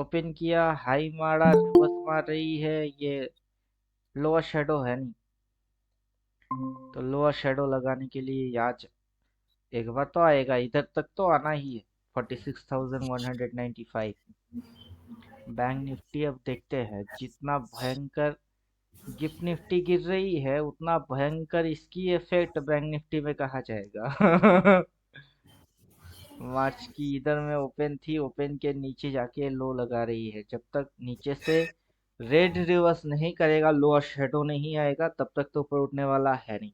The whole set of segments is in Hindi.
ओपन किया, हाई मारा, रिवर्स मार रही है। ये लोअर शेडो है नहीं, तो लोअर शेडो लगाने के लिए आज एक बार तो आएगा, इधर तक तो आना ही है। 46,195। बैंक निफ्टी अब देखते हैं, जितना भयंकर गिफ्ट निफ्टी गिर रही है उतना भयंकर इसकी इफेक्ट बैंक निफ्टी में कहा जाएगा। मार्च की इधर में ओपन थी, ओपन के नीचे जाके लो लगा रही है। जब तक नीचे से रेड रिवर्स नहीं करेगा, लोअर शेडो नहीं आएगा, तब तक तो ऊपर उठने वाला है नहीं।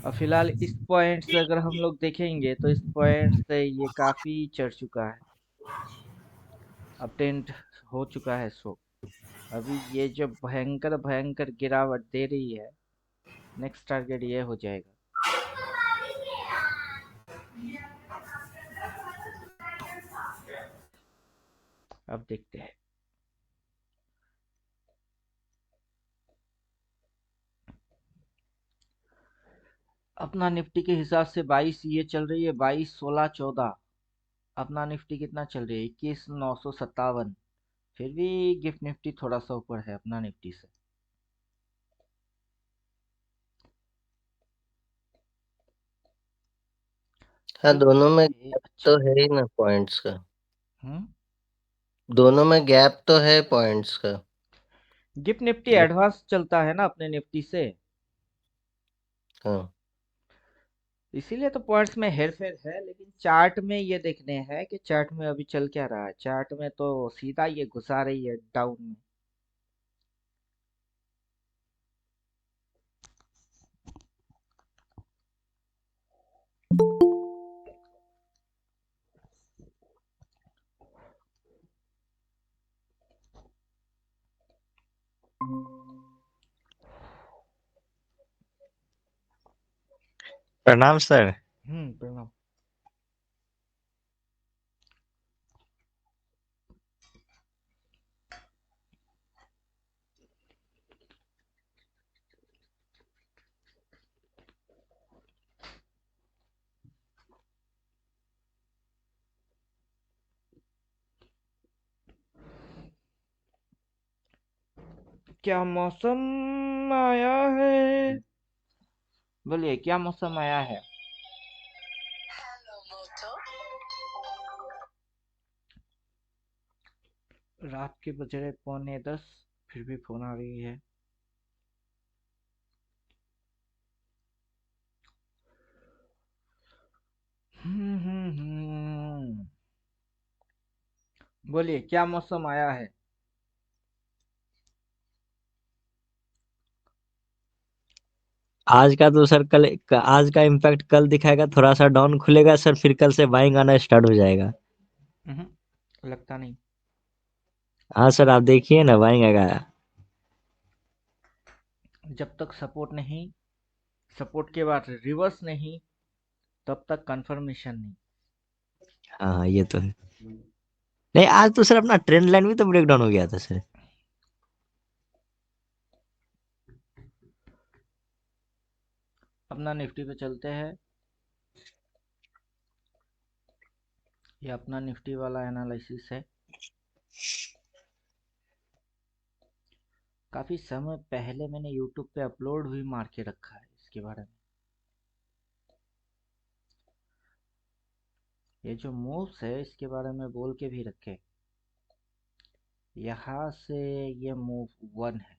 और फिलहाल इस पॉइंट से अगर हम लोग देखेंगे तो इस पॉइंट से ये काफी चढ़ चुका है, अपटेंट हो चुका है। सो अभी ये जो भयंकर भयंकर गिरावट दे रही है, नेक्स्ट टारगेट ये हो जाएगा। अब देखते हैं। अपना निफ्टी के हिसाब से 22 ये चल रही है, 22 16 14। अपना निफ्टी कितना चल रही है, 21,957। फिर भी गिफ्ट निफ्टी थोड़ा सा ऊपर है अपना निफ्टी से। हाँ, चलो दोनों में ये गैप अच्छा तो है। है ही ना पॉइंट्स का। हम्म। दोनों में गैप तो है पॉइंट्स का। गिफ्ट निफ्टी तो एडवांस चलता है ना अपने निफ्टी से, हाँ, इसीलिए तो पॉइंट्स में हेरफेर है। लेकिन चार्ट में ये देखने हैं कि चार्ट में अभी चल क्या रहा है। चार्ट में तो सीधा ये घुसा रही है डाउन में। प्रणाम सर। प्रणाम। क्या मौसम आया है? बोलिए, क्या मौसम आया है? रात के बज रहे 9:45, फिर भी फोन आ रही है। बोलिए, क्या मौसम आया है? आज का तो सर आज का इम्पैक्ट कल दिखाएगा, थोड़ा सा डाउन खुलेगा सर, फिर कल से बाइंग आना स्टार्ट हो जाएगा। लगता नहीं। हाँ सर, आप देखिए ना, बाइंग आएगा। जब तक सपोर्ट नहीं, सपोर्ट के बाद रिवर्स नहीं, तब तक कंफर्मेशन नहीं। हाँ, ये तो है। नहीं, आज तो सर अपना ट्रेंड लाइन भी तो ब्रेक डाउन हो गया था सर। अपना निफ्टी पे चलते हैं। ये अपना निफ्टी वाला एनालिसिस है। काफी समय पहले मैंने यूट्यूब पे अपलोड भी मार के रखा है इसके बारे में। ये जो मूव्स है इसके बारे में बोल के भी रखे। यहाँ से ये मूव 1 है,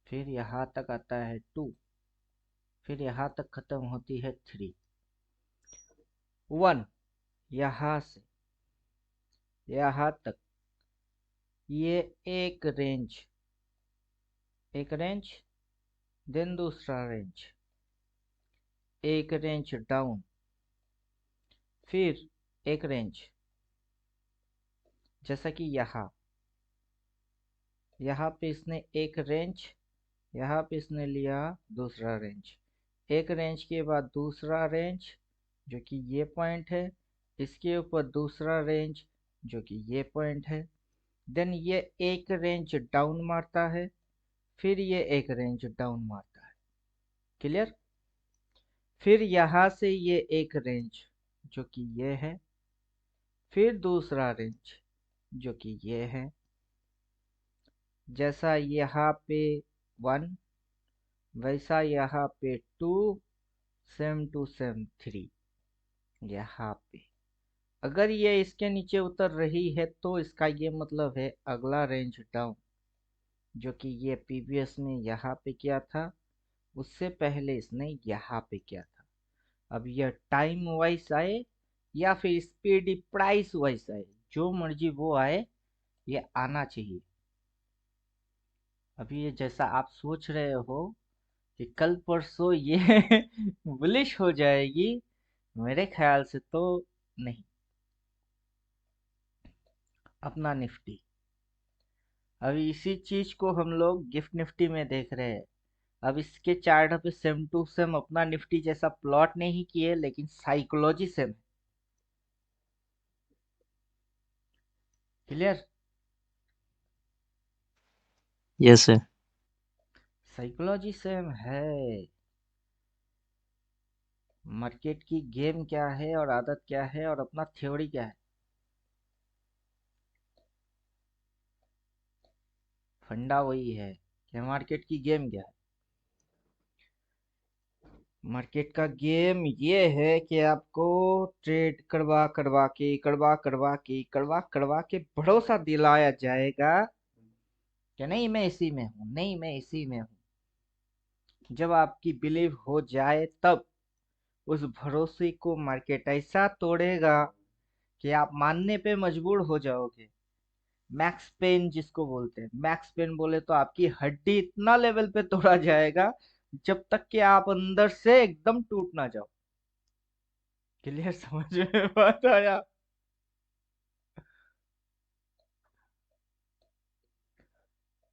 फिर यहाँ तक आता है 2, फिर यहाँ तक खत्म होती है 3। 1 यहाँ से यहाँ तक, ये एक रेंज, एक रेंज, देन दूसरा रेंज, एक रेंज डाउन, फिर एक रेंज। जैसा कि यहाँ पे इसने एक रेंज, यहाँ पे इसने लिया दूसरा रेंज, एक रेंज के बाद दूसरा रेंज जो कि ये पॉइंट है, इसके ऊपर दूसरा रेंज जो कि ये पॉइंट है, देन ये एक रेंज डाउन मारता है, फिर ये एक रेंज डाउन मारता है। क्लियर? फिर यहाँ से ये एक रेंज जो कि ये है, फिर दूसरा रेंज जो कि ये है, जैसा यहाँ पे 1 वैसा यहाँ पे 2 सेम टू सेम 3। यहाँ पे अगर ये इसके नीचे उतर रही है तो इसका ये मतलब है अगला रेंज डाउन, जो कि ये प्रीवियस में यहाँ पे किया था, उससे पहले इसने यहाँ पे किया था। अब यह टाइम वाइज आए या फिर स्पीड प्राइस वाइज आए, जो मर्जी वो आए, ये आना चाहिए। अभी ये जैसा आप सोच रहे हो कि कल परसों ये बुलिश हो जाएगी, मेरे ख्याल से तो नहीं। अपना निफ्टी, अभी इसी चीज को हम लोग गिफ्ट निफ्टी में देख रहे हैं। अब इसके चार्ट पे सेम टू सेम अपना निफ्टी जैसा प्लॉट नहीं किए, लेकिन psychology same. Clear? Yes sir. Psychology same है। मार्केट की गेम क्या है और आदत क्या है और अपना थ्योरी क्या है, फंडा वही है कि मार्केट की गेम क्या है। मार्केट का गेम ये है कि आपको ट्रेड करवा के भरोसा दिलाया जाएगा कि नहीं मैं इसी में हूँ, नहीं मैं इसी में हूँ। जब आपकी बिलीव हो जाए तब उस भरोसे को मार्केट ऐसा तोड़ेगा कि आप मानने पे मजबूर हो जाओगे। मैक्स पेन जिसको बोलते हैं, मैक्स पेन बोले तो आपकी हड्डी इतना लेवल पे तोड़ा जाएगा जब तक कि आप अंदर से एकदम टूट ना जाओ। क्लियर? समझ में बात आया?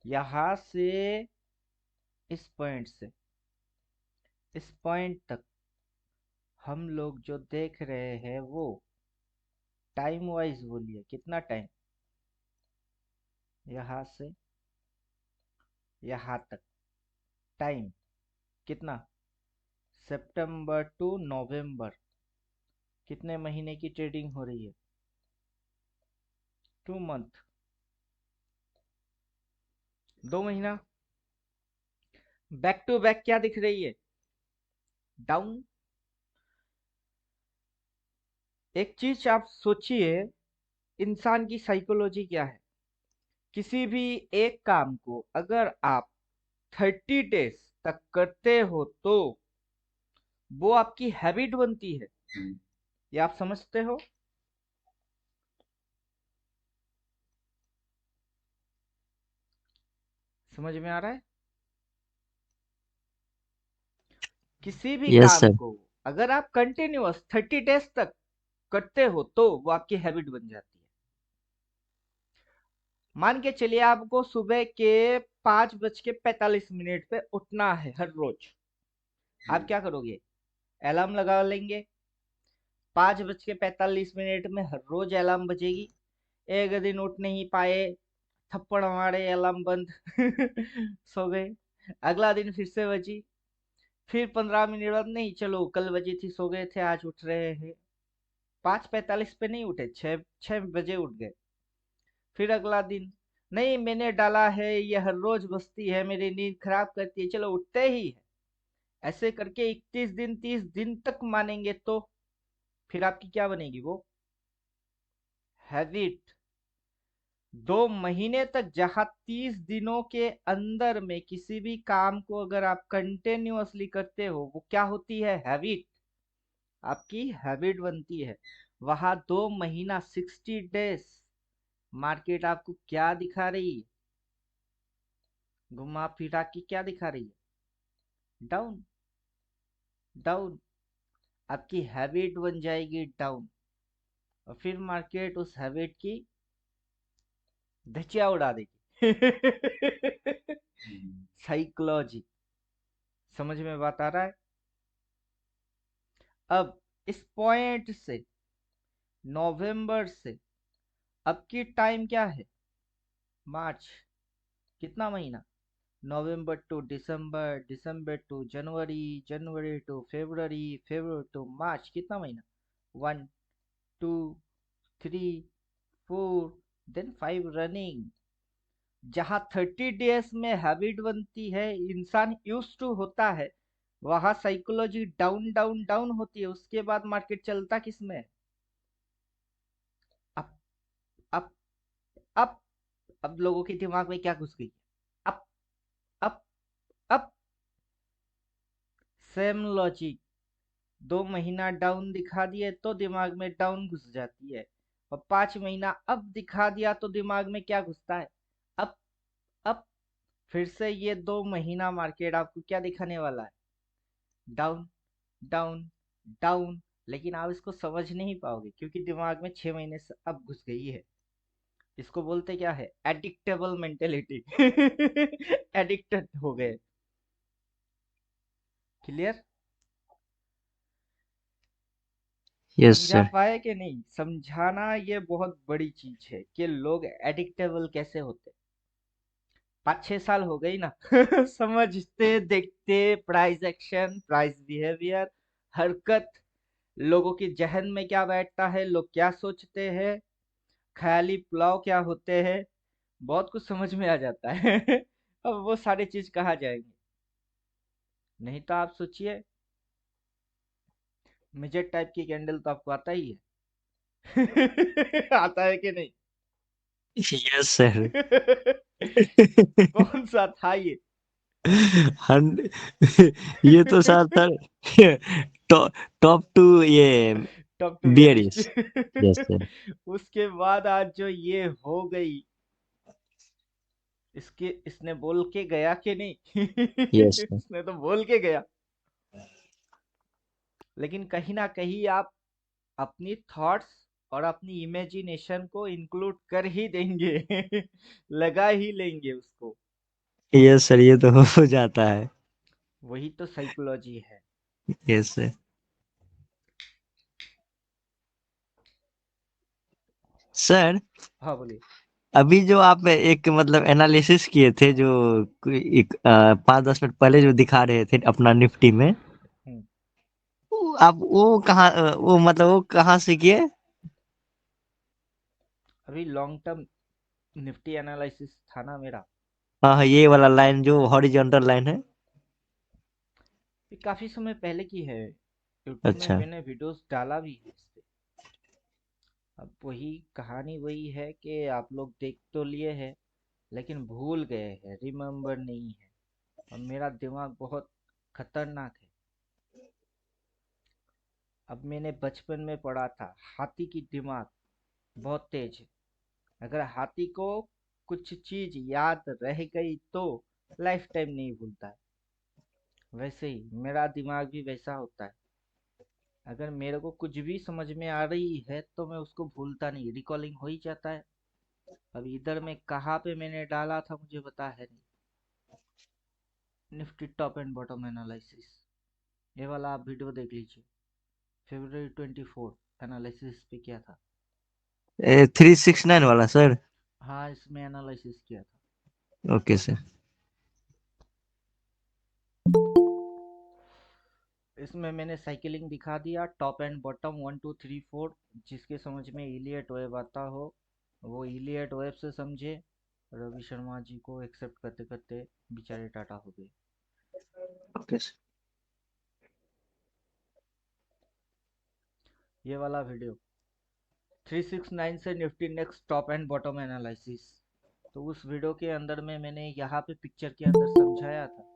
यहां से इस पॉइंट तक हम लोग जो देख रहे हैं वो टाइम वाइज बोलिए कितना टाइम, यहां से यहां तक टाइम कितना, सितंबर टू नवंबर, कितने महीने की ट्रेडिंग हो रही है? 2 मंथ, 2 महीना। बैक टू बैक क्या दिख रही है? डाउन। एक चीज आप सोचिए, इंसान की साइकोलॉजी क्या है। किसी भी एक काम को अगर आप 30 डेज तक करते हो तो वो आपकी हैबिट बनती है। ये आप समझते हो? समझ में आ रहा है? किसी भी यस काम सर। को अगर आप कंटिन्यूअस 30 डेज तक करते हो तो वो आपकी हैबिट बन जाती है। मान के चलिए आपको सुबह के 5:45 पे उठना है हर रोज। आप क्या करोगे? अलार्म लगा लेंगे, 5:45 में हर रोज अलार्म बजेगी। एक दिन उठ नहीं पाए, थप्पड़ मारे, अलार्म बंद सो गए। अगला दिन फिर से बजी, फिर 15 मिनट बाद, नहीं चलो कल बजी थी सो गए थे, आज उठ रहे हैं। 5:45 पे नहीं उठे, 6 बजे उठ गए। फिर अगला दिन, नहीं मैंने डाला है, ये हर रोज बजती है, मेरी नींद खराब करती है, चलो उठते ही है। ऐसे करके 21 दिन 30 दिन तक मानेंगे तो फिर आपकी क्या बनेगी? वो हैबिट। 2 महीने तक, जहां 30 दिनों के अंदर में किसी भी काम को अगर आप कंटिन्यूअसली करते हो, वो क्या होती है? हैबिट। आपकी हैबिट बनती है। वहां 2 महीना 60 डेज मार्केट आपको क्या दिखा रही है? घुमा फिरा के क्या दिखा रही है? Down, down. आपकी हैबिट बन जाएगी डाउन, और फिर मार्केट उस हैबिट की धचिया उड़ा देगी। साइकोलॉजी, समझ में बात आ रहा है? अब इस पॉइंट से नवंबर से अब की टाइम क्या है? मार्च। कितना महीना? नवंबर टू दिसंबर, दिसंबर टू जनवरी, जनवरी टू फरवरी, फरवरी टू मार्च। कितना महीना? 1 2 3 4 देन 5 रनिंग। जहां 30 डेज में हैबिट बनती है, इंसान यूज टू होता है, वहां साइकोलॉजी डाउन डाउन डाउन होती है। उसके बाद मार्केट चलता किस में? Up up up. अब लोगों के दिमाग में क्या घुस गई? Up up up. Same logic. 2 महीना डाउन दिखा दिए तो दिमाग में डाउन घुस जाती है, और 5 महीना अप दिखा दिया तो दिमाग में क्या घुसता है? Up up. फिर से ये 2 महीना मार्केट आपको क्या दिखाने वाला है? Down down down. लेकिन आप इसको समझ नहीं पाओगे क्योंकि दिमाग में 6 महीने से अब घुस गई है। इसको बोलते क्या है? एडिक्टेबल मेंटेलिटी। एडिक्टेड हो गए। क्लियर? यस समझा सर। पाए कि नहीं? समझाना ये बहुत बड़ी चीज है कि लोग एडिक्टेबल कैसे होते। 5-6 साल हो गई ना। समझते देखते, प्राइस एक्शन, प्राइस बिहेवियर, हरकत, लोगों के जहन में क्या बैठता है, लोग क्या सोचते हैं, ख्याली पुलाव क्या होते हैं, बहुत कुछ समझ में आ जाता है। अब वो सारी चीज कहाँ जाएंगे? नहीं तो आप सोचिए, मिजेट टाइप की कैंडल तो आपको आता ही है। आता है कि नहीं? Yes sir. कौन सा था ये? हंड ये तो sir sir top top two ये top to bearish. Bearish. Yes sir. उसके बाद आज जो ये हो गई, इसने बोल के गया कि नहीं? Yes sir. इसने तो बोल के गया। लेकिन कहीं ना कहीं आप अपनी थॉट्स और अपनी इमेजिनेशन को इंक्लूड कर ही देंगे। लगा ही लेंगे उसको। यस सर, ये तो हो जाता है। वही तो साइकोलॉजी है। Yes sir. सर, हाँ बोलिए। अभी जो आप एक मतलब एनालिसिस किए थे, जो एक 5-10 मिनट पहले जो दिखा रहे थे अपना निफ्टी में, हम्म, आप वो कहाँ वो मतलब वो कहाँ से किए? अभी लॉन्ग टर्म निफ्टी एनालिसिस था ना मेरा। हाँ हाँ, ये वाला लाइन जो हॉरिजॉन्टल लाइन है। ये काफी समय पहले की है। यूट्यूब में अच्छा। मैंने वीडियोस डाला भी है इस पे। अब वही कहानी वही है कि आप लोग देख तो लिए हैं, लेकिन भूल गए हैं, रिमेम्बर नहीं है। और मेरा दिमाग बहुत खतरनाक है। अब मैंने बचपन में पढ़ा था, हाथी की दिमाग बहुत तेज है। अगर हाथी को कुछ चीज याद रह गई तो लाइफ टाइम नहीं भूलता है। वैसे ही मेरा दिमाग भी वैसा होता है। अगर मेरे को कुछ भी समझ में आ रही है तो मैं उसको भूलता नहीं, रिकॉलिंग हो ही जाता है। अब इधर में कहाँ पे मैंने डाला था मुझे पता है नहीं। Nifty top and bottom analysis, ये वाला आप वीडियो देख लीजिए। February 24 एनालिसिस पे किया था। 369 वाला सर? हाँ, इसमें एनालिसिस किया था। Okay sir. इसमें मैंने साइकिलिंग दिखा दिया, टॉप एंड बॉटम 1 2 3 4। जिसके समझ में इलियट वेव आता हो वो इलियट वेव से समझे। रवि शर्मा जी को एक्सेप्ट करते करते बेचारे टाटा हो गए। Okay sir. ये वाला वीडियो 369 से Nifty next top and bottom analysis. तो उस वीडियो के अंदर में मैंने यहाँ पे पिक्चर के अंदर समझाया था।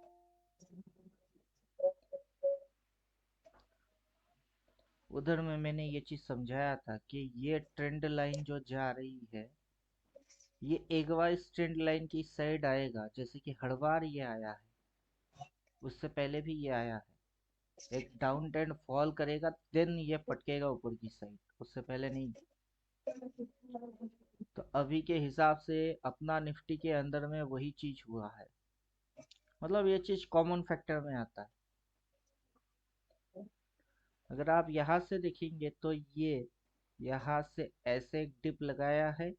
उधर में मैंने ये चीज समझाया था कि ये ट्रेंड लाइन जो जा रही है, ये एक बार इस ट्रेंड लाइन की साइड आएगा, जैसे कि हर बार ये आया है, उससे पहले भी ये आया है। एक डाउन ट्रेंड फॉल करेगा, देन ये पटकेगा ऊपर की साइड, उससे पहले नहीं। तो अभी के हिसाब से अपना निफ्टी के अंदर में वही चीज हुआ है। मतलब ये चीज कॉमन फैक्टर में आता है। अगर आप यहाँ से देखेंगे तो ये यहाँ से ऐसे एक डिप लगाया है,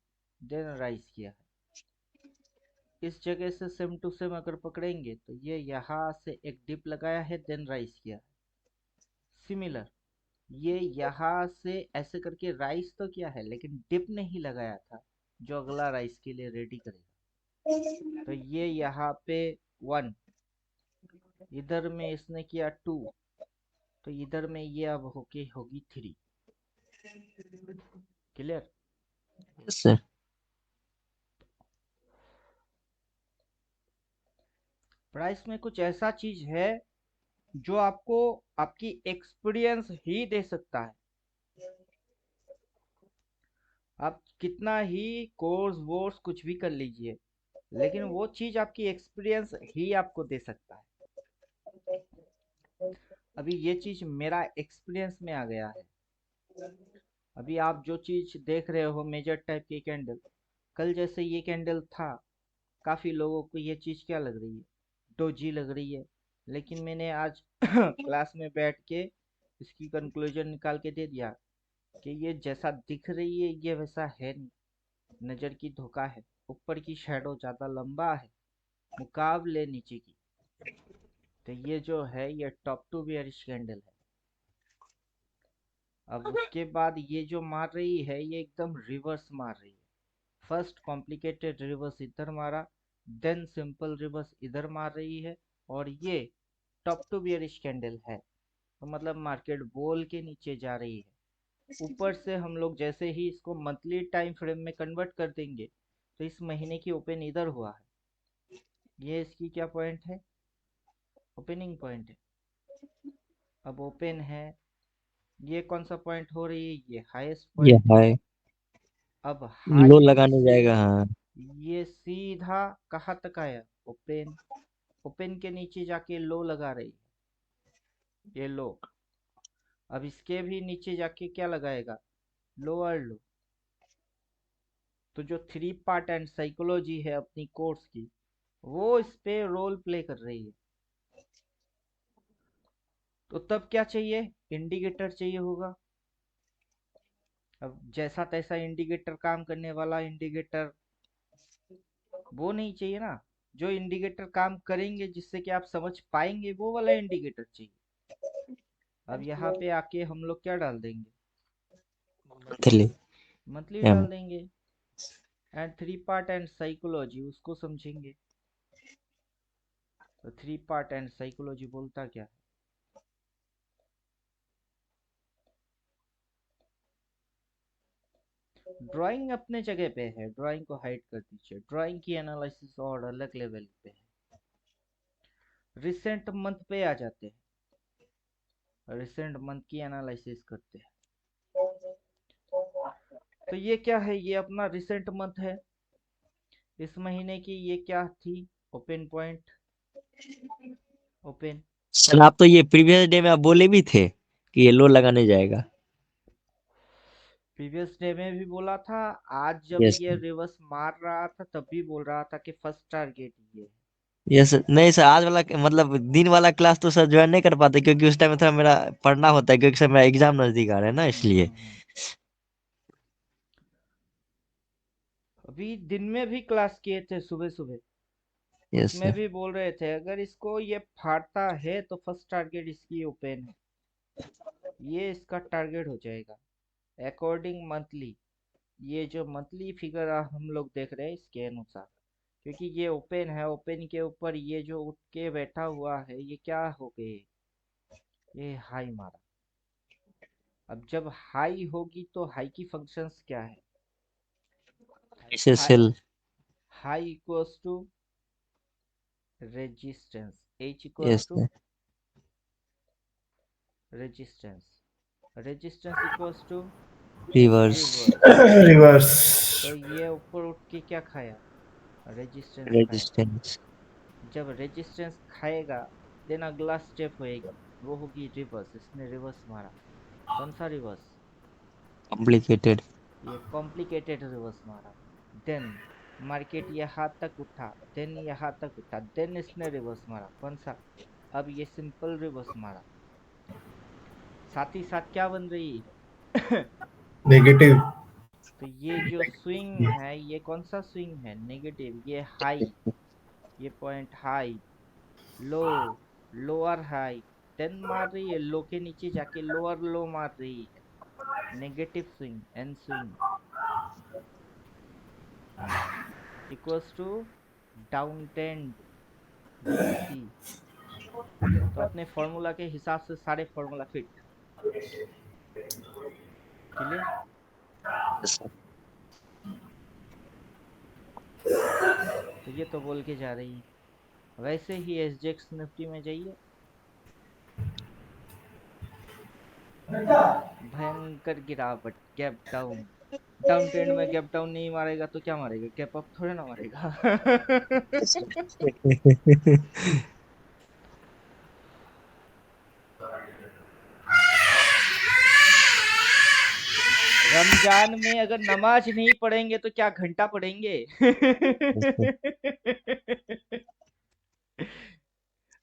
देन राइज किया है। इस जगह से सेम टू सेम अगर पकड़ेंगे तो ये यहाँ से एक डिप लगाया है, देन राइज किया है। सिमिलर ये यहाँ से ऐसे करके राइस तो किया है, लेकिन डिप नहीं लगाया था जो अगला राइस के लिए रेडी करेगा। तो ये यहाँ पे 1, इधर में इसने किया 2, तो इधर में ये अब होगी 3। क्लियर? Yes sir. प्राइस में कुछ ऐसा चीज है जो आपको आपकी एक्सपीरियंस ही दे सकता है। आप कितना ही कोर्स वोर्स कुछ भी कर लीजिए, लेकिन वो चीज आपकी एक्सपीरियंस ही आपको दे सकता है। अभी ये चीज मेरा एक्सपीरियंस में आ गया है। अभी आप जो चीज देख रहे हो मेजर टाइप की कैंडल, कल जैसे ये कैंडल था, काफी लोगों को ये चीज क्या लग रही है, डोजी लग रही है। लेकिन मैंने आज क्लास में बैठ के इसकी कंक्लूजन निकाल के दे दिया कि ये जैसा दिख रही है ये वैसा है नहीं, नजर की धोखा है। ऊपर की शैडो ज्यादा लंबा है मुकाबले नीचे की। तो ये जो है ये टॉप टू बियरिश कैंडल है। अब उसके बाद ये जो मार रही है ये एकदम रिवर्स मार रही है। फर्स्ट कॉम्प्लिकेटेड रिवर्स इधर मारा, देन सिंपल रिवर्स इधर मार रही है, और ये टॉप टू बियरिश कैंडल है। तो मतलब मार्केट बोल के नीचे जा रही है। ऊपर से हम लोग जैसे ही इसको मंथली टाइम फ्रेम में कन्वर्ट कर देंगे, तो इस महीने की ओपन इधर हुआ है, ये इसकी क्या पॉइंट है, ओपनिंग पॉइंट है। अब ओपन है, ये कौन सा पॉइंट हो रही है, ये हाईएस्ट ये पॉइंट है। हाई अब लो हाई लगाने से जाएगा, हाँ। ये सीधा कहाँ तक आया, ओपन। ओपन के नीचे जाके लो लगा रही है, ये लो। अब इसके भी नीचे जाके क्या लगाएगा, लोअर लो। तो जो 3 पार्ट एंड साइकोलॉजी है अपनी कोर्स की, वो इस पे रोल प्ले कर रही है। तो तब क्या चाहिए, इंडिकेटर चाहिए होगा। अब जैसा तैसा इंडिकेटर काम करने वाला इंडिकेटर वो नहीं चाहिए ना। जो इंडिकेटर काम करेंगे जिससे कि आप समझ पाएंगे वो वाला इंडिकेटर चाहिए। अब यहाँ पे आके हम लोग क्या डाल देंगे, मंथली मंथली एम। डाल देंगे। एंड 3 पार्ट एंड साइकोलॉजी उसको समझेंगे। तो 3 पार्ट एंड साइकोलॉजी बोलता क्या है, ड्राइंग अपने जगह पे है, ड्राइंग को हाइड कर दीजिए, ड्राइंग की एनालिसिस और अलग लेवल पे है। रिसेंट मंथ पे आ जाते हैं, रिसेंट मंथ की एनालिसिस करते हैं। तो ये क्या है, ये अपना रिसेंट मंथ है। इस महीने की ये क्या थी, ओपन पॉइंट, ओपन। सर आप तो ये प्रीवियस डे में आप बोले भी थे कि ये लो लगाने जाएगा। प्रीवियस डे में भी बोला था, आज जब यस ये रिवर्स मार रहा था तब भी बोल रहा था कि फर्स्ट टारगेट ये है। यस। नहीं सर, आज वाला मतलब दिन वाला क्लास तो सर ज्वाइन नहीं कर पाते क्योंकि उस टाइम में थोड़ा मेरा पढ़ना होता है, क्योंकि सर मेरा एग्जाम नजदीक आ रहा है ना, इसलिए। अभी दिन में भी क्लास किए थे सुबह सुबह, यस उसमें सर। भी बोल रहे थे अगर इसको ये फाड़ता है तो फर्स्ट टारगेट इसकी ओपन है, ये इसका टारगेट हो जाएगा अकॉर्डिंग मंथली। ये जो मंथली फिगर हम लोग देख रहे हैं इसके अनुसार, क्योंकि ये ओपन है, ओपन के ऊपर ये जो उठ के बैठा हुआ है ये क्या हो गए, ये हाई मारा। अब जब हाई होगी तो हाई की फंक्शंस क्या है, इसे high, sell. High equals to resistance, H equals yes to sir. Resistance, resistance equals to reverse. Reverse. Reverse. तो ये ऊपर उठ के क्या खाया, रेजिस्टेंस खाया। रेजिस्टेंस। जब रेजिस्टेंस खाएगा देन अगला स्टेप होएगी, वो होगी रिवर्स। इसने रिवर्स मारा, कौन सा रिवर्स, कॉम्प्लिकेटेड। ये कॉम्प्लिकेटेड रिवर्स मारा। देन मार्केट यहाँ तक उठा, देन यहाँ तक उठा, देन इसने रिवर्स मारा, कौन सा, अब ये सिंपल रिवर्स मारा। साथ ही साथ क्या बन रही है नेगेटिव। तो ये जो स्विंग है ये कौन सा स्विंग है, नेगेटिव। ये हाई, ये point high, low, lower high, then मार रही है लो के नीचे जाके लोअर लो मार रही है, negative swing and swing equals to down trend BTC. तो अपने फॉर्मूला के हिसाब से सारे फॉर्मूला फिट, क्लियर। तो ये तो बोल के जा रही है। वैसे ही एसजेएक्स निफ्टी में जाइए, भयंकर गिरावट, गैप डाउन। डाउन ट्रेंड में गैप डाउन नहीं मारेगा तो क्या मारेगा, गैप अप थोड़े ना मारेगा। रमजान में अगर नमाज नहीं पढ़ेंगे तो क्या घंटा पढ़ेंगे।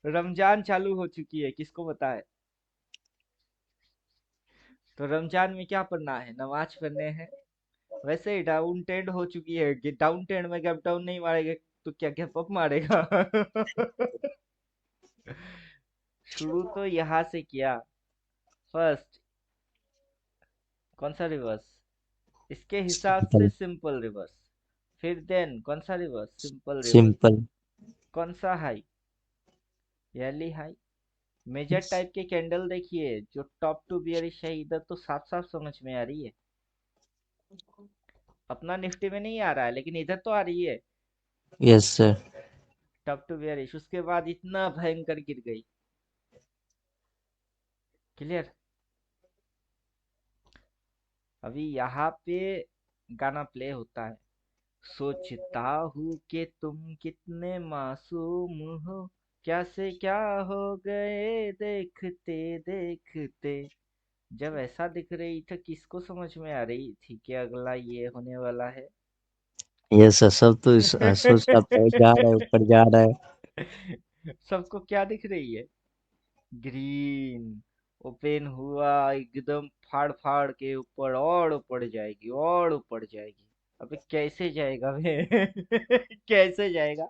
रमजान चालू हो चुकी है, किसको पता है। तो रमजान में क्या पढ़ना है, नमाज पढ़ने हैं। वैसे ही डाउन ट्रेंड हो चुकी है, डाउन ट्रेंड में गैप डाउन नहीं मारेगा तो क्या गैप अप मारेगा। शुरू तो यहाँ से किया, फर्स्ट कौन सा रिवर्स, इसके हिसाब से सिंपल सिंपल रिवर्स, फिर देन कौन सा रिवर्स, सिंपल रिवर्स, सिंपल कौन सा high, early high. Major type के कैंडल देखिए जो टॉप टू बियरिश है, इधर तो साफ साफ समझ में आ रही है। अपना निफ्टी में नहीं आ रहा है लेकिन इधर तो आ रही है yes sir. Top to bearish. उसके बाद इतना भयंकर गिर गई, क्लियर। अभी यहाँ पे गाना प्ले होता है, सोचता हूँ कि तुम कितने मासूम हो, क्या से क्या हो गए देखते देखते। जब ऐसा दिख रही था किसको समझ में आ रही थी कि अगला ये होने वाला है। यस सर, सब तो इस सोच का पैर जा रहा है, ऊपर जा रहा है। सबको क्या दिख रही है, ग्रीन। ओपन हुआ एकदम फाड़ फाड़ के ऊपर, और ऊपर जाएगी और ऊपर जाएगी। अबे कैसे जाएगा बे। कैसे जाएगा।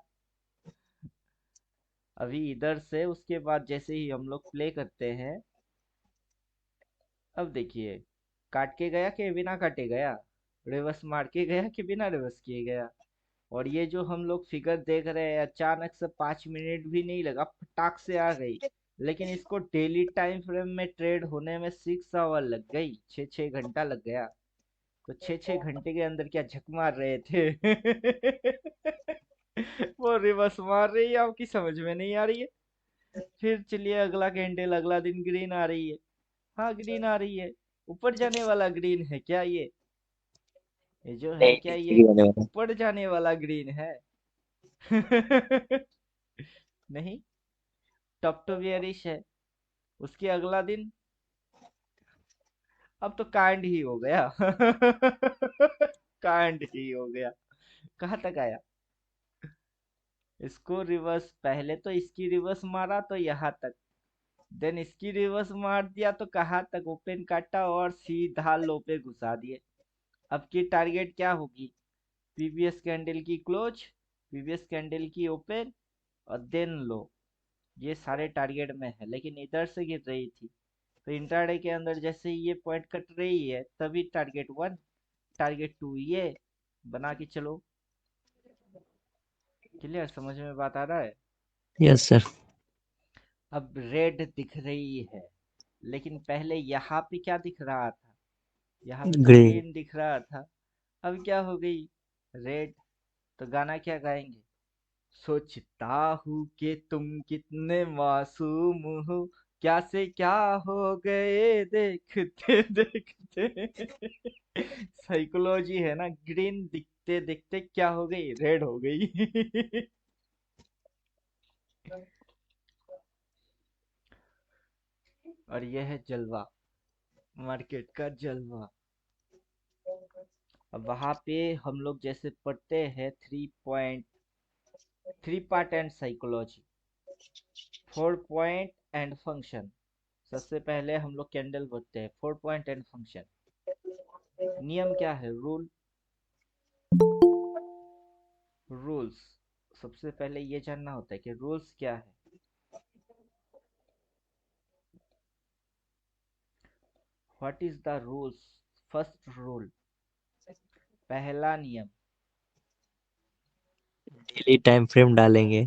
अभी इधर से उसके बाद जैसे ही हम लोग प्ले करते हैं, अब देखिए काट के गया कि बिना काटे गया, रिवर्स मार के गया कि बिना रिवर्स किए गया। और ये जो हम लोग फिगर देख रहे हैं, अचानक से 5 मिनट भी नहीं लगा, फटाक से आ गई। लेकिन इसको डेली टाइम फ्रेम में ट्रेड होने में 6 आवर लग गई, 6 6 घंटा लग गया। तो 6 6 घंटे के अंदर क्या झक मार रहे थे। वो रिवर्स मार रही है, आपकी समझ में नहीं आ रही है। फिर चलिए अगला कैंडल, अगला दिन ग्रीन आ रही है। हाँ ग्रीन आ रही है, ऊपर जाने वाला ग्रीन है क्या ये जो है नहीं, क्या नीचे ये गिराने वाला। ऊपर जाने वाला ग्रीन है। नहीं, टॉप टू बियरिश है। उसके अगला दिन अब तो कांड ही हो गया। कांड ही हो गया। कहाँ तक आया, इसको रिवर्स, पहले तो इसकी रिवर्स मारा तो यहाँ तक, देन इसकी रिवर्स मार दिया तो कहाँ तक, ओपन काटा और सीधा लो पे घुसा दिए। अब की टारगेट क्या होगी, प्रीवियस कैंडल की क्लोज, प्रीवियस कैंडल की ओपन और देन लो। ये सारे टारगेट में है, लेकिन इधर से गिर रही थी। तो इंट्राडे के अंदर जैसे ही ये पॉइंट कट रही है तभी टारगेट 1, टारगेट 2 ये बना के चलो। क्लियर, समझ में बात आ रहा है। Yes sir. अब रेड दिख रही है, लेकिन पहले यहाँ पे क्या दिख रहा था, यहाँ पे तो ग्रीन। ग्रीन दिख रहा था। अब क्या हो गई, रेड। तो गाना क्या गाएंगे, सोचता हूँ कि तुम कितने मासूम हो, क्या से क्या हो गए देखते देखते। साइकोलॉजी है ना, ग्रीन दिखते दिखते क्या हो गई, रेड हो गई। और यह है जलवा, मार्केट का जलवा। अब वहां पे हम लोग जैसे पढ़ते हैं 3 part and psychology, 4 point and function. सबसे पहले हम लोग कैंडल पढ़ते हैं, 4 पॉइंट एंड फंक्शन। नियम क्या है, रूल्स। सबसे पहले ये जानना होता है कि रूल्स क्या है। What is the rules? First rule, पहला नियम, डेली टाइम फ्रेम डालेंगे।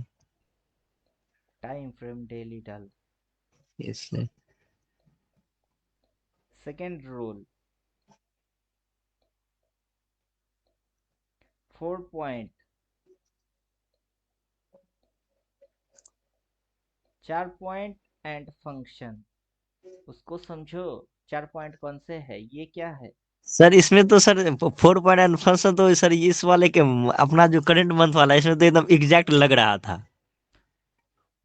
टाइम फ्रेम डेली डाल। Yes sir. Second rule, 4 point, 4 point and function, उसको समझो। 4 पॉइंट कौन से है, ये क्या है? सर इसमें तो सर 4 पॉइंट एंड फंक्शन तो सर इस वाले के अपना जो करंट मंथ वाला है इसमें तो एकदम एग्जैक्ट लग रहा था।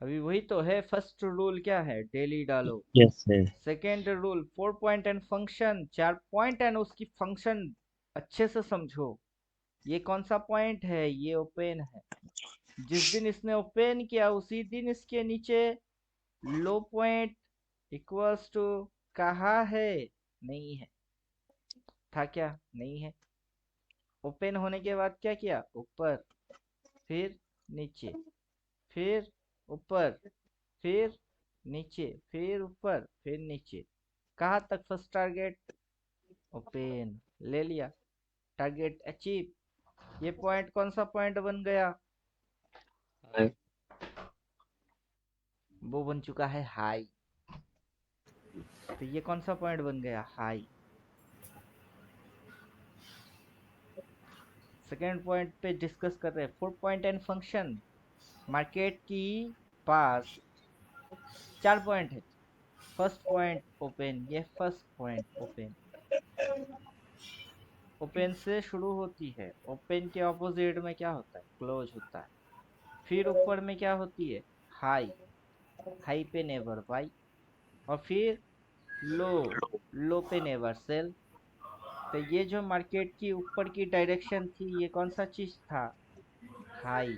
अभी वही तो है। फर्स्ट रूल क्या है? डेली डालो। Yes sir. Second rule 4 point and function, 4 point and उसकी फंक्शन अच्छे से समझो। ये कौन सा पॉइंट है? ये ओपन है। जिस दिन इसने ओपन किया उसी दिन इसके नीचे लो पॉइंट इक्वल्स टू कहा है? नहीं है। था क्या? नहीं है। ओपन होने के बाद क्या किया? ऊपर, फिर नीचे, फिर ऊपर, फिर नीचे, फिर ऊपर, फिर नीचे। कहाँ तक फर्स्ट टारगेट? ओपन। ले लिया, टारगेट अचीव। ये पॉइंट कौन सा पॉइंट बन गया? वो बन चुका है हाई। तो ये कौन सा पॉइंट बन गया? हाई। सेकेंड पॉइंट पे डिस्कस कर रहे हैं। 4 पॉइंट एंड फंक्शन, मार्केट की पास 4 पॉइंट है। फर्स्ट पॉइंट ओपन, ये फर्स्ट पॉइंट ओपन, ओपन से शुरू होती है। ओपन के ऑपोजिट में क्या होता है? क्लोज होता है। फिर ऊपर में क्या होती है? हाई। हाई पे नेवर बाई। और फिर लो, लो पे नेवर सेल। तो ये जो मार्केट की ऊपर की डायरेक्शन थी, ये कौन सा चीज था? हाई।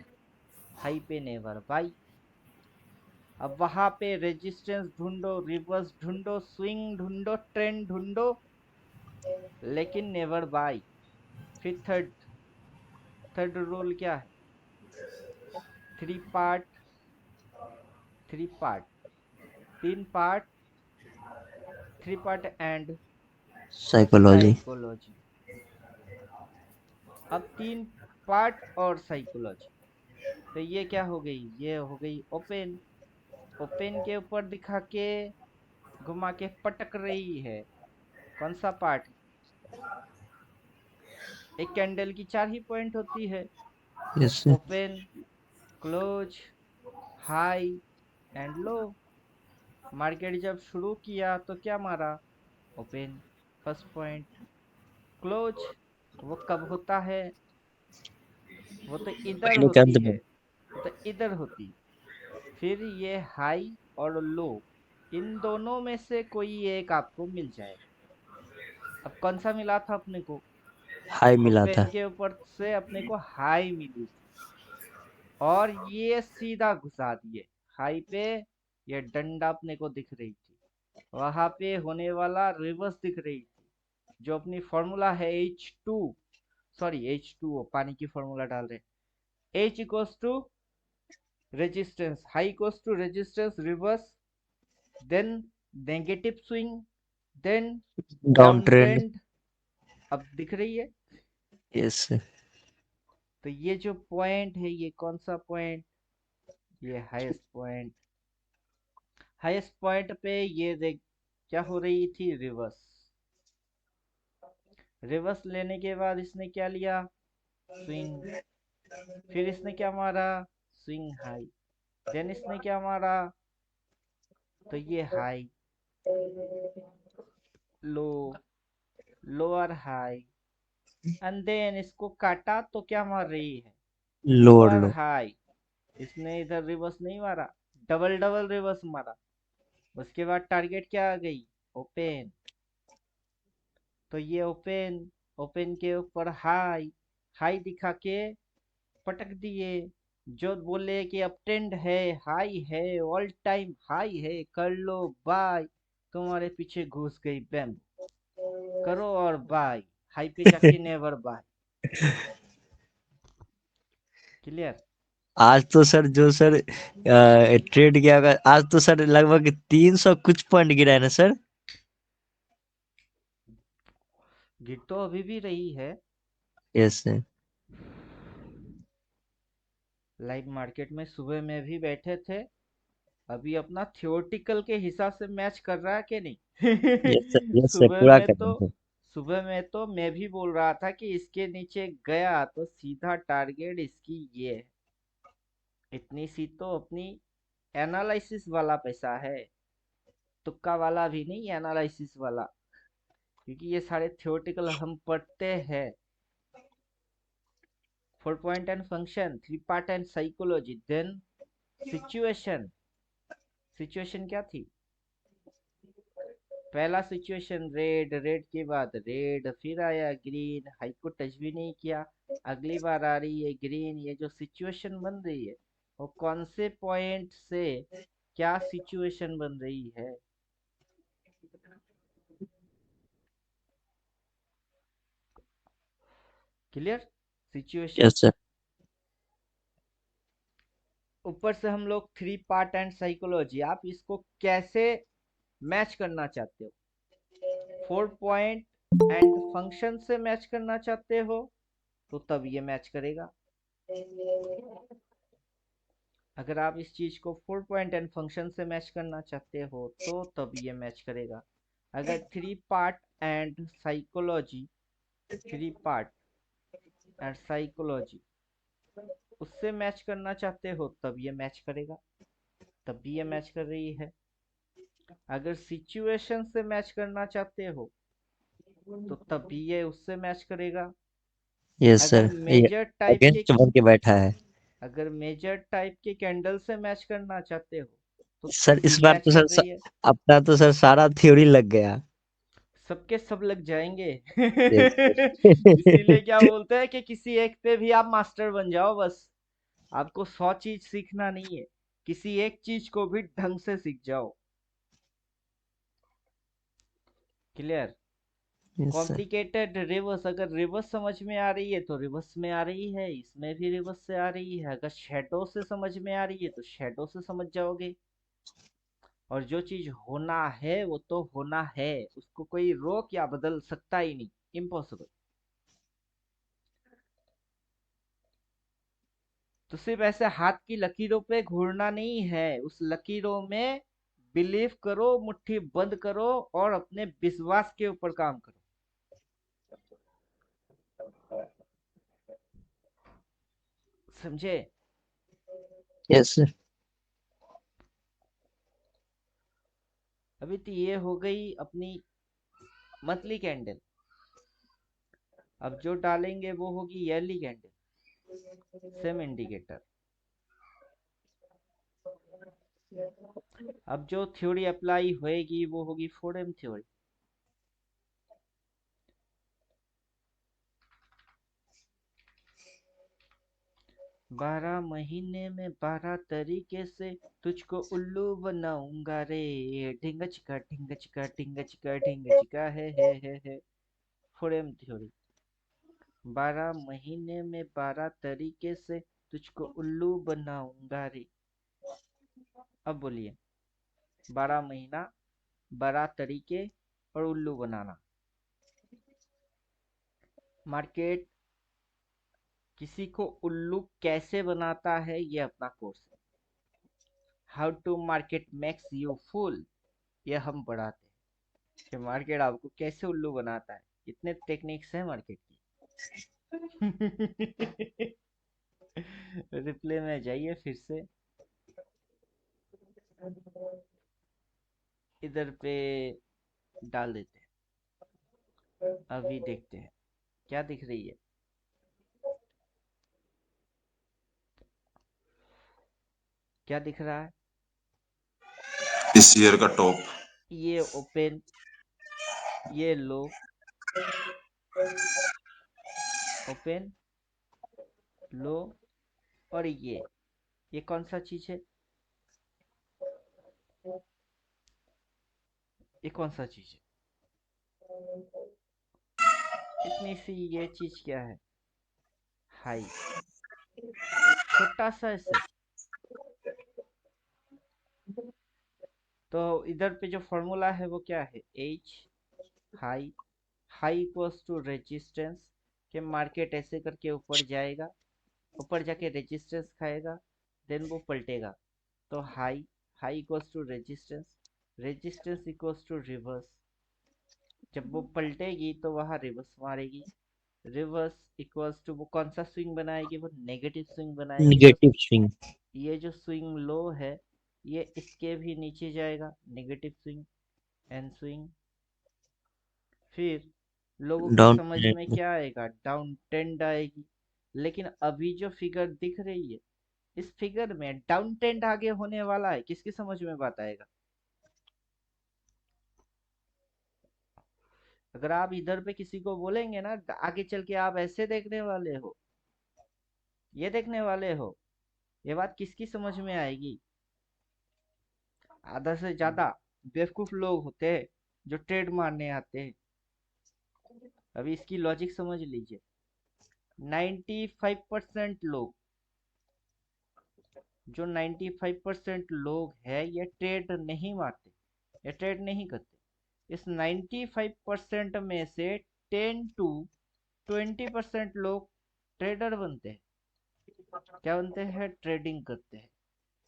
हाई पे नेवर बाई। अब वहां पे रेजिस्टेंस ढूंढो, रिवर्स ढूंढो, स्विंग ढूंढो, ट्रेंड ढूंढो, लेकिन नेवर बाई। फिर थर्ड रूल क्या है? थ्री पार्ट, थ्री पार्ट, तीन part, three part and psychology. Psychology. अब तीन पार्ट और साइकोलॉजी। तो ये क्या हो गई? ये हो गई ओपन। ओपन के ऊपर दिखा के घुमा के पटक रही है। कौन सा पार्ट? एक कैंडल की 4 ही पॉइंट होती है। Yes sir. Open, close, high and low. Market जब शुरू किया तो क्या मारा? Open, first point. क्लोज वो कब होता है? वो तो इधर महीने के होती अंत है, में। वो तो इधर होती। फिर ये हाई और लो, इन दोनों में से कोई एक आपको मिल जाएगा। अब कौन सा मिला था अपने को? हाई मिला ओपन था। के ऊपर से अपने को हाई मिली थी, और ये सीधा घुसा दिए हाई पे। ये डंडा अपने को दिख रही थी, वहां पे होने वाला रिवर्स दिख रही थी। जो अपनी फॉर्मूला है H2, सॉरी H2O, पानी की फॉर्मूला डाल रहे। H equals to resistance, high equals to resistance reverse, then negative swing, then down down trend. Trend. अब दिख रही है? Yes sir. तो ये जो पॉइंट है, ये कौन सा पॉइंट? ये हाईएस्ट पॉइंट। हाईएस्ट पॉइंट पे ये देख क्या हो रही थी? रिवर्स। रिवर्स लेने के बाद इसने क्या लिया? स्विंग। फिर इसने क्या मारा? Swing high. देन इसने क्या मारा? तो ये high, low, lower high, and then इसको काटा तो क्या मार रही है? Lower lower low. हाई। इसने इधर रिवर्स नहीं मारा, डबल डबल रिवर्स मारा। उसके बाद टारगेट क्या आ गई? ओपन। तो ये ओपन, ओपन के ऊपर हाई, हाई दिखा के पटक दिए। जो बोले कि अब ट्रेंड है, हाई है, ऑल टाइम हाई है, कर लो बाय, तुम्हारे पीछे घुस गई बैम। करो और बाय, हाई पे जाके नेवर बाय। क्लियर? आज तो सर जो सर ट्रेड किया होगा आज तो सर लगभग 300 कुछ पॉइंट गिरा है ना सर। गिर तो अभी भी रही है। Yes sir. लाइव मार्केट में सुबह में भी बैठे थे, अभी अपना थियोरटिकल के हिसाब से मैच कर रहा है कि नहीं? यस सर, सुबह पूरा में कर तो रहे थे। सुबह में तो मैं भी बोल रहा था कि इसके नीचे गया तो सीधा टारगेट इसकी ये है। इतनी सी तो अपनी एनालिसिस वाला पैसा है, तुक्का वाला भी नहीं, एनालिसिस वाला। क्योंकि ये सारे थियोरटिकल हम पढ़ते हैं। 4 point and function, 3 part and psychology, then situation. Situation क्या थी? पहला सिचुएशन रेड, रेड के बाद रेड, फिर आया ग्रीन, हाई को टच भी नहीं किया। अगली बार आ रही है ग्रीन। ये जो सिचुएशन बन रही है वो कौन से पॉइंट से क्या सिचुएशन बन रही है? क्लियर? सिचुएशन। Yes sir. ऊपर से हम लोग 3 पार्ट एंड साइकोलॉजी, आप इसको कैसे मैच करना चाहते हो? 4 पॉइंट एंड फंक्शन से मैच करना चाहते हो तो तब ये मैच करेगा। अगर आप इस चीज को 4 पॉइंट एंड फंक्शन से मैच करना चाहते हो तो तब ये मैच करेगा। अगर 3 part and psychology, 3 part and psychology उससे मैच करना चाहते हो तब ये मैच करेगा। तब भी ये मैच कर रही है। अगर सिचुएशन से मैच करना चाहते हो तो तब भी ये उससे मैच करेगा। यस अगर सर, ये मेजर टाइप के अगेंस्ट बन के बैठा है। अगर मेजर टाइप के कैंडल से मैच करना चाहते हो तो सर तब इस भी बार मैच तो कर सर रही है। अपना तो सर सारा थ्योरी लग गया। सबके सब लग जाएंगे। यस इसीलिए क्या सर। बोलते हैं कि किसी एक पे भी आप मास्टर बन जाओ बस। आपको 100 चीज सीखना नहीं है, किसी एक चीज को भी ढंग से सीख जाओ। Clear? Yes sir. Complicated reverse, अगर रिवर्स समझ में आ रही है तो रिवर्स में आ रही है, इसमें भी रिवर्स से आ रही है। अगर शेडो से समझ में आ रही है तो शेडो से समझ जाओगे। और जो चीज होना है वो तो होना है, उसको कोई रोक या बदल सकता ही नहीं। इम्पॉसिबल। तो सिर्फ ऐसे हाथ की लकीरों पे घूरना नहीं है, उस लकीरों में बिलीव करो, मुट्ठी बंद करो और अपने विश्वास के ऊपर काम करो। समझे? Yes sir. अभी तो ये हो गई अपनी मंथली कैंडल। अब जो डालेंगे वो होगी ईयरली कैंडल, सेम इंडिकेटर। अब जो थ्योरी अप्लाई होएगी वो होगी 4M थ्योरी। 12 महीने में 12 तरीके से तुझको उल्लू बनाऊंगा रे। ढिंग चिका ढिंग चिका ढिंग चिका ढिंग चिका है। 4M theory. 12 महीने में 12 तरीके से तुझको उल्लू बनाऊंगा रे। अब बोलिए, 12 महीना, 12 तरीके और उल्लू बनाना। मार्केट किसी को उल्लू कैसे बनाता है ये अपना कोर्स है। How to market makes you fool, ये हम पढ़ाते हैं कि मार्केट आपको कैसे उल्लू बनाता है। इतने टेक्निक्स हैं मार्केट की। रिप्ले में जाइए फिर से, इधर पे डाल देते हैं। अभी देखते हैं क्या दिख रही है। क्या दिख रहा है? इस ईयर का टॉप। ये ओपन, ये लो, ओपन, लो, और ये कौन सा चीज है? ये कौन सा चीज है? इतनी सी ये चीज क्या है? हाई। छोटा सा ऐसे। तो इधर पे जो फॉर्मूला है वो क्या है? H high, high equals to resistance, कि मार्केट ऐसे करके ऊपर जाएगा, ऊपर जाके रेजिस्टेंस खाएगा, देन वो पलटेगा। तो high, high equals to resistance, resistance equals to reverse, जब वो पलटेगी तो वहां रिवर्स मारेगी, रिवर्स इक्वल्स टू वो कौन सा स्विंग बनाएगी, वो नेगेटिव स्विंग बनाएगी। तो नेगेटिव स्विंग। ये जो स्विंग लो है ये इसके भी नीचे जाएगा, नेगेटिव स्विंग एंड स्विंग। फिर लोगों की डाउन समझ में क्या आएगा, डाउन ट्रेंड आएगी। लेकिन अभी जो फिगर दिख रही है, इस फिगर में डाउन ट्रेंड आगे होने वाला है, किसकी समझ में बात आएगा? अगर आप इधर पे किसी को बोलेंगे ना आगे चल के आप ऐसे देखने वाले हो, ये देखने वाले हो, ये बात किसकी समझ में आएगी? आधा से ज्यादा बेवकूफ लोग होते हैं जो ट्रेड मारने आते हैं। अभी इसकी लॉजिक समझ लीजिए। 95% लोग, जो 95% लोग हैं ये ट्रेड नहीं मारते, ये ट्रेड नहीं करते। इस 95% में से 10 to 20% लोग ट्रेडर बनते हैं। क्या बनते हैं? ट्रेडिंग करते हैं।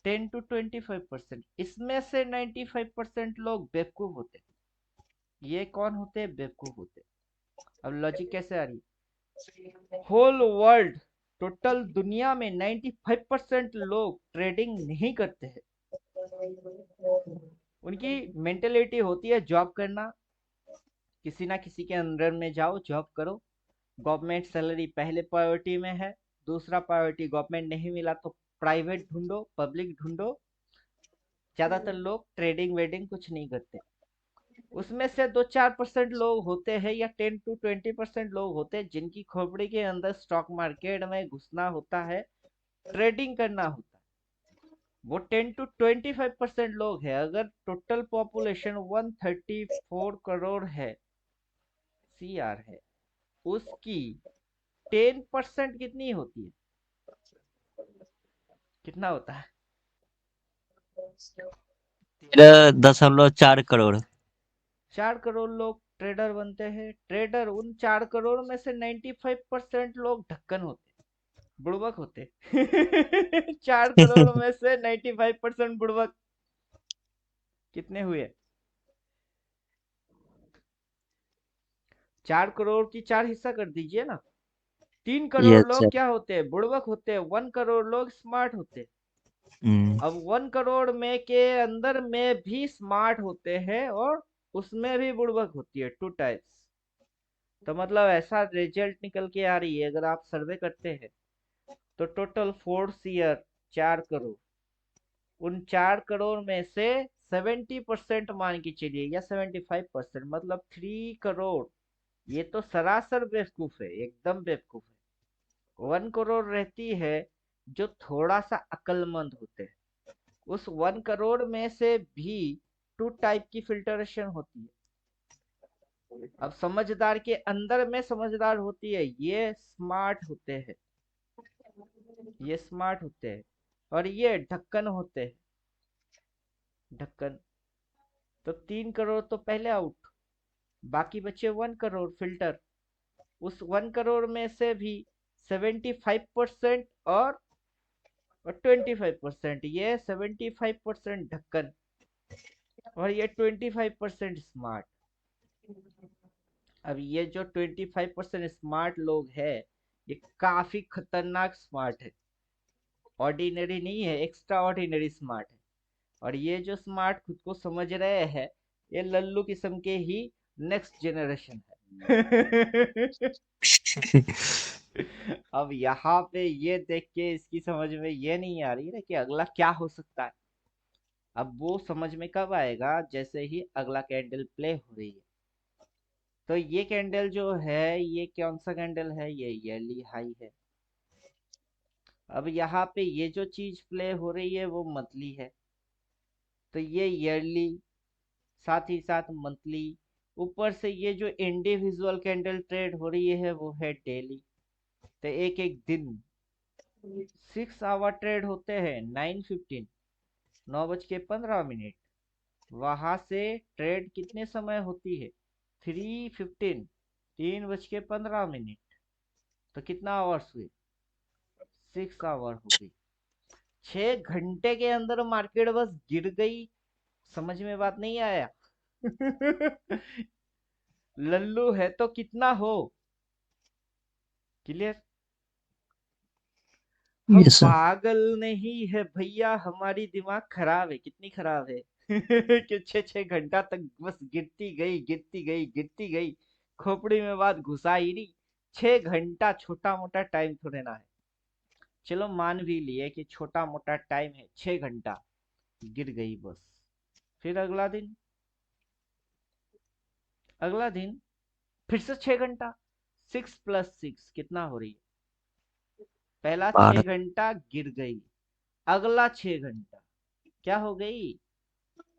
10 to 25%, इसमें से 95% लोग बेवकूफ होते हैं। ये कौन होते हैं? बेवकूफ होते हैं। अब लॉजिक कैसे आ रही है? होल वर्ल्ड, टोटल दुनिया में 95% लोग ट्रेडिंग नहीं करते हैं। उनकी मेंटेलिटी होती है जॉब करना, किसी ना किसी के अंडर में जाओ जॉब करो, गवर्नमेंट सैलरी पहले प्रायोरिटी में है, दूसरा प्रायोरिटी गवर्नमेंट नहीं मिला तो प्राइवेट ढूंढो, पब्लिक ढूंढो। ज्यादातर लोग ट्रेडिंग वेडिंग कुछ नहीं करते। उसमें से 2-4% लोग होते हैं या 10 to 20% लोग होते हैं जिनकी खोपड़ी के अंदर स्टॉक मार्केट में घुसना होता है, ट्रेडिंग करना होता है। वो 10 to 25% लोग हैं। अगर टोटल पॉपुलेशन 134 करोड़ है, सीआर है, उसकी 10% कितनी होती है? कितना होता है? 13.4 करोड़। 4 करोड़ लोग ट्रेडर बनते हैं। ट्रेडर, उन 4 करोड़ में से 95% लोग ढक्कन होते, बुड़बक होते। 4 करोड़ में से 95% बुड़बक। कितने हुए? 4 करोड़ की 4 हिस्सा कर दीजिए ना। 3 करोड़ यस लोग सर। क्या होते हैं? बुड़बक होते हैं। 1 करोड़ लोग स्मार्ट होते हैं। अब 1 करोड़ में के अंदर में भी स्मार्ट होते हैं और उसमें भी बुड़बक होती है, 2 टाइप्स। तो मतलब ऐसा रिजल्ट निकल के आ रही है, अगर आप सर्वे करते हैं तो टोटल फोर्स ईयर 4 करोड़, उन 4 करोड़ में से 70% मान के चलिए या 75%, मतलब 3 करोड़, ये तो सरासर बेवकूफ है, एकदम बेवकूफ है। 1 करोड़ रहती है जो थोड़ा सा अक्लमंद होते हैं। उस 1 करोड़ में से भी 2 टाइप की फिल्टरेशन होती है। अब समझदार के अंदर में समझदार होती है, ये स्मार्ट होते हैं, ये स्मार्ट होते हैं, और ये ढक्कन होते हैं, ढक्कन। तो 3 करोड़ तो पहले आउट, बाकी बचे 1 करोड़ फिल्टर। उस 1 करोड़ में से भी 75% और 25%, ये 75% ढक्कन और ये 25% स्मार्ट। अब ये जो 25% स्मार्ट लोग हैं ये काफी खतरनाक स्मार्ट है, ऑर्डिनरी नहीं है, एक्स्ट्रा ऑर्डिनरी स्मार्ट है। और ये जो स्मार्ट खुद को समझ रहे हैं, ये लल्लू किस्म के ही नेक्स्ट जनरेशन है। अब यहाँ पे ये देख के इसकी समझ में ये नहीं आ रही ना कि अगला क्या हो सकता है। अब वो समझ में कब आएगा? जैसे ही अगला कैंडल प्ले हो रही है। तो ये कैंडल जो है ये कौन सा कैंडल है? ये ईयरली हाई है। अब यहाँ पे ये जो चीज प्ले हो रही है वो मंथली है, तो ये ईयरली, साथ ही साथ मंथली, ऊपर से ये जो इंडिविजुअल कैंडल ट्रेड हो रही है वो है डेली। तो एक एक दिन 6 आवर ट्रेड होते हैं। 9:15, 9:15, वहां से ट्रेड कितने समय होती है? 3:15, 3:15 तो कितना आवर्स हुए? 6 आवर हो गई। 6 घंटे के अंदर मार्केट बस गिर गई। समझ में बात नहीं आया? लल्लू है तो कितना हो। क्लियर? हम यस सर। पागल नहीं है भैया, हमारी दिमाग खराब है। कितनी खराब है? कि 6 घंटा तक बस गिरती गई गिरती गई गिरती गई, खोपड़ी में बात घुसा ही नहीं। 6 घंटा छोटा मोटा टाइम थोड़े ना है। चलो मान भी लिए कि छोटा मोटा टाइम है, 6 घंटा गिर गई बस। फिर अगला दिन फिर से 6 घंटा। 6 + 6 कितना हो रही है? पहला 12। 6 घंटा गिर गई, अगला 6 घंटा क्या हो गई?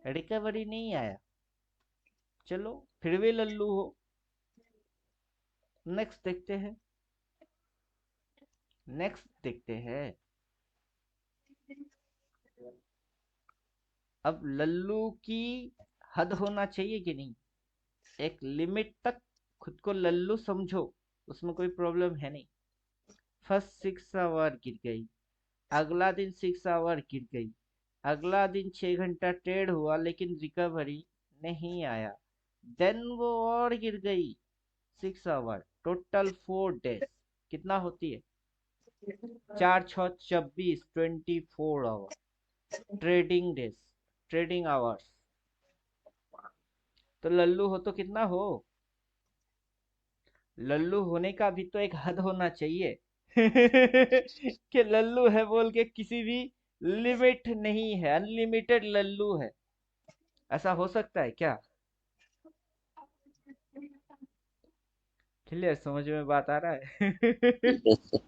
रिकवरी नहीं आया। चलो फिर भी लल्लू हो। नेक्स्ट देखते हैं। अब लल्लू की हद होना चाहिए कि नहीं? एक लिमिट तक खुद को लल्लू समझो, उसमें कोई प्रॉब्लम है नहीं। फर्स्ट 6 आवर गिर गई, अगला दिन 6 आवर गिर गई, अगला दिन 6 घंटा ट्रेड हुआ लेकिन रिकवरी नहीं आया। देन वो और गिर गई 6 आवर। टोटल 4 डेज कितना होती है? 4 × 6 = 24, 24 hour trading days, trading hours. तो लल्लू हो तो कितना हो? लल्लू होने का भी तो एक हद होना चाहिए। कि लल्लू है बोल के किसी भी लिमिट नहीं है, अनलिमिटेड लल्लू है। ऐसा हो सकता है क्या? क्लियर? समझ में बात आ रहा है? Yes sir.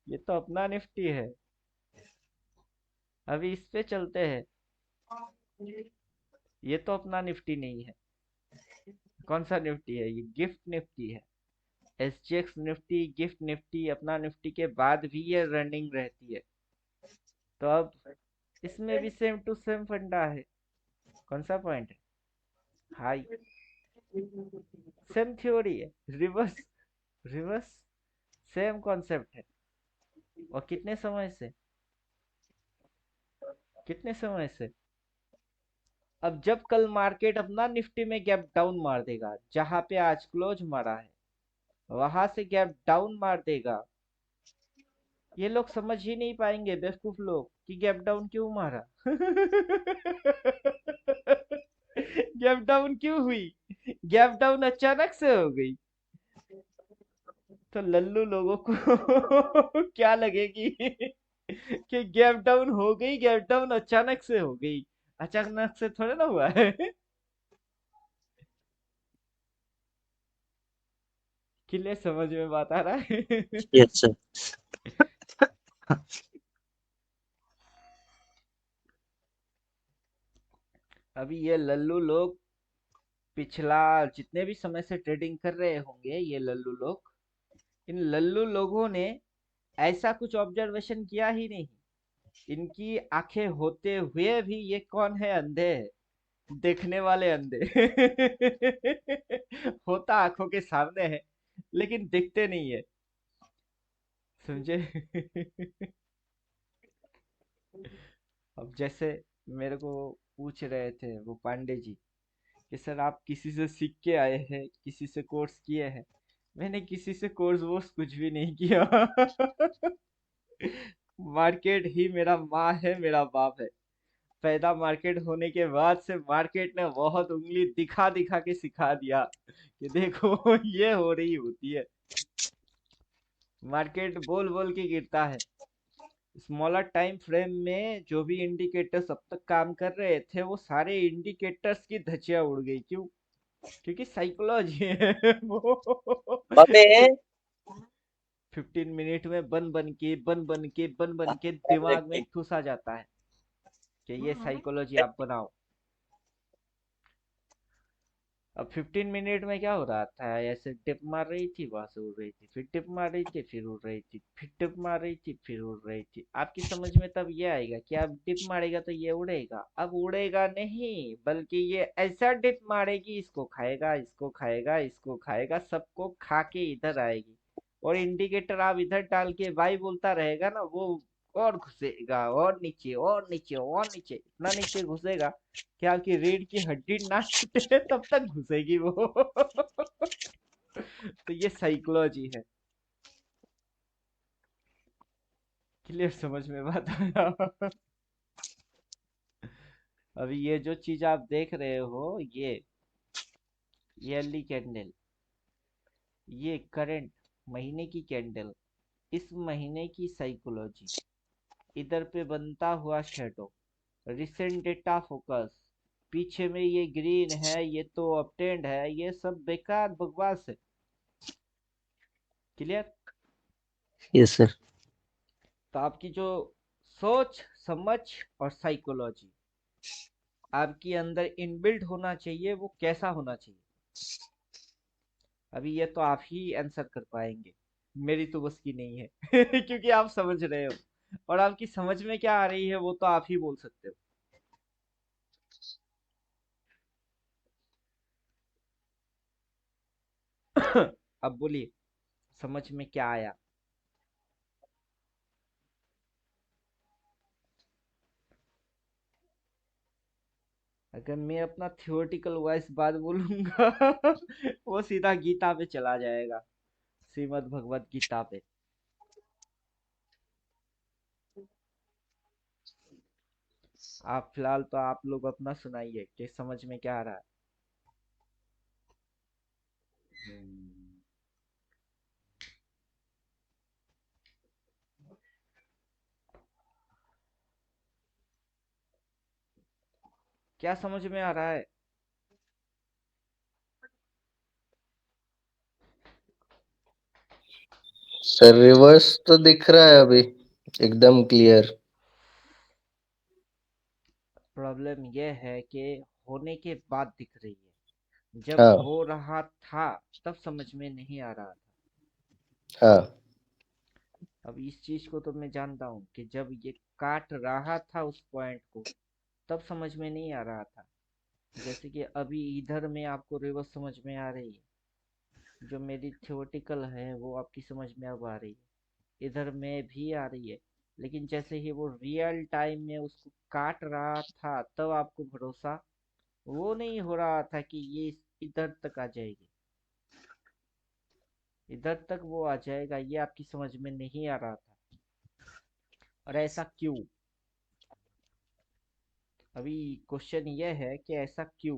ये तो अपना निफ्टी है। अभी इस पे चलते हैं। ये तो अपना निफ्टी नहीं है। कौन सा निफ्टी है? ये गिफ्ट निफ्टी है। एसजीएक्स निफ्टी, गिफ्ट निफ्टी अपना निफ्टी के बाद भी ये रनिंग रहती है। तो अब इसमें भी सेम टू सेम फंडा है। कौन सा पॉइंट है? हाई। सेम थ्योरी है। रिवर्स, रिवर्स सेम कॉन्सेप्ट है। और कितने समय से? अब जब कल मार्केट अपना निफ्टी में गैप डाउन मार देगा, जहां पे आज क्लोज मारा है वहां से गैप डाउन मार देगा, ये लोग समझ ही नहीं पाएंगे, बेवकूफ लोग, कि गैप डाउन क्यों मारा। गैप डाउन क्यों हुई? गैप डाउन अचानक से हो गई। तो लल्लू लोगों को क्या लगेगी कि गैप डाउन हो गई, गैप डाउन अचानक से हो गई। अचानक से थोड़ा ना हुआ है। क्लियर? समझ में बात आ रहा है? Yes sir. अभी ये लल्लू लोग पिछला जितने भी समय से ट्रेडिंग कर रहे होंगे, ये लल्लू लोग, इन लल्लू लोगों ने ऐसा कुछ ऑब्जर्वेशन किया ही नहीं। इनकी आंखें होते हुए भी ये कौन है? अंधे है, देखने वाले अंधे। होता आंखों के सामने है लेकिन दिखते नहीं है। समझे? अब जैसे मेरे को पूछ रहे थे वो पांडे जी कि सर आप किसी से सीख के आए हैं, किसी से कोर्स किए हैं? मैंने किसी से कोर्स वोर्स कुछ भी नहीं किया। मार्केट ही मेरा माँ है, मेरा बाप है। पैदा मार्केट होने के बाद से मार्केट ने बहुत उंगली दिखा दिखा के सिखा दिया कि देखो ये हो रही होती है। मार्केट बोल बोल के गिरता है। स्मॉलर टाइम फ्रेम में जो भी इंडिकेटर्स अब तक काम कर रहे थे, वो सारे इंडिकेटर्स की धज्जियां उड़ गई। क्यों? क्योंकि साइकोलॉजी है वो। बाबे 15 मिनट में बन बन के दिमाग में घुसा जाता है कि ये साइकोलॉजी आप बनाओ। अब 15 मिनट में क्या हो रहा था, ऐसे टिप मार रही थी, वहां से उड़ रही थी, फिर टिप मार रही थी, फिर उड़ रही थी, फिर टिप मार रही थी, फिर उड़ रही थी। आपकी समझ में तब ये आएगा कि आप टिप मारेगा तो ये उड़ेगा। अब उड़ेगा नहीं, बल्कि ये ऐसा टिप मारेगी, इसको खाएगा, इसको खाएगा, इसको खाएगा, सबको खा के इधर आएगी। और इंडिकेटर आप इधर डाल के वाई बोलता रहेगा ना, वो और घुसेगा, और नीचे और नीचे और नीचे, इतना नीचे घुसेगा कि आपकी रीढ़ की हड्डी ना टूटे तब तक घुसेगी वो। तो ये साइकोलॉजी है। क्लियर समझ में बात आया? अभी ये जो चीज आप देख रहे हो, ये अर्ली कैंडल, ये करंट महीने की कैंडल, इस महीने की साइकोलॉजी, इधर पे बनता हुआ शेडो, रिसेंट डेटा फोकस, पीछे में ये ग्रीन है, ये तो अपटेंड है, ये सब बेकार बकवास है। क्लियर? Yes sir. तो आपकी जो सोच समझ और साइकोलॉजी आपके अंदर इनबिल्ट होना चाहिए, वो कैसा होना चाहिए? अभी ये तो आप ही आंसर कर पाएंगे, मेरी तो बस की नहीं है। क्योंकि आप समझ रहे हो, और आपकी समझ में क्या आ रही है वो तो आप ही बोल सकते हो। अब बोलिए, समझ में क्या आया? अगर मैं अपना थियोरेटिकल वॉइस बात बोलूंगा वो सीधा गीता पे चला जाएगा, श्रीमद् भगवत गीता पे। आप फिलहाल तो आप लोग अपना सुनाइए कि समझ में क्या आ रहा है। क्या समझ में आ रहा है? सर रिवर्स तो दिख रहा है अभी एकदम क्लियर। प्रॉब्लम यह है कि होने के बाद दिख रही है, जब हाँ हो रहा था तब समझ में नहीं आ रहा था। हाँ अब इस चीज को तो मैं जानता हूँ कि जब ये काट रहा था उस पॉइंट को, तब समझ में नहीं आ रहा था। जैसे कि अभी इधर में आपको रिवर्स समझ में आ रही है, जो मेरी थियोरेटिकल है वो आपकी समझ में अब आ रही है, इधर में भी आ रही है। लेकिन जैसे ही वो रियल टाइम में उसको काट रहा था, तब आपको भरोसा वो नहीं हो रहा था कि ये इधर तक आ जाएगी, इधर तक वो आ जाएगा, ये आपकी समझ में नहीं आ रहा था। और ऐसा क्यों? अभी क्वेश्चन ये है कि ऐसा क्यों?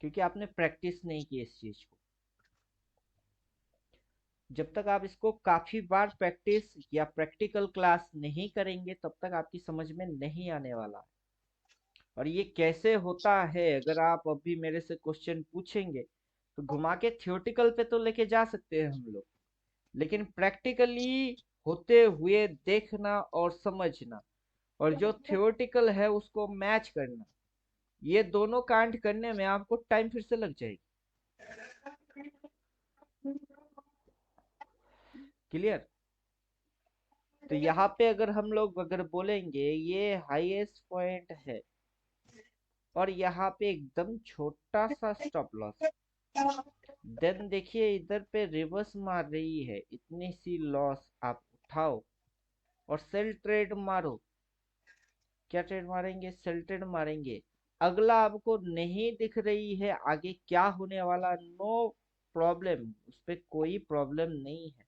क्योंकि आपने प्रैक्टिस नहीं की इस चीज को। जब तक आप इसको काफी बार प्रैक्टिस या प्रैक्टिकल क्लास नहीं करेंगे, तब तक आपकी समझ में नहीं आने वाला। और ये कैसे होता है, अगर आप अभी मेरे से क्वेश्चन पूछेंगे तो घुमा के थियोरेटिकल पे तो लेके जा सकते हैं हम लोग, लेकिन प्रैक्टिकली होते हुए देखना और समझना, और जो थियोरेटिकल है उसको मैच करना, ये दोनों कांड करने में आपको टाइम फिर से लग जाएगी। क्लियर? तो यहाँ पे अगर हम लोग अगर बोलेंगे ये हाईएस्ट पॉइंट है, और यहाँ पे एकदम छोटा सा स्टॉप लॉस, देन देखिए इधर पे रिवर्स मार रही है, इतनी सी लॉस आप उठाओ और सेल ट्रेड मारो। क्या ट्रेड मारेंगे? सेल ट्रेड मारेंगे। अगला आपको नहीं दिख रही है आगे क्या होने वाला, नो प्रॉब्लम, उस पर कोई प्रॉब्लम नहीं है।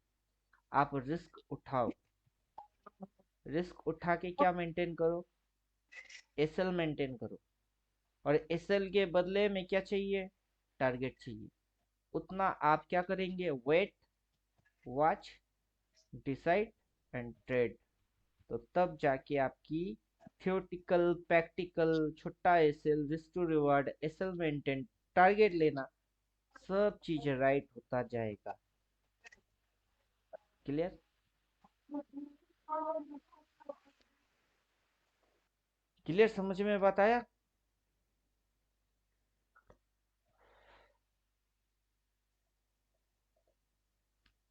आप रिस्क उठाओ, रिस्क उठा के क्या मेंटेन करो? एसएल मेंटेन करो। और एसएल के बदले में क्या चाहिए? टारगेट चाहिए। उतना आप क्या करेंगे? Wait, watch, decide and trade. तो तब जाके आपकी थियोटिकल, प्रैक्टिकल, छोटा SL, risk to reward, SL maintain, target लेना, सब चीजें राइट होता जाएगा। क्लियर? क्लियर समझ में बात आया?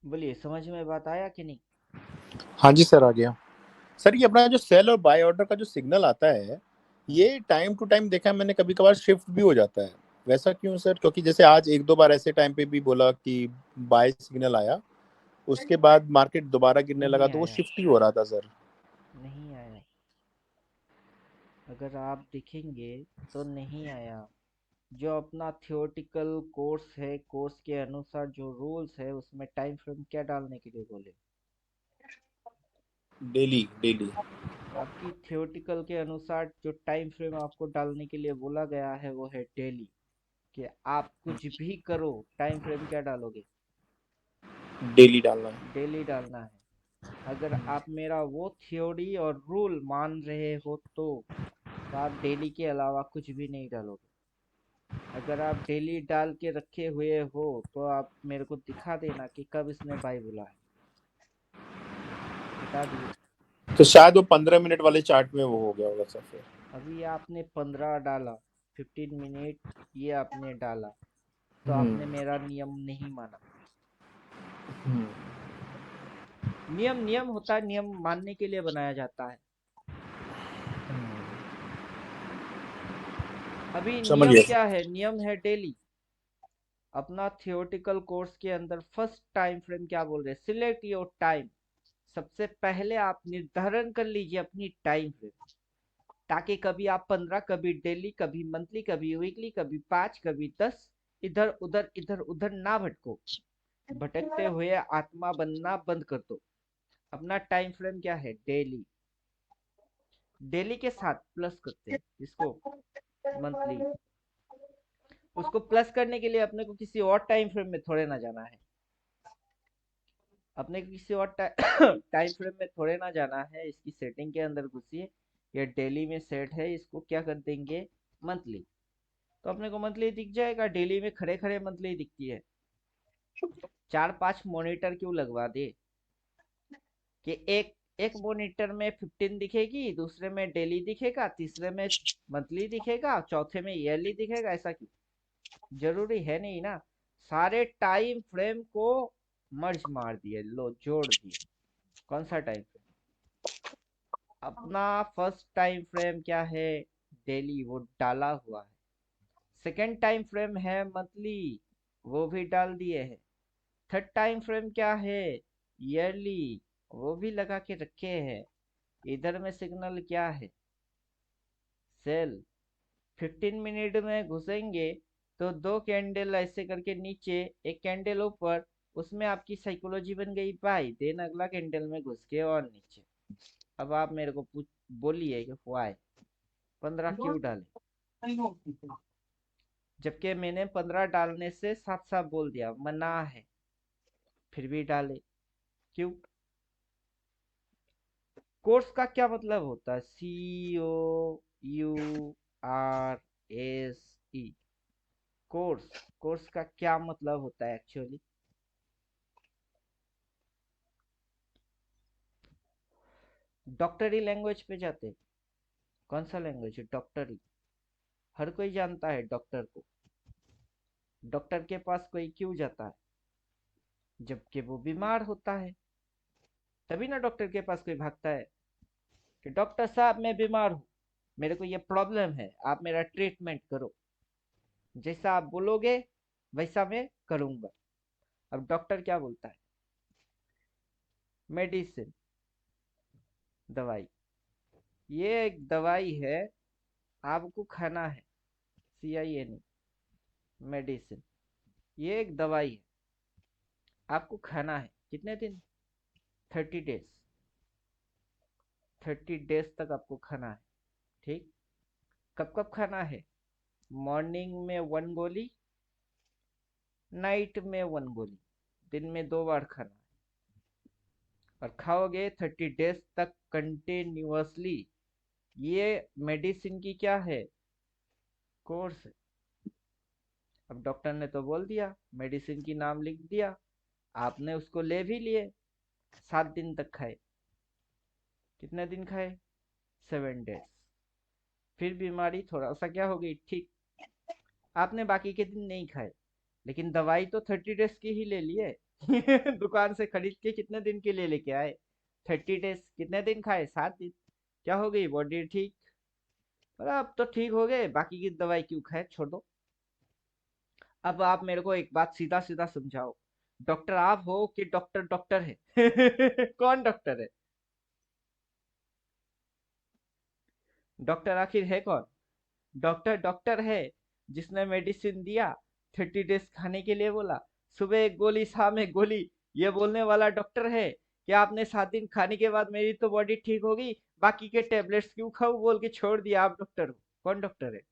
बोलिए, समझ में बात आया कि नहीं? हाँ जी सर, आ गया सर। ये अपना जो सेल और बाय ऑर्डर का जो सिग्नल आता है, ये टाइम टू टाइम देखा है मैंने, कभी कभार शिफ्ट भी हो जाता है। वैसा क्यों सर? क्योंकि जैसे आज एक दो बार ऐसे टाइम पे भी बोला कि बाय सिग्नल आया, उसके बाद मार्केट दोबारा गिरने लगा, नहीं तो वो आया, शिफ्ट ही हो रहा था सर। नहीं आया। अगर आप देखेंगे तो नहीं आया। जो अपना थियोरेटिकल कोर्स है, कोर्स के अनुसार जो रूल्स है, उसमें टाइम फ्रेम क्या डालने के लिए बोले? Daily daily. आपकी थियोरेटिकल के अनुसार जो टाइम फ्रेम आपको डालने के लिए बोला गया है वो है डेली। कि आप कुछ भी करो, टाइम फ्रेम क्या डालोगे? डेली डालना है। डेली डालना है। अगर आप मेरा वो थ्योरी और रूल मान रहे हो तो आप डेली के अलावा कुछ भी नहीं डालोगे। अगर आप डेली डाल के रखे हुए हो तो आप मेरे को दिखा देना कि कब इसने बाई बोला है, बता दिए। तो शायद वो 15 मिनट वाले चार्ट में वो हो गया होगा सर फिर। अभी आपने 15 डाला, 15 मिनट ये आपने डाला, तो हम्म। आपने मेरा नियम नहीं माना। हम्म। नियम नियम होता है, नियम मानने के लिए बनाया जाता है। अभी समझ नियम गया क्या सर। है? नियम है डेली। अपना थियोरेटिकल कोर्स के अंदर फर्स्ट टाइम फ्रेम क्या बोल रहे हैं? Select your time. सबसे पहले आप निर्धारण कर लीजिए अपनी टाइम फ्रेम, ताकि कभी आप 15, कभी डेली, कभी मंथली, कभी वीकली, कभी 5, कभी 10 इधर उधर ना भटको। भटकते हुए आत्मा बनना बंद कर दो। अपना टाइम फ्रेम क्या है? डेली। डेली के साथ प्लस करते हैं इसको, मंथली। उसको प्लस करने के लिए अपने को किसी और टाइम फ्रेम में थोड़े ना जाना है। अपने को किसी और टाइम फ्रेम में थोड़े ना जाना है। इसकी सेटिंग के अंदर घुसिए, ये डेली में सेट है, इसको क्या कर देंगे? मंथली। तो अपने को मंथली दिख जाएगा। डेली में खड़े खड़े मंथली दिखती है। 4-5 मॉनिटर क्यों लगवा दे कि एक एक मॉनिटर में 15 दिखेगी, दूसरे में डेली दिखेगा, तीसरे में मंथली दिखेगा, चौथे में ईयरली दिखेगा? ऐसा क्यों? जरूरी है नहीं ना। सारे टाइम फ्रेम को मर्ज मार दिए, लो जोड़ दिए। कौन सा टाइम फ्रेम? अपना फर्स्ट टाइम फ्रेम क्या है? डेली, वो डाला हुआ है। सेकंड टाइम फ्रेम है मंथली, वो भी डाल दिए है। थर्ड टाइम फ्रेम क्या है? ईयरली, वो भी लगा के रखे हैं। इधर में सिग्नल क्या है? सेल। 15 मिनट में घुसेंगे तो दो कैंडल ऐसे करके नीचे, एक कैंडल ऊपर, उसमें आपकी साइकोलॉजी बन गई बाई। देन अगला कैंडल में घुस के और नीचे। अब आप मेरे को पूछ बोलिए कि वाई 15 क्यों डाले? जबकि मैंने 15 डालने से साफ साफ बोल दिया मना है, फिर भी डाले क्यों? कोर्स का क्या मतलब होता है? COURSE, course. कोर्स का क्या मतलब होता है एक्चुअली? डॉक्टरी लैंग्वेज पे जाते हैं। कौन सा लैंग्वेज है? डॉक्टरी। हर कोई जानता है डॉक्टर को। डॉक्टर के पास कोई क्यों जाता है? जबकि वो बीमार होता है, तभी ना डॉक्टर के पास कोई भागता है कि डॉक्टर साहब मैं बीमार हूँ, मेरे को ये प्रॉब्लम है, आप मेरा ट्रीटमेंट करो। जैसा आप बोलोगे वैसा मैं करूंगा। अब डॉक्टर क्या बोलता है? मेडिसिन, दवाई। ये एक दवाई है, आपको खाना है। CINE, medicine. ये एक दवाई है, आपको खाना है। कितने दिन? 30 डेज। 30 डेज तक आपको खाना है। ठीक। कब कब खाना है? मॉर्निंग में 1 गोली, नाइट में 1 गोली। दिन में 2 बार खाना है। और खाओगे 30 डेज तक कंटिन्यूअसली। ये मेडिसिन की क्या है? कोर्स है। अब डॉक्टर ने तो बोल दिया, मेडिसिन की नाम लिख दिया, आपने उसको ले भी लिए। 7 दिन तक खाए। कितने दिन खाए? 7 डेज। फिर बीमारी थोड़ा सा क्या हो गई? ठीक। आपने बाकी के दिन नहीं खाए, लेकिन दवाई तो 30 डेज की ही ले लिए। दुकान से खरीद के कितने दिन के लिए लेके आए? 30 डेज कितने दिन खाए? 7 दिन। क्या हो गई? बॉडी ठीक? मतलब अब तो ठीक हो गए, बाकी की दवाई क्यों खाए? छोड़ दो। अब आप मेरे को एक बात सीधा सीधा समझाओ, डॉक्टर आप हो कि डॉक्टर डॉक्टर है? कौन डॉक्टर है? डॉक्टर आखिर है कौन? डॉक्टर डॉक्टर है जिसने मेडिसिन दिया, 30 डेज खाने के लिए बोला, सुबह एक गोली शाम एक गोली, ये बोलने वाला डॉक्टर है कि आपने 7 दिन खाने के बाद मेरी तो बॉडी ठीक हो गई, बाकी के टेबलेट्स क्यों खाऊं बोल के छोड़ दिया? आप डॉक्टर हो? कौन डॉक्टर है?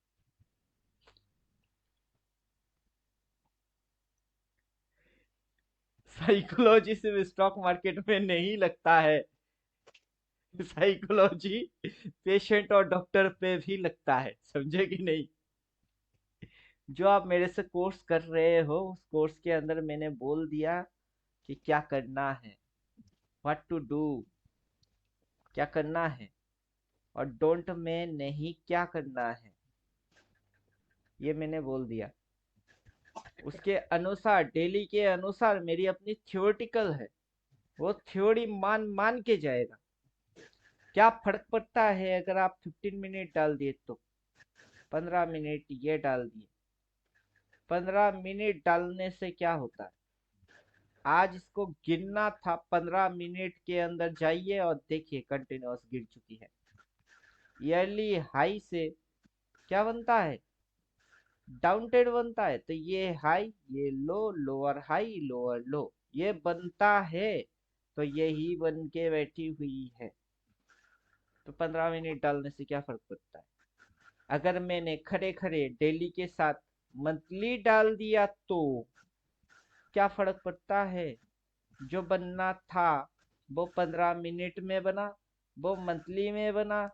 साइकोलॉजी सिर्फ स्टॉक मार्केट में नहीं लगता है, साइकोलॉजी पेशेंट और डॉक्टर पे भी लगता है, समझे कि नहीं? जो आप मेरे से कोर्स कर रहे हो, उस कोर्स के अंदर मैंने बोल दिया कि क्या करना है, व्हाट टू डू, क्या करना है, और डोंट में नहीं क्या करना है, ये मैंने बोल दिया। उसके अनुसार, डेली के अनुसार मेरी अपनी थ्योरेटिकल है, वो थ्योरी मान मान के जाएगा। क्या फर्क पड़ता है अगर आप 15 मिनट डाल दिए तो? 15 मिनट ये डाल दिए, 15 मिनट डालने से क्या होता है? आज इसको गिनना था, 15 मिनट के अंदर जाइए और देखिए कंटिन्यूअस गिर चुकी है। ईयरली हाई से क्या बनता है? डाउन ट्रेंड बनता है। तो ये हाई, ये लो, लोअर हाई, लोअर लो, ये बनता है, तो यही बन के बैठी हुई है। तो 15 मिनट डालने से क्या फर्क पड़ता है? अगर मैंने खड़े खड़े डेली के साथ मंथली डाल दिया तो क्या फर्क पड़ता है? जो बनना था वो 15 मिनट में बना, वो मंथली में बना,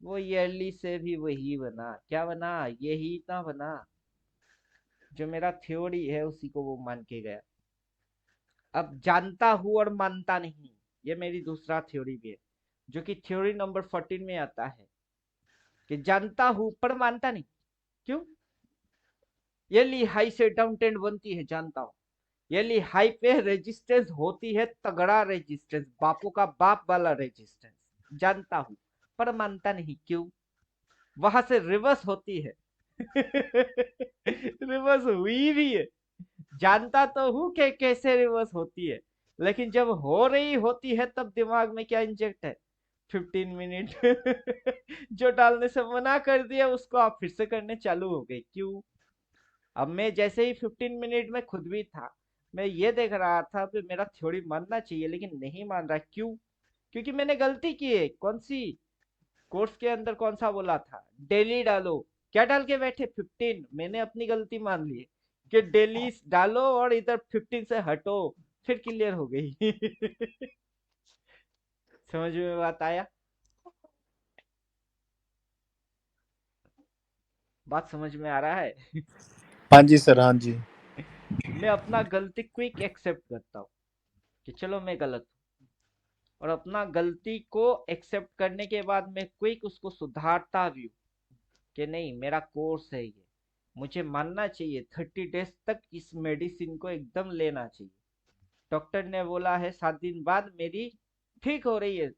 वो ईयरली से भी वही बना। क्या बना? यही ना बना। जो मेरा थ्योरी है उसी को वो मान के गया। अब जानता हूं और मानता नहीं, ये मेरी दूसरा थ्योरी भी है, जो कि थ्योरी नंबर 14 में आता है कि जानता हूं पर मानता नहीं। क्यों? ईयरली हाई से डाउन ट्रेंड बनती है, जानता हूं। ईयरली हाई पे रेजिस्टेंस होती है, तगड़ा रेजिस्टेंस, बापों का बाप वाला रेजिस्टेंस, जानता हूं पर मानता नहीं। क्यों? वहां से रिवर्स होती है। रिवर्स हुई भी है, जानता तो हूं कि कैसे रिवर्स होती है, लेकिन जब हो रही होती है तब दिमाग में क्या इंजेक्ट है? 15 मिनट। जो डालने से मना कर दिया उसको आप फिर से करने चालू हो गए। क्यों? अब मैं जैसे ही 15 मिनट में खुद भी था, मैं ये देख रहा था कि मेरा थ्योरी मानना चाहिए लेकिन नहीं मान रहा। क्यों? क्योंकि मैंने गलती की है। कौन सी? कोर्स के अंदर कौन सा बोला था? डेली डालो। क्या डाल के बैठे? 15। मैंने अपनी गलती मान ली कि डेली डालो और इधर 15 से हटो, फिर क्लियर हो गई। समझ में बात आया? बात समझ में आ रहा है? हाँ जी सर, हाँ जी। मैं अपना गलती क्विक एक्सेप्ट करता हूँ कि चलो मैं गलत हूँ, और अपना गलती को एक्सेप्ट करने के बाद मैं क्विक उसको सुधारता भी हूँ कि नहीं, मेरा कोर्स है ये, मुझे मानना चाहिए, 30 डेज तक इस मेडिसिन को एकदम लेना चाहिए। डॉक्टर ने बोला है 7 दिन बाद मेरी ठीक हो रही है,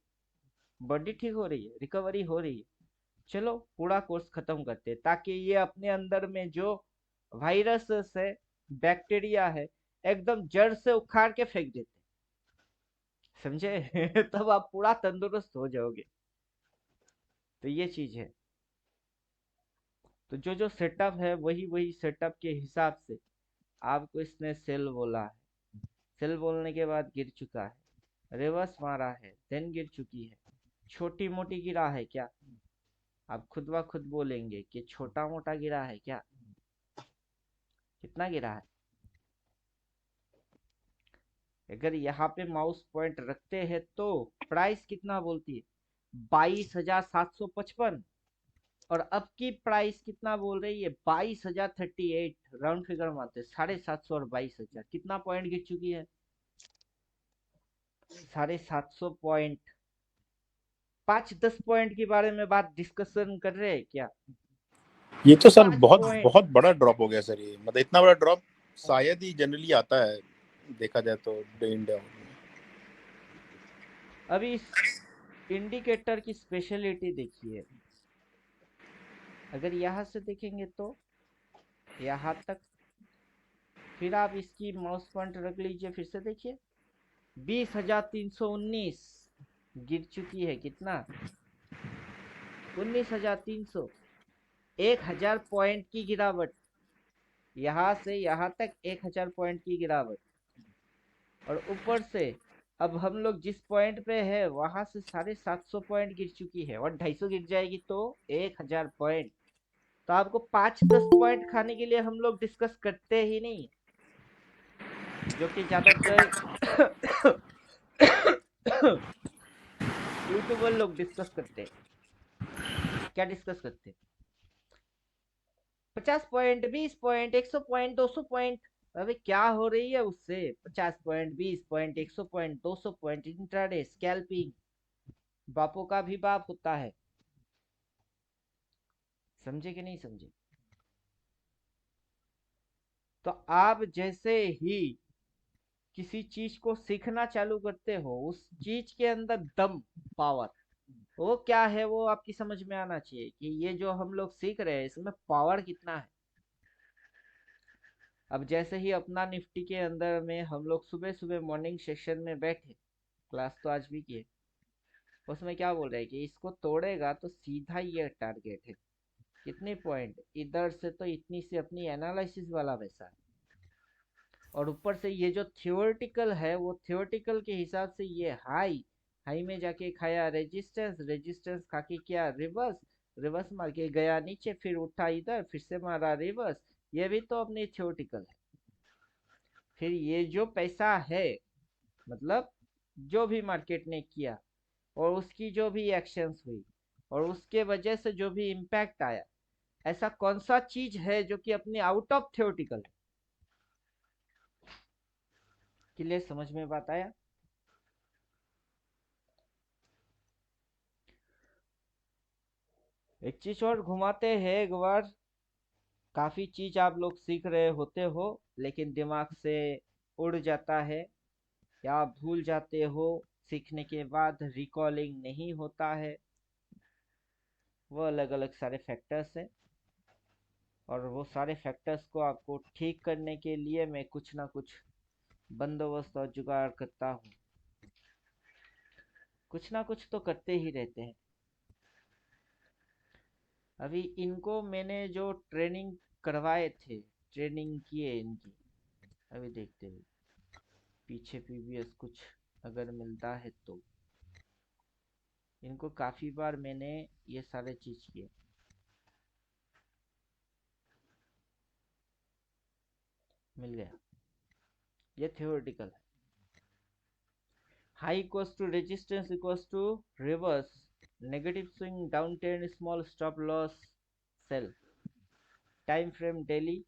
बॉडी ठीक हो रही है, रिकवरी हो रही है, चलो पूरा कोर्स खत्म करते हैं, ताकि ये अपने अंदर में जो वायरस है, बैक्टीरिया है, एकदम जड़ से उखाड़ के फेंक देते, समझे? तब आप पूरा तंदुरुस्त हो जाओगे। तो ये चीज है। तो जो जो सेटअप है वही वही सेटअप के हिसाब से आपको इसने सेल बोला है, सेल बोलने के बाद गिर चुका है, रिवर्स मारा है, देन गिर चुकी है। छोटी मोटी गिरा है क्या? आप खुद ब खुद बोलेंगे कि छोटा मोटा गिरा है क्या? कितना गिरा है? अगर यहाँ पे माउस पॉइंट रखते हैं तो प्राइस कितना बोलती है? 22,755। और अब की प्राइस कितना बोल रही है? 22,038। राउंड फिगर मारते 750 और 22,000, कितना पॉइंट गिर चुकी है? 750 पॉइंट। 5-10 पॉइंट के बारे में बात डिस्कशन कर रहे हैं क्या? ये तो सर 5 बहुत पॉइंट। बहुत बड़ा ड्रॉप हो गया सर, ये मतलब इतना बड़ा ड्रॉप शायद ही जनरली आता है देखा जाए तो डे इन डे आउट में। अभी इस इंडिकेटर की स्पेशलिटी देखिए, अगर यहाँ से देखेंगे तो यहाँ तक, फिर आप इसकी माउस पॉइंट रख लीजिए, फिर से देखिए 20,319 गिर चुकी है। कितना? 19,300। 1,000 पॉइंट की गिरावट, यहाँ से यहाँ तक 1,000 पॉइंट की गिरावट। और ऊपर से अब हम लोग जिस पॉइंट पे है वहां से 750 पॉइंट गिर चुकी है, और 250 गिर जाएगी तो 1,000 पॉइंट। तो आपको 5-10 पॉइंट खाने के लिए हम लोग डिस्कस करते ही नहीं, जो कि ज्यादातर यूट्यूबर लोग डिस्कस करते हैं। क्या डिस्कस करते हैं? 50 पॉइंट, 20 पॉइंट, 100 पॉइंट, 200 पॉइंट। अबे क्या हो रही है उससे? 50 point, 20 point, 100 point, 200 point, intraday scalping, बापों का भी बाप होता है। समझे कि नहीं समझे? तो आप जैसे ही किसी चीज को सीखना चालू करते हो, उस चीज के अंदर दम, पावर, वो क्या है वो आपकी समझ में आना चाहिए कि ये जो हम लोग सीख रहे हैं इसमें पावर कितना है। अब जैसे ही अपना निफ्टी के अंदर में हम लोग सुबह सुबह मॉर्निंग सेशन में बैठे, क्लास तो आज भी किए, उसमें क्या बोल रहे हैं कि इसको तोड़ेगा तो सीधा ये टारगेट है। कितने पॉइंट? इधर से तो इतनी सी अपनी एनालिसिस वाला वैसा है, और ऊपर से ये जो थियोरेटिकल है वो थियोरेटिकल के हिसाब से ये हाई, हाई में जाके खाया रेजिस्टेंस, रेजिस्टेंस खा के किया रिवर्स, रिवर्स मार के गया नीचे, फिर उठा इधर, फिर से मारा रिवर्स। ये भी तो अपनी थियोरेटिकल है। फिर ये जो पैसा है, मतलब जो भी मार्केट ने किया और उसकी जो भी एक्शंस हुई और उसके वजह से जो भी इम्पैक्ट आया, ऐसा कौन सा चीज है जो कि अपने आउट ऑफ थियोरेटिकल है? क्लियर? समझ में बात आया? एक चीज और घुमाते हैं एक बार। काफी चीज आप लोग सीख रहे होते हो लेकिन दिमाग से उड़ जाता है या आप भूल जाते हो, सीखने के बाद रिकॉलिंग नहीं होता है। वो अलग अलग सारे फैक्टर्स हैं, और वो सारे फैक्टर्स को आपको ठीक करने के लिए मैं कुछ ना कुछ बंदोबस्त और जुगाड़ करता हूँ। कुछ ना कुछ तो करते ही रहते हैं। अभी इनको मैंने जो ट्रेनिंग करवाए थे, ट्रेनिंग किए इनकी, अभी देखते हैं पीछे प्रीवियस कुछ अगर मिलता है तो। इनको काफी बार मैंने ये सारे चीज किए। मिल गया? ये थियोरेटिकल है। High equals to resistance equals to reverse, negative swing down trend, small stop loss, sell, time frame daily.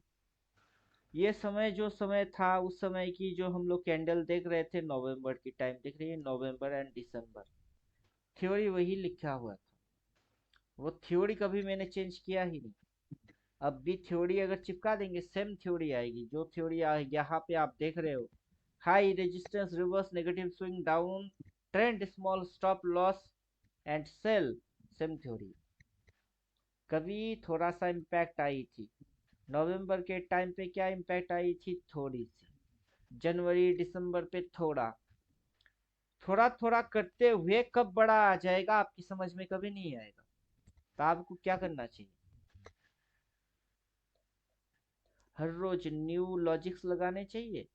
ये समय जो समय था उस समय की जो हम लोग कैंडल देख रहे थे, नवंबर की टाइम देख रही है, नवंबर एंड दिसंबर। थ्योरी वही लिखा हुआ था, वो थ्योरी कभी मैंने चेंज किया ही नहीं। अब भी थ्योरी अगर चिपका देंगे सेम थ्योरी आएगी। जो थ्योरी यहाँ पे आप देख रहे हो, high resistance, reverse, negative swing down trend, small stop loss and sell, same theory. कभी थोड़ा सा इम्पैक्ट आई थी नवंबर के टाइम पे, क्या इम्पैक्ट आई थी? थोड़ी सी। जनवरी दिसंबर पे थोड़ा थोड़ा थोड़ा करते हुए कब बड़ा आ जाएगा आपकी समझ में कभी नहीं आएगा। तो आपको क्या करना चाहिए? हर रोज न्यू लॉजिक्स लगाने चाहिए।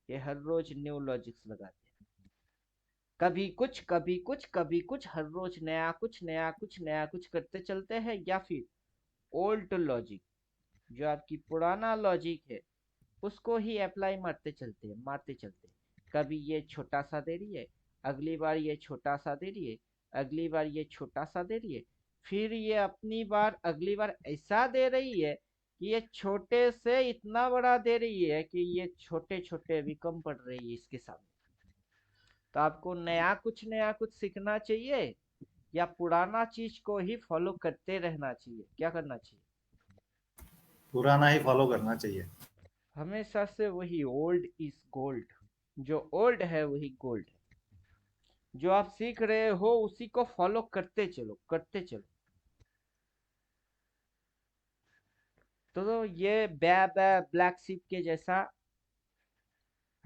ये हर रोज न्यू लॉजिक्स लगाते हैं, कभी कुछ कभी कुछ कभी कुछ, हर रोज नया कुछ नया कुछ नया कुछ करते चलते हैं। या फिर ओल्ड लॉजिक, जो आपकी पुराना लॉजिक है उसको ही अप्लाई मारते चलते हैं, मारते चलते हैं। कभी ये छोटा सा दे रही है, अगली बार ये छोटा सा दे रही है, अगली बार ये छोटा सा दे रही है, फिर ये अपनी बार अगली बार ऐसा दे रही है कि ये छोटे से इतना बड़ा दे रही है कि ये छोटे छोटे भी कम पड़ रही है इसके सामने। तो आपको नया कुछ सीखना चाहिए या पुराना चीज को ही फॉलो करते रहना चाहिए? क्या करना चाहिए? पुराना ही फॉलो करना चाहिए। हमेशा से वही ओल्ड इज गोल्ड, जो ओल्ड है वही गोल्ड है। जो आप सीख रहे हो उसी को फॉलो करते चलो, करते चलो। तो ये बै बै ब्लैक शिप के जैसा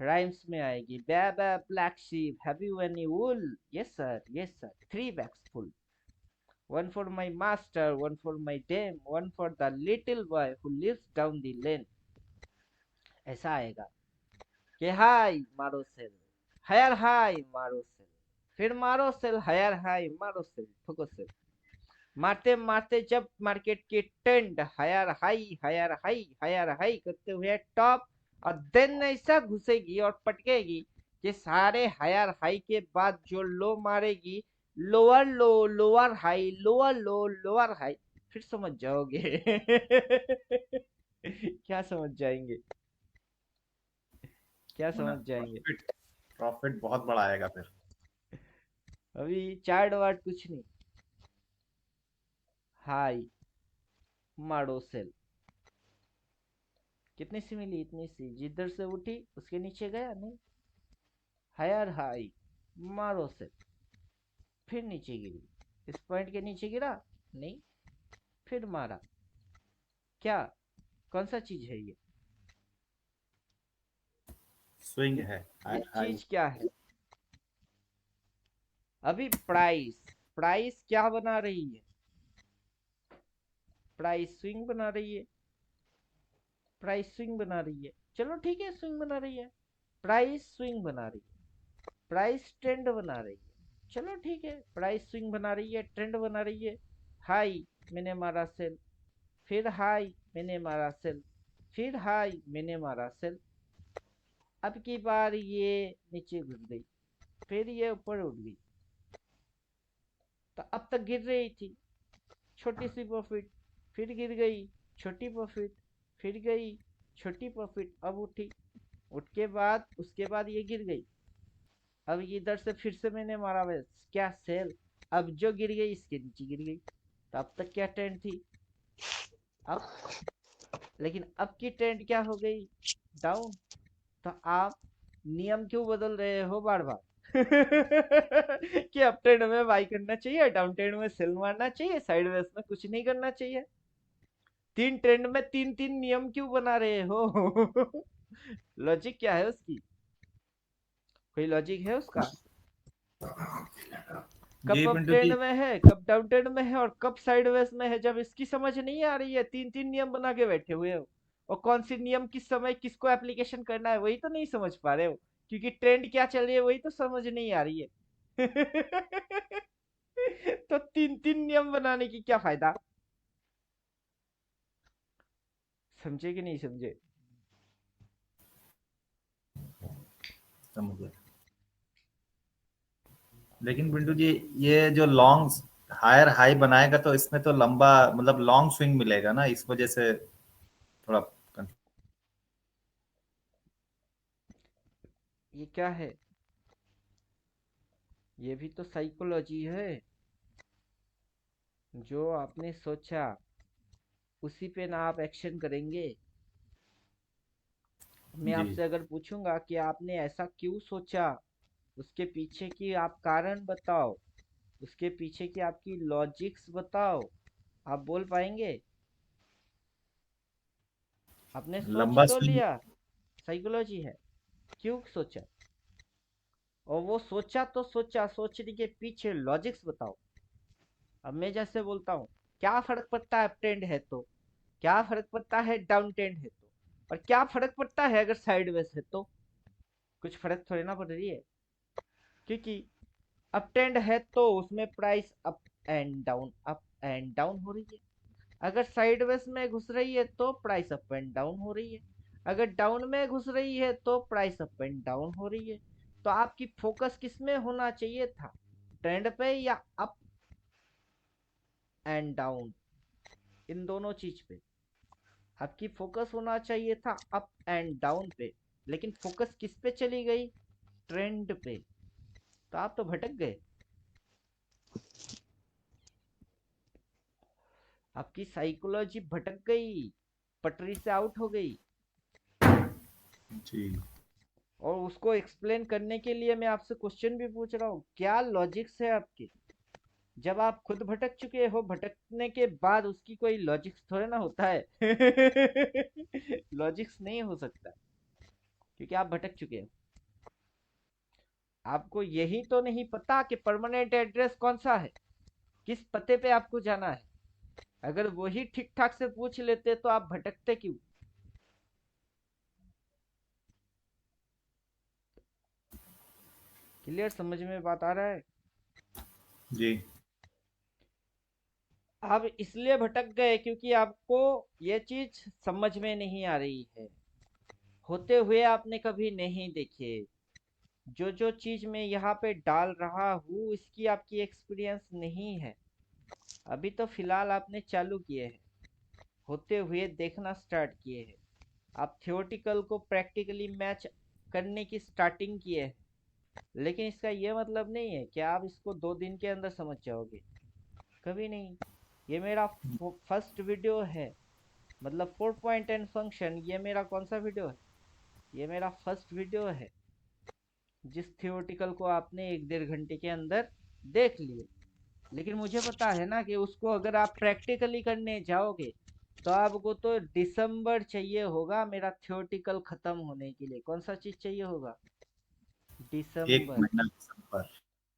राइम्स में आएगी। Baa baa black sheep have you any wool? Yes sir, yes sir, 3 bags full, one for my master, one for my dame, one for the little boy who lives down the lane। ऐसा आएगा कि हाय मारो सेल, हायर हाय मारो सेल, फिर मारो सेल, हायर हाय मारो सेल, ठोको सेल। मारते मारते जब मार्केट की trend higher high higher high higher high करते हुए टॉप, और देन ऐसा घुसेगी और पटकेगी कि सारे हायर हाई के बाद जो लो मारेगी, लोअर लो लोअर हाई लोअर लो लोअर हाई, फिर समझ जाओगे। क्या समझ जाएंगे, क्या समझ जाएंगे? प्रॉफिट प्रॉफिट बहुत बड़ा आएगा फिर। अभी चार्ट वार्ट कुछ नहीं, हाई मारो सेल, कितनी सी मिली? इतनी सी, जिधर से उठी उसके नीचे गया नहीं, हायर हाई मारो सेल, फिर नीचे गिरी, इस पॉइंट के नीचे गिरा नहीं, फिर मारा। क्या, कौन सा चीज है ये? स्विंग है, ये हाई। चीज क्या है? अभी प्राइस, प्राइस क्या बना रही है? प्राइस स्विंग बना रही है, प्राइस स्विंग बना रही है। चलो ठीक है, स्विंग बना रही है, प्राइस स्विंग बना रही है, प्राइस ट्रेंड बना रही है। चलो ठीक है, प्राइस स्विंग बना रही है, ट्रेंड बना रही है। हाई मैंने मारा सेल, फिर हाई मैंने मारा सेल, फिर हाई मैंने मारा सेल। अब की बार ये नीचे घुस गई, फिर ये ऊपर उठ गई, तो अब तक गिर रही थी, छोटी सी प्रॉफिट, फिर गिर गई, छोटी प्रॉफिट, फिर गई, छोटी प्रॉफिट, अब उठी, उठ के बाद उसके बाद ये गिर गई। अब इधर से फिर से मैंने मारा क्या सेल, अब जो गिर गई इसके नीचे गिर गई। तो अब तक क्या ट्रेंड थी? अब, लेकिन अब की ट्रेंड क्या हो गई? डाउन। तो आप नियम क्यों बदल रहे हो बार बार? कि अप ट्रेंड में बाई करना चाहिए, डाउन ट्रेंड में सेल मारना चाहिए, साइडवेज में कुछ नहीं करना चाहिए। 3 ट्रेंड में 3 नियम क्यों बना रहे हो? लॉजिक क्या है उसकी? कोई लॉजिक है उसका? जी कब अप पिंटू ट्रेंड जी, में है, कब डाउन ट्रेंड में है, और कब साइडवेज में है? जब इसकी समझ नहीं आ रही है, 3 नियम बना के बैठे हुए हो, और कौन सी नियम किस समय किसको एप्लीकेशन करना है वही तो नहीं समझ पा रहे हो, क्योंकि ट्रेंड क्या चल रही है वही तो समझ नहीं आ रही है। तो 3 नियम बनाने की क्या फायदा? समझे कि नहीं समझे? समझ गया। लेकिन पिंटू जी, ये जो लॉन्ग हायर हाई बनाएगा तो इसमें तो लंबा मतलब लॉन्ग स्विंग मिलेगा ना, इस वजह से थोड़ा ये क्या है? ये भी तो साइकोलॉजी है। जो आपने सोचा उसी पे ना आप एक्शन करेंगे। मैं जी। आपसे अगर पूछूंगा कि आपने ऐसा क्यों सोचा, उसके पीछे की आप कारण बताओ, उसके पीछे की आपकी लॉजिक्स बताओ, आप बोल पाएंगे? आपने सोच लंबा तो स्विंग। लिया, साइकोलॉजी है, क्यों सोचा? और वो सोचा तो सोचा, सोचने के पीछे लॉजिक्स बताओ। अब मैं जैसे बोलता हूँ, क्या फर्क पड़ता है अप ट्रेंड है तो, क्या फर्क पड़ता है डाउन ट्रेंड है तो, और क्या फर्क पड़ता है अगर साइडवेज है तो? कुछ फर्क थोड़ी ना पड़ रही है, क्योंकि अप ट्रेंड है तो उसमें प्राइस अप एंड डाउन हो रही है। अगर साइडवेज में घुस रही है तो प्राइस अप एंड डाउन हो रही है। अगर डाउन में घुस रही है तो प्राइस अप एंड डाउन हो रही है। तो आपकी फोकस किस में होना चाहिए था, ट्रेंड पे या अप एंड डाउन? इन दोनों चीज पे आपकी फोकस होना चाहिए था, अप एंड डाउन पे। लेकिन फोकस किस पे चली गई? ट्रेंड पे। तो आप तो भटक गए, आपकी साइकोलॉजी भटक गई, पटरी से आउट हो गई। जी और उसको एक्सप्लेन करने के लिए मैं आपसे क्वेश्चन भी पूछ रहा हूँ, क्या लॉजिक्स है आपके? जब आप खुद भटक चुके हो, भटकने के बाद उसकी कोई लॉजिक्स थोड़ा ना होता है। लॉजिक्स नहीं हो सकता, क्योंकि आप भटक चुके हो। आपको यही तो नहीं पता कि परमानेंट एड्रेस कौन सा है, किस पते पे आपको जाना है। अगर वही ठीक ठाक से पूछ लेते तो आप भटकते क्यों? क्लियर, समझ में बात आ रहा है? जी आप इसलिए भटक गए क्योंकि आपको ये चीज समझ में नहीं आ रही है, होते हुए आपने कभी नहीं देखे। जो जो चीज मैं यहाँ पे डाल रहा हूँ इसकी आपकी एक्सपीरियंस नहीं है। अभी तो फिलहाल आपने चालू किए हैं, होते हुए देखना स्टार्ट किए हैं। आप थियोरटिकल को प्रैक्टिकली मैच करने की स्टार्टिंग किए हैं, लेकिन इसका ये मतलब नहीं है कि आप इसको 2 दिन के अंदर समझ जाओगे, कभी नहीं। ये मेरा फर्स्ट वीडियो है, मतलब 4 पॉइंट एंड फंक्शन, ये मेरा कौन सा वीडियो है? ये मेरा फर्स्ट वीडियो है जिस थियोरटिकल को आपने 1-1.5 घंटे के अंदर देख लिए। लेकिन मुझे पता है ना कि उसको अगर आप प्रैक्टिकली करने जाओगे तो आपको तो दिसंबर चाहिए होगा मेरा थियोरटिकल खत्म होने के लिए। कौन सा चीज चाहिए होगा? एक दिसंबर। महीना दिसंबर।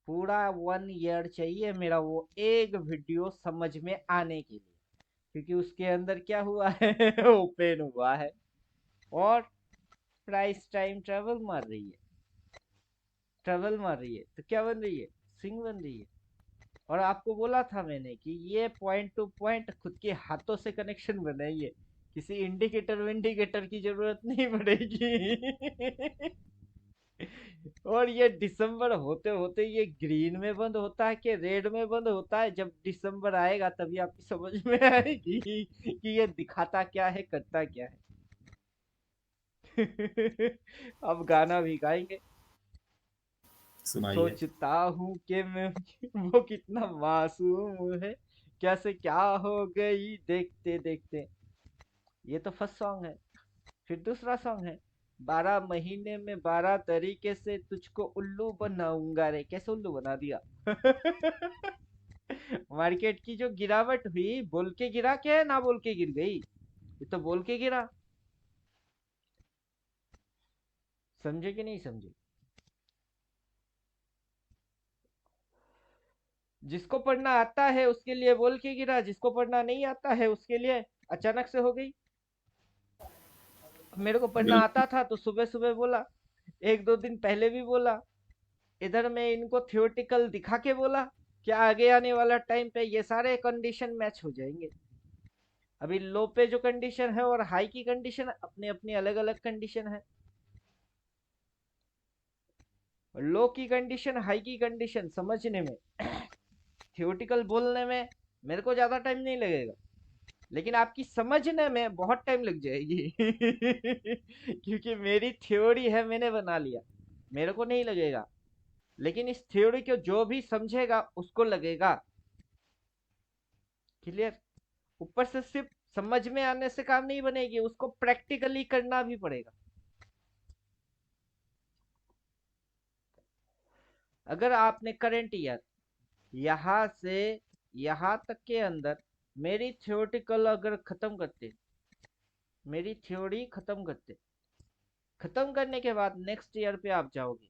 पूरा 1 ईयर चाहिए मेरा वो एक वीडियो समझ में आने के लिए, क्योंकि उसके अंदर क्या हुआ है? ओपन हुआ है और प्राइस टाइम ट्रेवल मार रही है, तो क्या बन रही है? स्विंग बन रही है। और आपको बोला था मैंने कि ये पॉइंट टू पॉइंट खुद के हाथों से कनेक्शन बनाइए, किसी इंडिकेटर विंडिकेटर की जरूरत नहीं पड़ेगी। और ये दिसंबर होते होते ये ग्रीन में बंद होता है कि रेड में बंद होता है? जब दिसंबर आएगा तभी आपकी समझ में आएगी कि ये दिखाता क्या है, करता क्या है। अब गाना भी गाएंगे। सुनाइए। सोचता हूँ कि मैं वो कितना मासूम है, कैसे क्या हो गई देखते देखते। ये तो फर्स्ट सॉन्ग है। फिर दूसरा सॉन्ग है, 12 महीने में 12 तरीके से तुझको उल्लू बनाऊंगा रे। कैसे उल्लू बना दिया? मार्केट की जो गिरावट हुई, बोल के गिरा क्या ना बोल के गिर गई? ये तो बोल के गिरा। समझे कि नहीं समझे? जिसको पढ़ना आता है उसके लिए बोल के गिरा, जिसको पढ़ना नहीं आता है उसके लिए अचानक से हो गई। मेरे को पढ़ना बिल्कुल। आता था तो सुबह सुबह बोला, 1-2 दिन पहले भी बोला। इधर मैं इनको थियोरटिकल दिखा के बोला कि आगे आने वाला टाइम पे ये सारे कंडीशन मैच हो जाएंगे। अभी लो पे जो कंडीशन है और हाई की कंडीशन अपनी अपनी अलग अलग कंडीशन है। लो की कंडीशन, हाई की कंडीशन समझने में, थियोरटिकल बोलने में मेरे को ज्यादा टाइम नहीं लगेगा, लेकिन आपकी समझने में बहुत टाइम लग जाएगी। क्योंकि मेरी थ्योरी है, मैंने बना लिया, मेरे को नहीं लगेगा। लेकिन इस थ्योरी को जो भी समझेगा उसको लगेगा। क्लियर? ऊपर से सिर्फ समझ में आने से काम नहीं बनेगी, उसको प्रैक्टिकली करना भी पड़ेगा। अगर आपने करंट ईयर यहाँ से यहाँ तक के अंदर मेरी थ्योरेटिकल अगर खत्म करते, मेरी थ्योरी खत्म करते, खत्म करने के बाद नेक्स्ट ईयर पे आप जाओगे,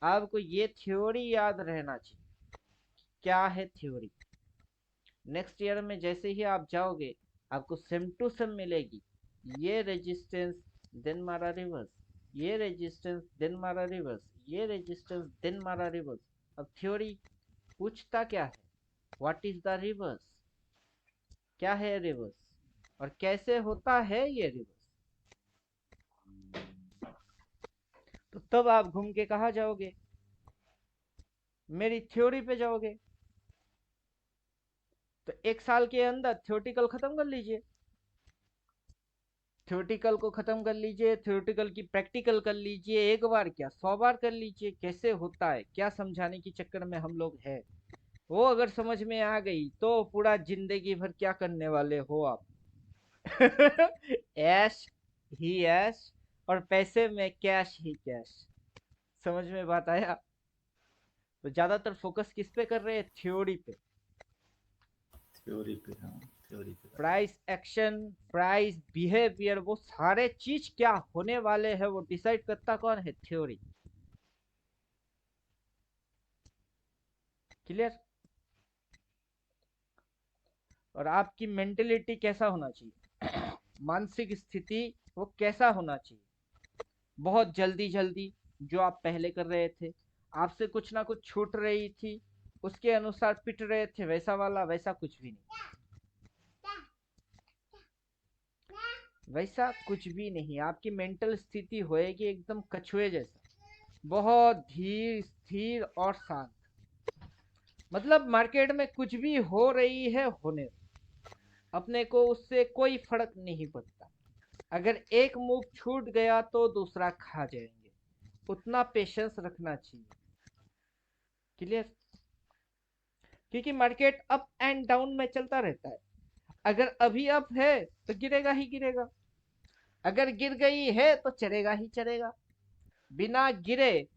आपको ये थ्योरी याद रहना चाहिए। क्या है थ्योरी? नेक्स्ट ईयर में जैसे ही आप जाओगे आपको सेम टू सेम मिलेगी। ये रेजिस्टेंस देन मारा रिवर्स, ये रेजिस्टेंस देन मारा रिवर्स, ये रेजिस्टेंस देन मारा रिवर्स। अब थ्योरी पूछता क्या है? What is the reverse? क्या है रिवर्स और कैसे होता है ये रिवर्स? तो तब आप घूम के कहा जाओगे? मेरी थ्योरी पे जाओगे। तो 1 साल के अंदर थ्योरेटिकल खत्म कर लीजिए, थ्योरेटिकल को खत्म कर लीजिए, थ्योरेटिकल की प्रैक्टिकल कर लीजिए। एक बार क्या 100 बार कर लीजिए, कैसे होता है क्या समझाने के चक्कर में हम लोग हैं। वो अगर समझ में आ गई तो पूरा जिंदगी भर क्या करने वाले हो आप? ऐश ही ऐश और पैसे में कैश ही कैश। समझ में बात आया? तो ज्यादातर फोकस किस पे कर रहे हैं? थ्योरी पे। थ्योरी पे, हाँ थ्योरी पे। प्राइस एक्शन, प्राइस बिहेवियर, वो सारे चीज क्या होने वाले हैं वो डिसाइड करता कौन है? थ्योरी। क्लियर? और आपकी मेंटेलिटी कैसा होना चाहिए? मानसिक स्थिति वो कैसा होना चाहिए? बहुत जल्दी जल्दी जो आप पहले कर रहे थे, आपसे कुछ ना कुछ छूट रही थी, उसके अनुसार पिट रहे थे, वैसा वाला वैसा कुछ भी नहीं। वैसा कुछ भी नहीं। आपकी मेंटल स्थिति होएगी एकदम कछुए जैसा, बहुत धीर स्थिर और शांत। मतलब मार्केट में कुछ भी हो रही है होने दो, अपने को उससे कोई फर्क नहीं पड़ता। अगर एक मूव छूट गया तो दूसरा खा जाएंगे, उतना पेशेंस रखना चाहिए। क्लियर? क्योंकि मार्केट अप एंड डाउन में चलता रहता है। अगर अभी अप है तो गिरेगा ही गिरेगा, अगर गिर गई है तो चलेगा ही चलेगा। बिना गिरे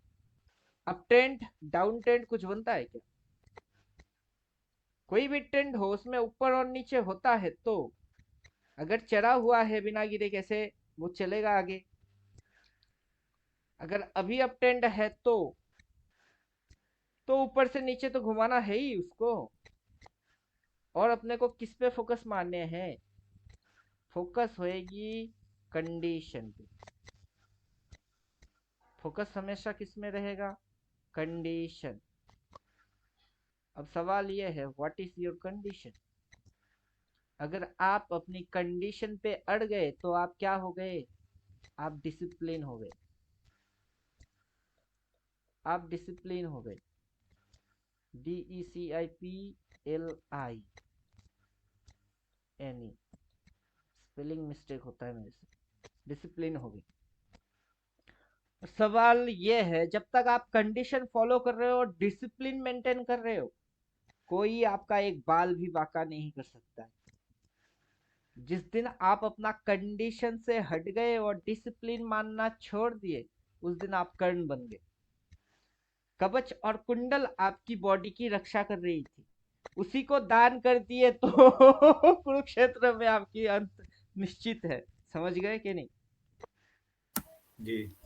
अप ट्रेंड डाउन ट्रेंड कुछ बनता है क्या? कोई भी ट्रेंड हो उसमें ऊपर और नीचे होता है, तो अगर चढ़ा हुआ है बिना गिरे कैसे वो चलेगा आगे? अगर अभी अप ट्रेंड है तो ऊपर से नीचे तो घुमाना है ही उसको। और अपने को किस पे फोकस मारने हैं? फोकस होएगी कंडीशन पे। फोकस हमेशा किस में रहेगा? कंडीशन। अब सवाल ये है, व्हाट इज योर कंडीशन? अगर आप अपनी कंडीशन पे अड़ गए तो आप क्या हो गए? आप डिसिप्लिन हो गए। आप डिसिप्लिन हो गए। DECIPLIN, स्पेलिंग मिस्टेक होता है मेरे से। डिसिप्लिन हो गई। सवाल ये है, जब तक आप कंडीशन फॉलो कर रहे हो और डिसिप्लिन मेंटेन कर रहे हो, कोई आपका एक बाल भी बांका नहीं कर सकता है। जिस दिन आप अपना कंडीशन से हट गए और डिसिप्लिन मानना छोड़ दिए, उस दिन आप कर्ण बन गए। कवच और कुंडल आपकी बॉडी की रक्षा कर रही थी, उसी को दान कर दिए तो कुरुक्षेत्र में आपकी अंत निश्चित है। समझ गए कि नहीं? जी।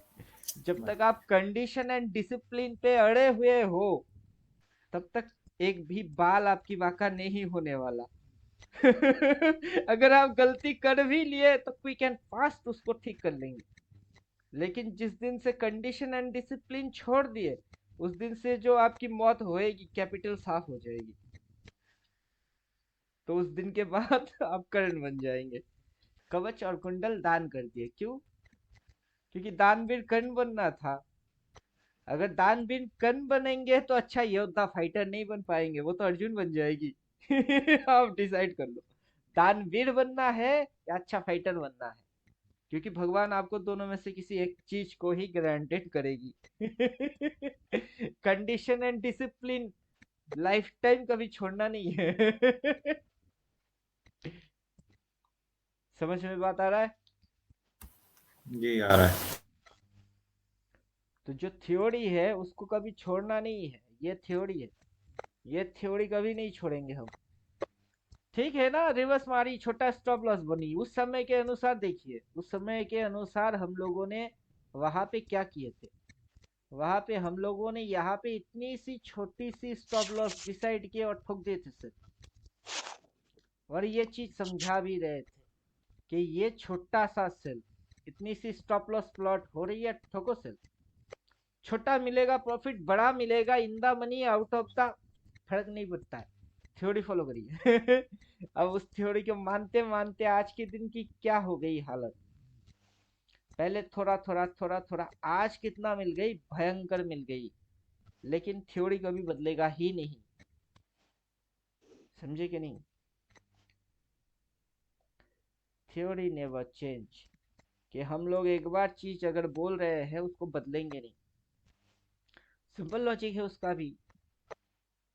जब तक आप कंडीशन एंड डिसिप्लिन पे अड़े हुए हो, तब तक एक भी बाल आपकी बांका नहीं होने वाला। अगर आप गलती कर भी लिए तो क्विक एंड फास्ट उसको ठीक कर लेंगे। लेकिन जिस दिन से कंडीशन एंड डिसिप्लिन छोड़ दिए, उस दिन से जो आपकी मौत होएगी, कैपिटल साफ हो जाएगी। तो उस दिन के बाद आप कर्ण बन जाएंगे। कवच और कुंडल दान कर दिए, क्यों? क्योंकि दानवीर कर्ण बनना था। अगर दानवीर कर्ण बनेंगे तो अच्छा योद्धा फाइटर नहीं बन पाएंगे, वो तो अर्जुन बन जाएगी। आप डिसाइड कर लो, दानवीर बनना है या अच्छा फाइटर बनना है, क्योंकि भगवान आपको दोनों में से किसी एक चीज को ही ग्रांटेड करेगी। Condition and discipline life time कभी छोड़ना नहीं है। समझ में बात आ रहा है? जी आ रहा है। तो जो थ्योरी है उसको कभी छोड़ना नहीं है। ये थ्योरी है, ये थ्योरी कभी नहीं छोड़ेंगे हम। ठीक है ना? रिवर्स मारी, छोटा स्टॉप लॉस बनी, उस समय के अनुसार देखिए, उस समय के अनुसार हम लोगों ने वहां पे क्या किए थे। वहां पे हम लोगों ने यहाँ पे इतनी सी छोटी सी स्टॉप लॉस डिसाइड किए और ठोक दिए थे सर। और ये चीज समझा भी रहे थे कि ये छोटा सा सेल, इतनी सी स्टॉप लॉस प्लॉट हो रही है, ठोको सेल। छोटा मिलेगा प्रॉफिट, बड़ा मिलेगा in the money out of the, फर्क नहीं पड़ता है। थ्योरी फॉलो करिए। अब उस थ्योरी को मानते मानते आज के दिन की क्या हो गई हालत। पहले थोड़ा थोड़ा थोड़ा थोड़ा, आज कितना मिल गई? भयंकर मिल गई। लेकिन थ्योरी कभी बदलेगा ही नहीं। समझे कि नहीं? Theory never change. कि हम लोग एक बार चीज अगर बोल रहे हैं उसको बदलेंगे नहीं। सिंपल लॉजिक है उसका भी।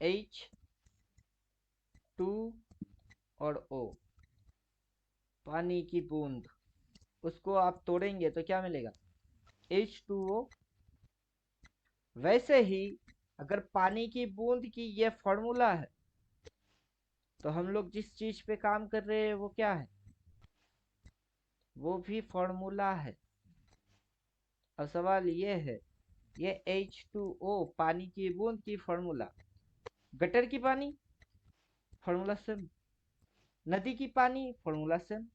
H2 और O, पानी की बूंद, उसको आप तोड़ेंगे तो क्या मिलेगा? H2O। वैसे ही अगर पानी की बूंद की ये फॉर्मूला है तो हम लोग जिस चीज पे काम कर रहे हैं वो क्या है, वो भी फॉर्मूला है। अब सवाल ये है, ये H2O पानी की बूंद की फॉर्मूला, गटर की पानी फॉर्मूला सेम, नदी की पानी फॉर्मूला सेम,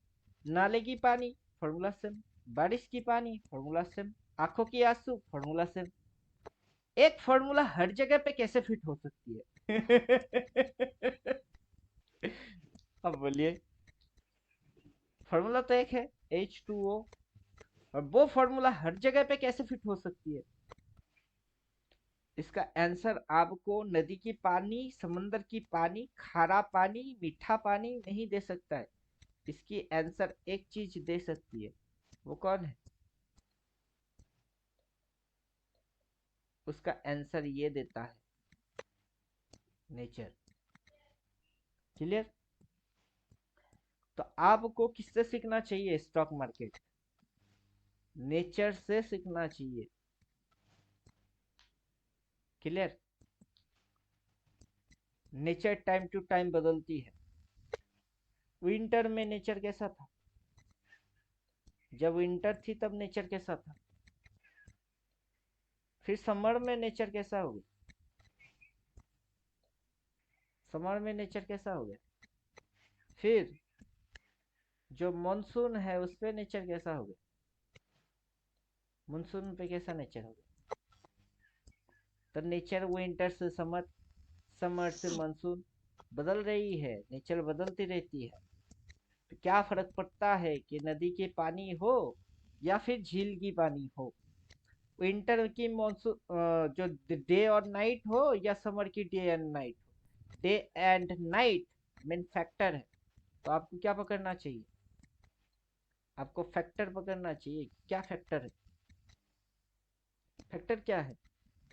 नाले की पानी फॉर्मूला सेम, बारिश की पानी फॉर्मूला सेम, आंखों की आंसू फॉर्मूला सेम। एक फॉर्मूला हर जगह पे कैसे फिट हो सकती है? अब बोलिए, फॉर्मूला तो एक है H2O, और वो फॉर्मूला हर जगह पे कैसे फिट हो सकती है? इसका आंसर आपको नदी की पानी, समंदर की पानी, खारा पानी, मीठा पानी नहीं दे सकता है। इसकी आंसर एक चीज दे सकती है, वो कौन है? उसका आंसर ये देता है, नेचर। क्लियर? तो आपको किससे सीखना चाहिए? स्टॉक मार्केट, नेचर से सीखना चाहिए। Clear? Nature time to time बदलती है। विंटर में नेचर कैसा था? जब विंटर थी तब नेचर कैसा था? फिर समर में नेचर कैसा हो गया? समर में नेचर कैसा हो गया? फिर जो मॉनसून है उस पे नेचर कैसा हो गया? मानसून पे कैसा नेचर हो गया? तो नेचर विंटर से समर, समर से मानसून बदल रही है, नेचर बदलती रहती है। तो क्या फर्क पड़ता है कि नदी के पानी हो या फिर झील की पानी हो, विंटर की मानसून जो डे और नाइट हो या समर की डे एंड नाइट हो, day and night main factor है। तो आपको क्या पकड़ना चाहिए? आपको फैक्टर पकड़ना चाहिए। क्या फैक्टर है? फैक्टर क्या है?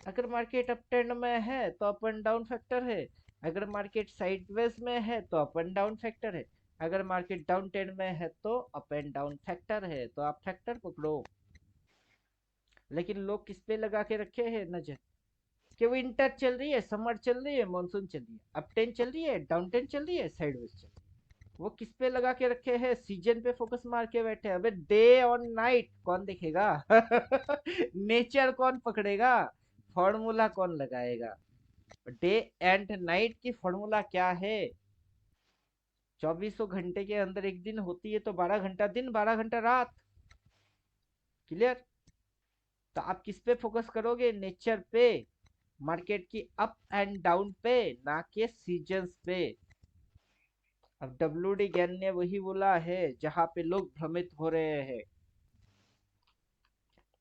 अगर मार्केट अप ट्रेंड में है तो अप एंड डाउन फैक्टर है, अगर मार्केट साइडवेज में है तो अप एंड डाउन फैक्टर है, अगर मार्केट डाउन ट्रेंड में है तो अप एंड डाउन फैक्टर है। तो आप फैक्टर पकड़ो। लेकिन लोग किस पे लगा के रखे हैं नजर? कि विंटर चल रही है, समर चल रही है, मानसून चल रही है, अप ट्रेंड चल रही है, डाउन ट्रेंड चल रही है, साइडवेज चल रही है। वो किस पे लगा के रखे हैं? सीजन पे फोकस मार के बैठे हैं। अबे डे और नाइट कौन देखेगा? नेचर कौन पकड़ेगा? फॉर्मूला कौन लगाएगा? डे एंड नाइट की फॉर्मूला क्या है? 2400 घंटे के अंदर एक दिन होती है, तो 12 घंटा दिन, 12 घंटा रात। क्लियर? तो आप किस पे फोकस करोगे? नेचर पे, मार्केट की अप एंड डाउन पे, ना कि सीजन्स पे। अब WD ज्ञान ने वही बोला है जहां पे लोग भ्रमित हो रहे हैं।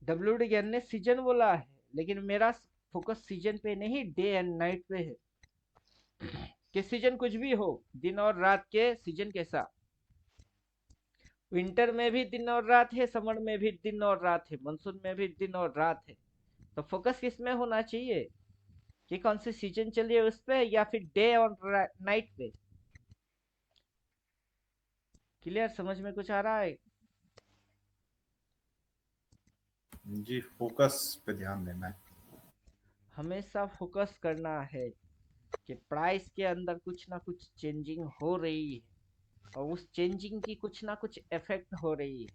WD ज्ञान ने सीजन बोला है, लेकिन मेरा फोकस सीजन पे नहीं, डे एंड नाइट पे है। कि सीजन कुछ भी हो, दिन और रात के सीजन कैसा, विंटर में भी दिन और रात है, समर में भी दिन और रात है, मानसून में भी दिन और रात है। तो फोकस किस में होना चाहिए? कि कौन सी सीजन चल रही है उस पे, या फिर डे और नाइट पे? क्लियर? समझ में कुछ आ रहा है? जी, फोकस पे ध्यान देना है। हमेशा फोकस करना है कि प्राइस के अंदर कुछ ना कुछ चेंजिंग हो रही है, और उस चेंजिंग की कुछ ना कुछ इफेक्ट हो रही है।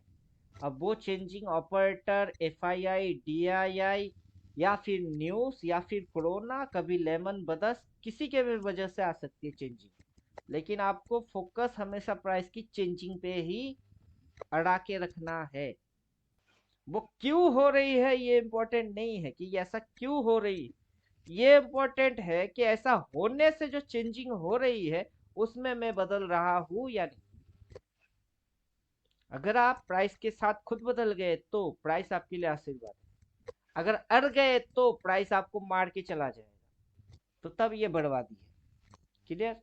अब वो चेंजिंग ऑपरेटर, FII, DII, या फिर न्यूज, या फिर कोरोना, कभी लेमन ब्रदर्स, किसी के भी वजह से आ सकती है चेंजिंग। लेकिन आपको फोकस हमेशा प्राइस की चेंजिंग पे ही अड़ा के रखना है। वो क्यों हो रही है ये इम्पोर्टेंट नहीं है कि ऐसा क्यों हो रही है, ये इम्पोर्टेंट है कि ऐसा होने से जो चेंजिंग हो रही है उसमें मैं बदल रहा हूं या नहीं। अगर आप प्राइस के साथ खुद बदल गए तो प्राइस आपके लिए आशीर्वाद है, अगर अड़ गए तो प्राइस आपको मार के चला जाएगा, तो तब ये बर्बादी है। क्लियर?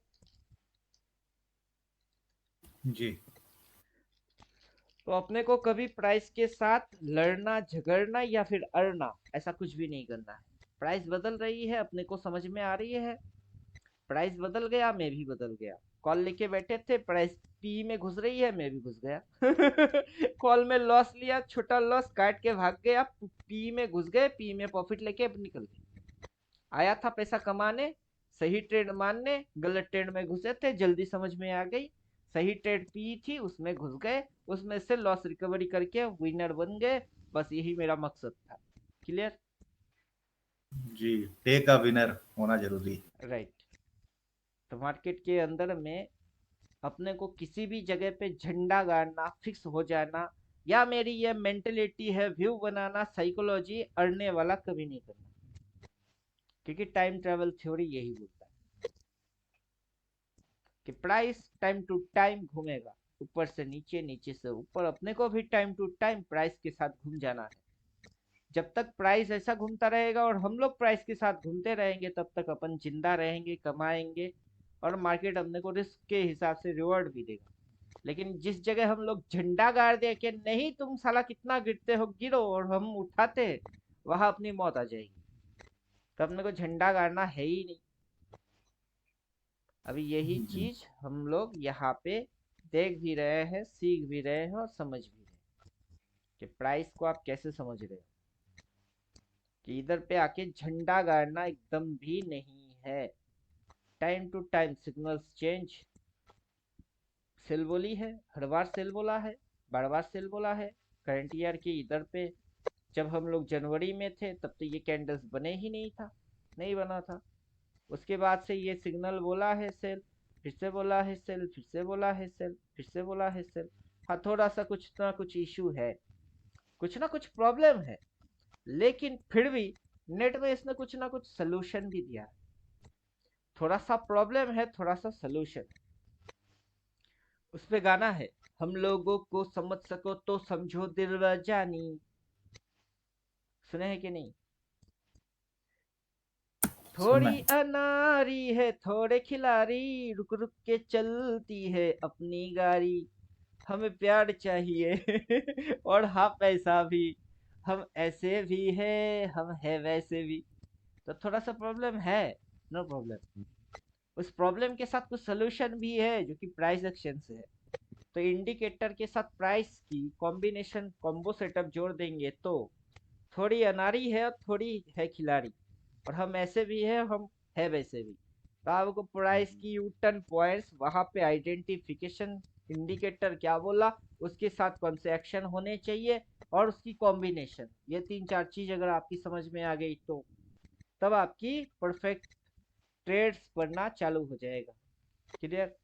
जी। तो अपने को कभी प्राइस के साथ लड़ना, झगड़ना या फिर अड़ना, ऐसा कुछ भी नहीं करना है। प्राइस बदल रही है, अपने को समझ में आ रही है, प्राइस बदल गया, मैं भी बदल गया। कॉल लेके बैठे थे, प्राइस पी में घुस रही है, मैं भी घुस गया। कॉल में लॉस लिया, छोटा लॉस काट के भाग गया, पी में घुस गए, पी में प्रॉफिट लेके अब निकल गए। आया था पैसा कमाने, सही ट्रेड मानने, गलत ट्रेड में घुसे थे, जल्दी समझ में आ गई। सही ट्रेड पी थी, उसमें घुस गए, उसमें से लॉस रिकवरी करके विनर बन गए। बस यही मेरा मकसद था। क्लियर? जी, डे का विनर होना जरूरी। राइट। तो मार्केट के अंदर में अपने को किसी भी जगह पे झंडा गाड़ना, फिक्स हो जाना, या मेरी ये मेंटेलिटी है, व्यू बनाना, साइकोलॉजी अड़ने वाला कभी नहीं करना। क्योंकि टाइम ट्रेवल थ्योरी यही बोलता है कि प्राइस टाइम टू टाइम घूमेगा, ऊपर से नीचे, नीचे से ऊपर। अपने को भी टाइम टू टाइम प्राइस के साथ घूम जाना है। जब तक प्राइस ऐसा घूमता रहेगा और हम लोग प्राइस के साथ घूमते रहेंगे, तब तक अपन जिंदा रहेंगे, कमाएंगे, और मार्केट अपने को रिस्क के हिसाब से रिवॉर्ड भी देगा। लेकिन जिस जगह हम लोग झंडा गाड़ दे कि नहीं तुम साला कितना गिरते हो, गिरो, और हम उठाते, वहां अपनी मौत आ जाएगी। तो अपने को झंडा गाड़ना है ही नहीं। अभी यही चीज हम लोग यहाँ पे देख भी रहे हैं, सीख भी रहे हैं और समझ भी रहे हैं कि प्राइस को आप कैसे समझ रहे हो। कि इधर पे आके झंडा गाड़ना एकदम भी नहीं है। Time to time signals change. Sell बोली है, हर बार सेल बोला है, बार बार सेल बोला है। करंट ईयर के इधर पे जब हम लोग जनवरी में थे, तब तो ये कैंडल्स बने ही नहीं था, नहीं बना था। उसके बाद से ये सिग्नल बोला है सेल, फिर से बोला है सेल, फिर से बोला है सेल, फिर से बोला है सेल। हाँ, थोड़ा सा कुछ ना कुछ इशू है, कुछ ना कुछ प्रॉब्लम है, लेकिन फिर भी नेट में इसने कुछ ना कुछ सोल्यूशन भी दिया है। थोड़ा सा प्रॉब्लम है, थोड़ा सा सोल्यूशन। उस पे गाना है, हम लोगों को समझ सको तो समझो दिल जानी। सुने हैं कि नहीं? सुनना थोड़ी है। अनारी है, थोड़े खिलाड़ी, रुक रुक के चलती है अपनी गाड़ी। हमें प्यार चाहिए और हाँ पैसा भी। हम ऐसे भी है, हम है वैसे भी। तो थोड़ा सा प्रॉब्लम है, नो प्रॉब्लम। उस प्रॉब्लम के साथ कुछ सोल्यूशन भी है, जो कि प्राइस एक्शन से है। तो इंडिकेटर के साथ प्राइस की कॉम्बिनेशन, कॉम्बो सेटअप जोड़ देंगे तो थोड़ी अनारी है और थोड़ी है खिलाड़ी, और हम ऐसे भी है, हम है वैसे भी। तो आपको प्राइस की यू टर्न पॉइंट्स वहां पे आइडेंटिफिकेशन, इंडिकेटर क्या बोला, उसके साथ कौन से एक्शन होने चाहिए, और उसकी कॉम्बिनेशन, ये 3-4 चीज अगर आपकी समझ में आ गई तो तब आपकी परफेक्ट ट्रेड्स बनना चालू हो जाएगा। क्लियर?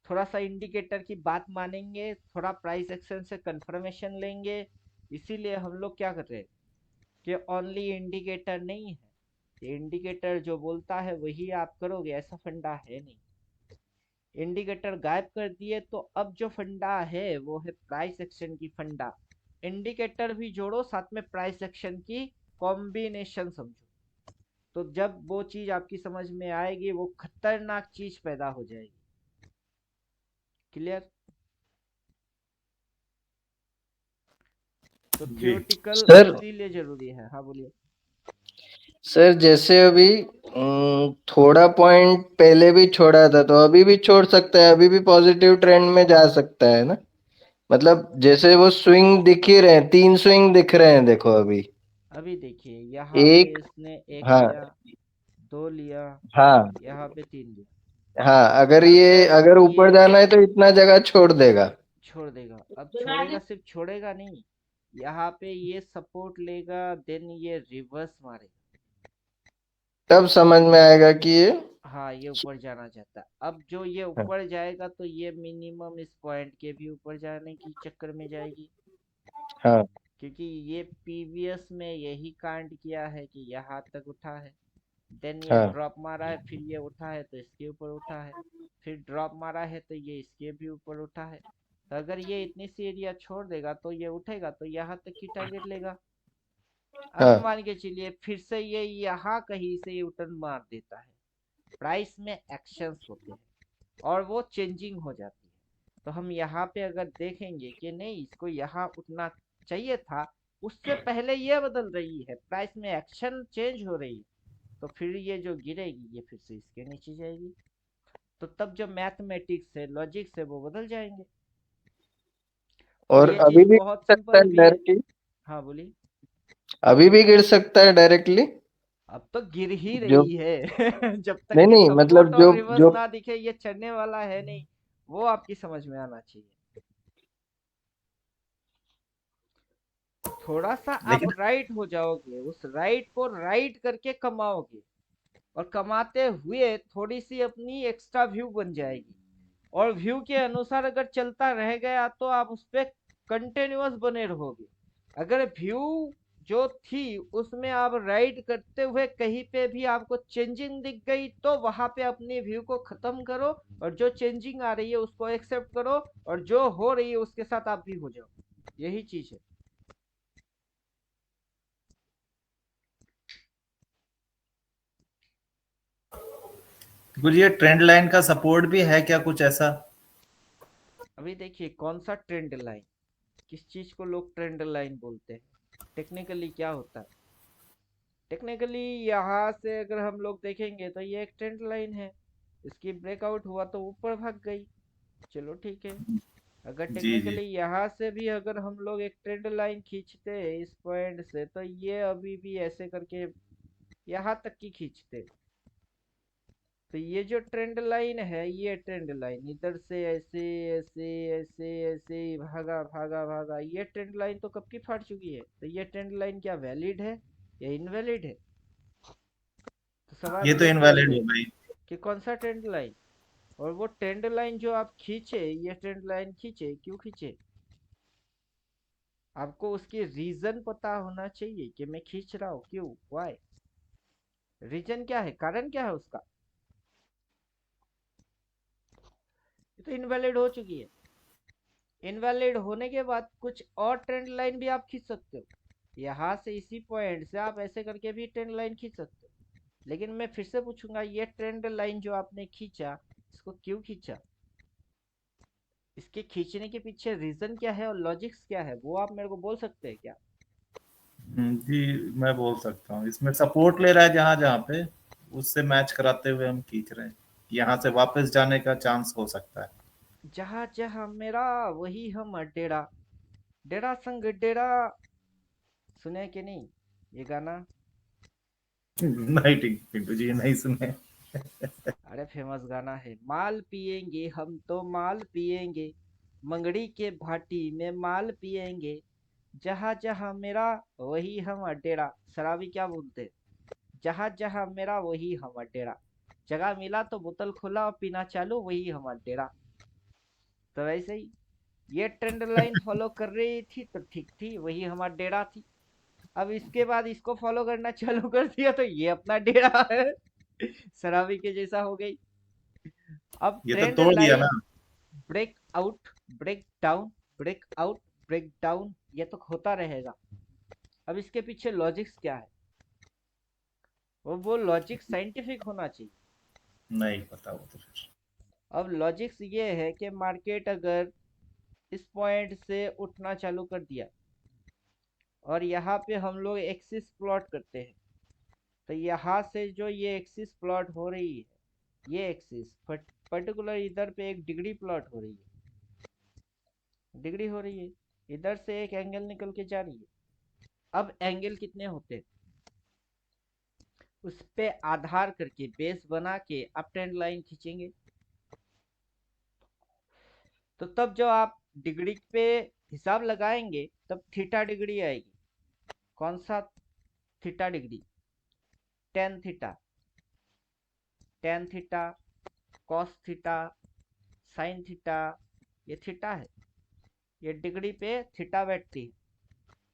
थोड़ा सा इंडिकेटर की बात मानेंगे, थोड़ा प्राइस एक्शन से कंफर्मेशन लेंगे। इसीलिए हम लोग क्या कर रहे हैं कि ओनली इंडिकेटर नहीं है, इंडिकेटर जो बोलता है वही आप करोगे, ऐसा फंडा है नहीं। इंडिकेटर गायब कर दिए तो अब जो फंडा है वो है प्राइस एक्शन की फंडा। इंडिकेटर भी जोड़ो, साथ में प्राइस एक्शन की कॉम्बिनेशन समझो। तो जब वो चीज आपकी समझ में आएगी, वो खतरनाक चीज पैदा हो जाएगी। क्लियर? तो जी थियोरटिकल सर इसीलिए जरूरी है। हाँ बोलिए। सर जैसे अभी थोड़ा पॉइंट पहले भी छोड़ा था तो अभी भी छोड़ सकता है, अभी भी पॉजिटिव ट्रेंड में जा सकता है ना। मतलब जैसे वो स्विंग दिख ही रहे हैं, 3 स्विंग दिख रहे हैं देखो अभी। अभी देखिए यहाँ पे एक, इसने एक हाँ लिया, 2 लिया, हाँ यहाँ पे 3 लिया। हाँ, अगर अगर ऊपर ये जाना है तो इतना जगह छोड़ देगा। छोड़ देगा, अब छोड़ेगा, सिर्फ छोड़ेगा नहीं, यहाँ पे ये सपोर्ट लेगा, देन ये रिवर्स मारेगा। तब समझ में आएगा कि ये, हाँ, ये ऊपर जाना चाहता है। अब जो ये हाँ ऊपर जाएगा तो ये मिनिमम इस पॉइंट के भी ऊपर जाने की चक्कर में जाएगी। हाँ क्योंकि ये प्रीवियस में यही कांड किया है कि यहाँ तक उठा है, देन ये हाँ ड्रॉप मारा है, फिर ये उठा है तो इसके ऊपर उठा है, फिर ड्रॉप मारा है तो ये इसके भी ऊपर उठा है। तो अगर ये इतनी सी एरिया छोड़ देगा तो ये उठेगा तो यहाँ तक की टारगेट लेगा। अब हाँ मान के चलिए फिर से ये यहाँ कहीं से ये उठन मार देता है। प्राइस में एक्शंस होते हैं और वो चेंजिंग हो जाती है। तो हम यहाँ पे अगर देखेंगे कि नहीं इसको यहाँ उठना चाहिए था, उससे पहले ये बदल रही है, प्राइस में एक्शन चेंज हो रही है, तो फिर ये जो गिरेगी ये फिर से इसके नीचे जाएगी। तो तब जो मैथमेटिक्स है, लॉजिक्स है, वो बदल जाएंगे। और ये अभी चीज भी बहुत गिर सकता सिंपल है भी है। डायरेक्टली। हाँ बोलिए। अभी भी गिर सकता है डायरेक्टली। अब तो गिर ही जो रही है जब तक नहीं कि नहीं, मतलब सपोर्ट और जो रिवर्स जो ना दिखे, ये चढ़ने वाला है नहीं, वो आपकी समझ में आना चाहिए। थोड़ा सा आप लेकिन राइट हो जाओगे, उस राइट को राइट करके कमाओगे, और कमाते हुए थोड़ी सी अपनी एक्स्ट्रा व्यू बन जाएगी, और व्यू के अनुसार अगर चलता रह गया तो आप उस पर कंटिन्यूअस बने रहोगे। अगर व्यू जो थी उसमें आप राइड करते हुए कहीं पे भी आपको चेंजिंग दिख गई, तो वहां पे अपनी व्यू को खत्म करो, और जो चेंजिंग आ रही है उसको एक्सेप्ट करो, और जो हो रही है उसके साथ आप भी हो जाओ। यही चीज है। कुछ ये ट्रेंड लाइन का सपोर्ट भी है क्या, कुछ ऐसा? अभी देखिए कौन सा ट्रेंड लाइन, किस चीज को लोग ट्रेंड लाइन बोलते हैं, टेक्निकली क्या होता है। टेक्निकली यहाँ से अगर हम लोग देखेंगे तो ये एक ट्रेंड लाइन है, इसकी ब्रेकआउट हुआ तो ऊपर भाग गई, चलो ठीक है। अगर जी जी। टेक्निकली यहाँ से भी अगर हम लोग एक ट्रेंड लाइन खींचते हैं इस पॉइंट से, तो ये अभी भी ऐसे करके यहाँ तक की खींचते, तो ये जो ट्रेंड लाइन है, ये ट्रेंड लाइन इधर से ऐसे ऐसे ऐसे ऐसे भागा भागा भागा, ये ट्रेंड लाइन तो कब की फट चुकी है। तो ये ट्रेंड लाइन क्या वैलिड है या इनवैलिड है? तो ये सवाल तो यही इनवैलिड है हो गई। कि कौन सा ट्रेंड लाइन। और वो ट्रेंड लाइन जो आप खींचे, ये ट्रेंड लाइन खींचे, क्यों खींचे? आपको उसकी रीजन पता होना चाहिए कि मैं खींच रहा हूँ क्यों, वाई, रीजन क्या है, कारण क्या है उसका। ये तो इनवैलिड हो चुकी है। इनवैलिड होने के बाद कुछ और ट्रेंड लाइन भी आप खींच सकते हो, यहाँ से इसी पॉइंट से आप ऐसे करके भी ट्रेंड लाइन खींच सकते हो। लेकिन मैं फिर से पूछूंगा, ये ट्रेंड लाइन जो आपने खींचा, इसको क्यों खींचा, इसके खींचने के पीछे रीजन क्या है और लॉजिक्स क्या है, वो आप मेरे को बोल सकते हैं क्या? जी मैं बोल सकता हूँ, इसमें सपोर्ट ले रहा है जहां जहां पे, उससे मैच कराते हुए हम खींच रहे हैं, यहाँ से वापस जाने का चांस हो सकता है। जहाँ जहाँ मेरा वही हम डेरा, डेरा संग डेरा, सुने कि नहीं ये गाना? नहीं ठीक पिंटू जी, नहीं सुने। अरे फेमस गाना है, माल पिएंगे हम तो माल पिएंगे, मंगड़ी के भाटी में माल पिएंगे, जहाँ जहाँ मेरा वही हम डेरा। शराबी क्या बोलते, जहाँ जहाँ मेरा वही हम डेरा, जगह मिला तो बोतल खोला और पीना चालू, वही हम डेरा। तो वैसे ही ये ट्रेंड लाइन फॉलो कर रही थी तो ठीक थी, वही हमारा डेरा थी। अब इसके बाद इसको फॉलो करना चालू कर दिया तो ये अपना डेरा है, शराबी के जैसा हो गई। अब ये तो ट्रेंड तोड़ दिया ना। Line break out, break down, break out, break down, ये तो होता रहेगा। अब इसके पीछे लॉजिक्स क्या है, वो लॉजिक साइंटिफिक होना चाहिए। नहीं पता वो तो फिर। अब लॉजिक्स ये है कि मार्केट अगर इस पॉइंट से उठना चालू कर दिया, और यहाँ पे हम लोग एक्सिस प्लॉट करते हैं, तो यहाँ से जो ये एक्सिस प्लॉट हो रही है, ये एक्सिस पर्टिकुलर इधर पे एक डिग्री प्लॉट हो रही है, डिग्री हो रही है, इधर से एक एंगल निकल के जा रही है। अब एंगल कितने होते हैं, उस पे आधार करके बेस बना के आप ट्रेंड लाइन खींचेंगे, तो तब जो आप डिग्री पे हिसाब लगाएंगे तब थीटा डिग्री आएगी। कौन सा theta degree? Tan theta, tan theta, cos theta, sine theta, ये थीटा है, ये डिग्री पे थीटा बैठती है।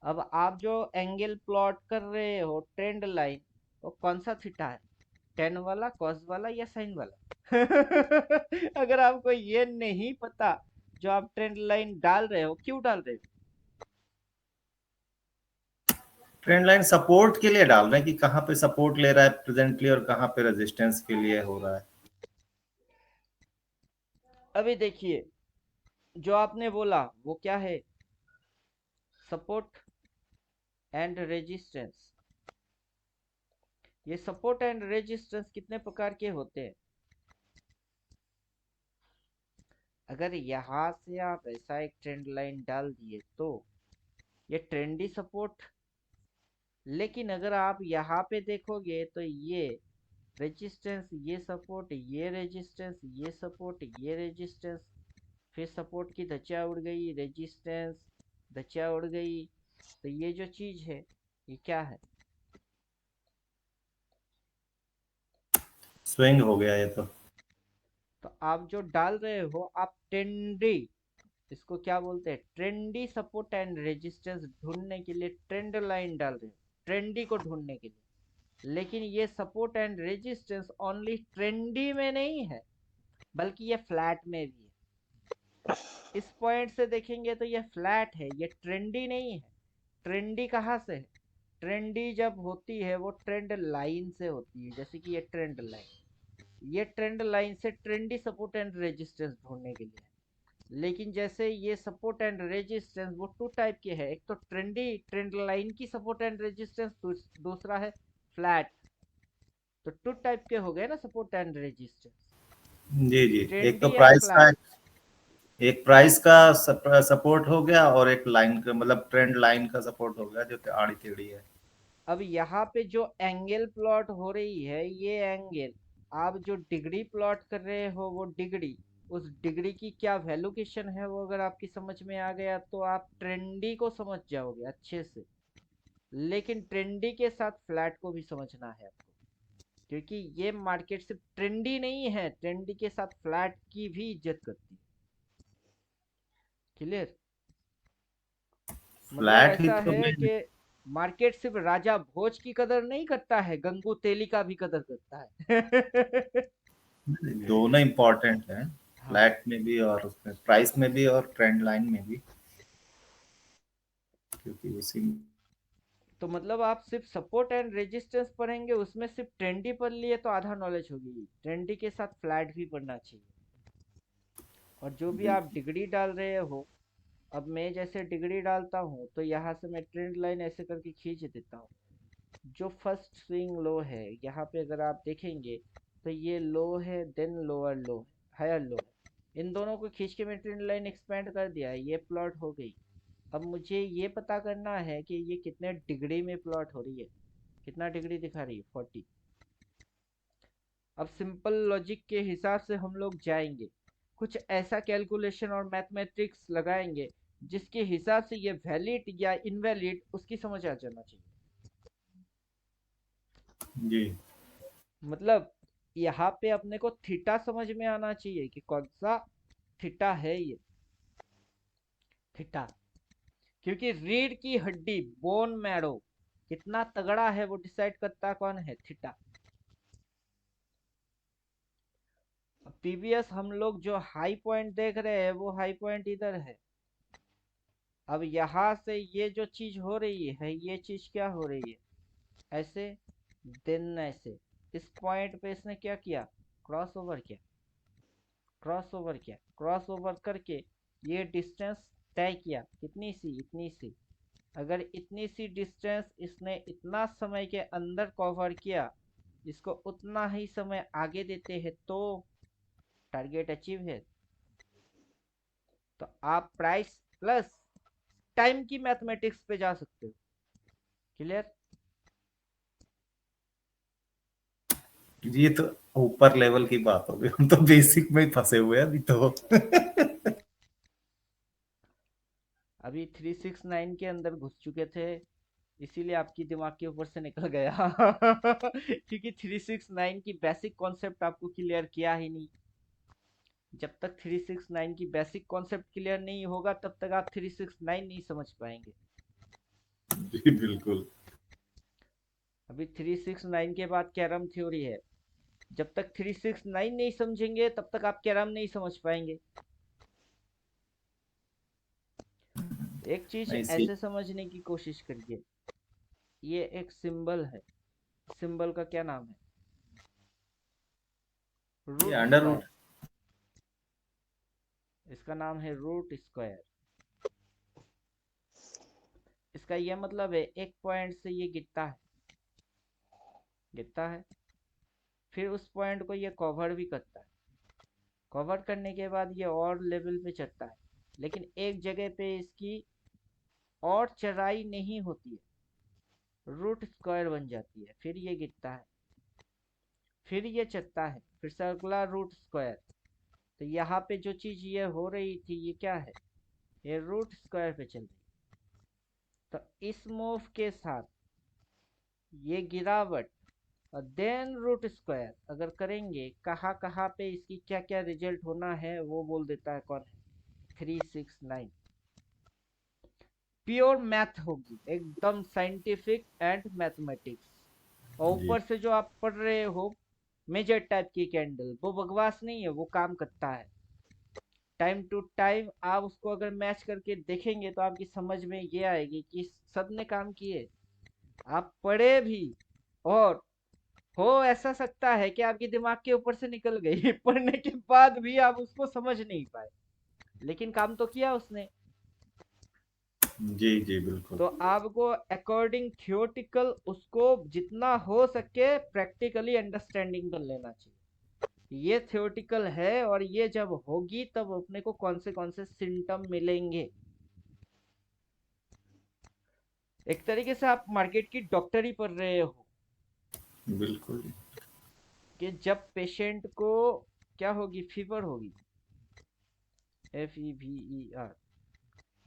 अब आप जो एंगल प्लॉट कर रहे हो ट्रेंड लाइन, वो कौन सा थीटा है, टेन वाला, कॉस वाला या साइन वाला? अगर आपको ये नहीं पता, जो आप ट्रेंड लाइन डाल रहे हो, क्यों डाल रहे हो? ट्रेंड लाइन सपोर्ट के लिए डाल रहे हैं कि कहाँ पे सपोर्ट ले रहा है प्रेजेंटली और कहाँ पे रेजिस्टेंस के लिए हो रहा है। अभी देखिए जो आपने बोला वो क्या है, सपोर्ट एंड रेजिस्टेंस। ये सपोर्ट एंड रेजिस्टेंस कितने प्रकार के होते हैं? अगर यहाँ से आप ऐसा एक ट्रेंड लाइन डाल दिए तो ये ट्रेंडी सपोर्ट, लेकिन अगर आप यहाँ पे देखोगे तो ये रेजिस्टेंस, ये सपोर्ट, ये रेजिस्टेंस, ये सपोर्ट, ये रेजिस्टेंस, फिर सपोर्ट की धज्जियां उड़ गई, रेजिस्टेंस, धज्जियां उड़ गई। तो ये जो चीज है ये क्या है? स्विंग हो गया ये तो। तो आप जो डाल रहे हो आप ट्रेंडी, इसको क्या बोलते हैं, ट्रेंडी सपोर्ट एंड रेजिस्टेंस ढूंढने के लिए ट्रेंड लाइन डाल रहे हो, ट्रेंडी को ढूंढने के लिए। लेकिन ये support and resistance only trendy में नहीं है, बल्कि ये फ्लैट में भी है। इस पॉइंट से देखेंगे तो ये फ्लैट है, ये ट्रेंडी नहीं है। ट्रेंडी कहाँ से है? ट्रेंडी जब होती है वो ट्रेंड लाइन से होती है, जैसे कि ये ट्रेंड लाइन, ये ट्रेंड लाइन से ट्रेंडी सपोर्ट एंड रेजिस्टेंस ढूंढने के लिए। लेकिन जैसे ये सपोर्ट एंड रेजिस्टेंस वो टू टाइप के हैं, एक तो ट्रेंडी ट्रेंड लाइन की सपोर्ट एंड रेजिस्टेंस, दूसरा है फ्लैट। तो टू टाइप के हो गए ना सपोर्ट एंड रेजिस्टेंस, जी जी, एक तो ट्रेंडी एंड प्राइस का, फ्लैट। एक प्राइस का सपोर्ट हो गया और एक लाइन का मतलब ट्रेंड लाइन का सपोर्ट हो गया जो आड़ी टेढ़ी है। अब यहाँ पे जो एंगल प्लॉट हो रही है, ये एंगल आप जो डिग्री प्लॉट कर रहे हो वो डिग्री, उस डिग्री की क्या वैल्यूकेशन है वो अगर आपकी समझ में आ गया तो आप ट्रेंडी को समझ जाओगे अच्छे से। लेकिन ट्रेंडी के साथ फ्लैट को भी समझना है आपको, क्योंकि ये मार्केट सिर्फ ट्रेंडी नहीं है, ट्रेंडी के साथ फ्लैट की भी इज्जत करती है। क्लियर? मतलब फ्लैट ही ऐसा तो है मैं कि मार्केट सिर्फ राजा भोज की कदर नहीं करता है, गंगू तेली का भी कदर करता है। दोनों इम्पोर्टेंट है, हाँ, फ्लैट में भी और उसमें प्राइस में भी और ट्रेंड लाइन में भी, क्योंकि उसी तो मतलब आप सिर्फ सपोर्ट एंड रेजिस्टेंस पढ़ेंगे, उसमें सिर्फ ट्रेंडी पढ़ लिए तो आधा नॉलेज होगी, ट्रेंडी के साथ फ्लैट भी पढ़ना चाहिए। और जो भी आप डिग्री डाल रहे हो, अब मैं जैसे डिग्री डालता हूँ तो यहाँ से मैं ट्रेंड लाइन ऐसे करके खींच देता हूँ। जो फर्स्ट स्विंग लो है यहाँ पे अगर आप देखेंगे तो ये लो है, देन लोअर लो है, हायर लो है, इन दोनों को खींच के मैं ट्रेंड लाइन एक्सपेंड कर दिया, ये प्लॉट हो गई। अब मुझे ये पता करना है कि ये कितने डिग्री में प्लॉट हो रही है, कितना डिग्री दिखा रही है, 40। अब सिंपल लॉजिक के हिसाब से हम लोग जाएंगे, कुछ ऐसा कैलकुलेशन और मैथमेटिक्स लगाएंगे जिसके हिसाब से ये वैलिड या इनवैलिड उसकी समझ आ जाना चाहिए। जी मतलब यहाँ पे अपने को थीटा समझ में आना चाहिए कि कौन सा थीटा है ये थीटा, क्योंकि रीढ़ की हड्डी, बोन मैरो कितना तगड़ा है वो डिसाइड करता कौन है, थीटा। पीवीएस हम लोग जो हाई पॉइंट देख रहे हैं वो हाई पॉइंट इधर है। अब यहाँ से ये जो चीज हो रही है, ये चीज क्या हो रही है, ऐसे देन ऐसे, इस पॉइंट पे इसने क्या किया, क्रॉस ओवर किया, क्रॉस ओवर किया, क्रॉस ओवर करके ये डिस्टेंस तय किया, कितनी सी, इतनी सी। अगर इतनी सी डिस्टेंस इसने इतना समय के अंदर कवर किया, इसको उतना ही समय आगे देते हैं तो टारगेट अचीव है। तो आप प्राइस प्लस टाइम की मैथमेटिक्स पे जा सकते हो। क्लियर? ये तो ऊपर लेवल की बात हो गई, हम तो बेसिक में ही फंसे हुए हैं अभी तो। अभी 369 के अंदर घुस चुके थे, इसीलिए आपकी दिमाग के ऊपर से निकल गया। क्योंकि 369 की बेसिक कॉन्सेप्ट आपको क्लियर किया ही नहीं। जब तक 369 की बेसिक कॉन्सेप्ट क्लियर नहीं होगा तब तक आप 369 नहीं समझ पाएंगे। जी बिल्कुल। अभी 369 के बाद कैरम थ्योरी है, जब तक 369 नहीं समझेंगे तब तक आप कैरम नहीं समझ पाएंगे। एक चीज ऐसी ऐसे समझने की कोशिश करिए, ये एक सिंबल है, सिंबल का क्या नाम है, ये रूट अंडर रूट। स्क्वायर, इसका नाम है रूट स्क्वायर। इसका यह मतलब है एक पॉइंट से ये गिरता है, गिरता है, फिर उस पॉइंट को ये कवर भी करता है, कवर करने के बाद ये और लेवल पे चढ़ता है, लेकिन एक जगह पे इसकी और चढ़ाई नहीं होती है, रूट स्क्वायर बन जाती है, फिर ये गिरता है, फिर ये चढ़ता है, फिर सर्कुलर रूट स्क्वायर। तो यहाँ पे जो चीज़ ये हो रही थी ये क्या है, ये रूट स्क्वायर पे चल रही। तो इस मूव के साथ ये गिरावट और देन रूट स्क्वायर अगर करेंगे, कहाँ कहाँ पे इसकी क्या क्या रिजल्ट होना है वो बोल देता है कौन है, 369। प्योर मैथ होगी, एकदम साइंटिफिक एंड मैथमेटिक्स। और जी ऊपर से जो आप पढ़ रहे हो मेजर टाइप की कैंडल, वो बकवास नहीं है, वो काम करता है। टाइम टू टाइम आप उसको अगर मैच करके देखेंगे तो आपकी समझ में ये आएगी कि सब ने काम किए। आप पढ़े भी और हो ऐसा सकता है कि आपके दिमाग के ऊपर से निकल गई पढ़ने के बाद भी आप उसको समझ नहीं पाए, लेकिन काम तो किया उसने। जी जी बिल्कुल। तो आपको अकॉर्डिंग थियोटिकल उसको जितना हो सके प्रैक्टिकली अंडरस्टैंडिंग कर लेना चाहिए। ये थियोटिकल है और ये जब होगी तब अपने को कौन से सिम्टम मिलेंगे। एक तरीके से आप मार्केट की डॉक्टरी पढ़ रहे हो बिल्कुल। कि जब पेशेंट को क्या होगी, फीवर होगी, FEVER।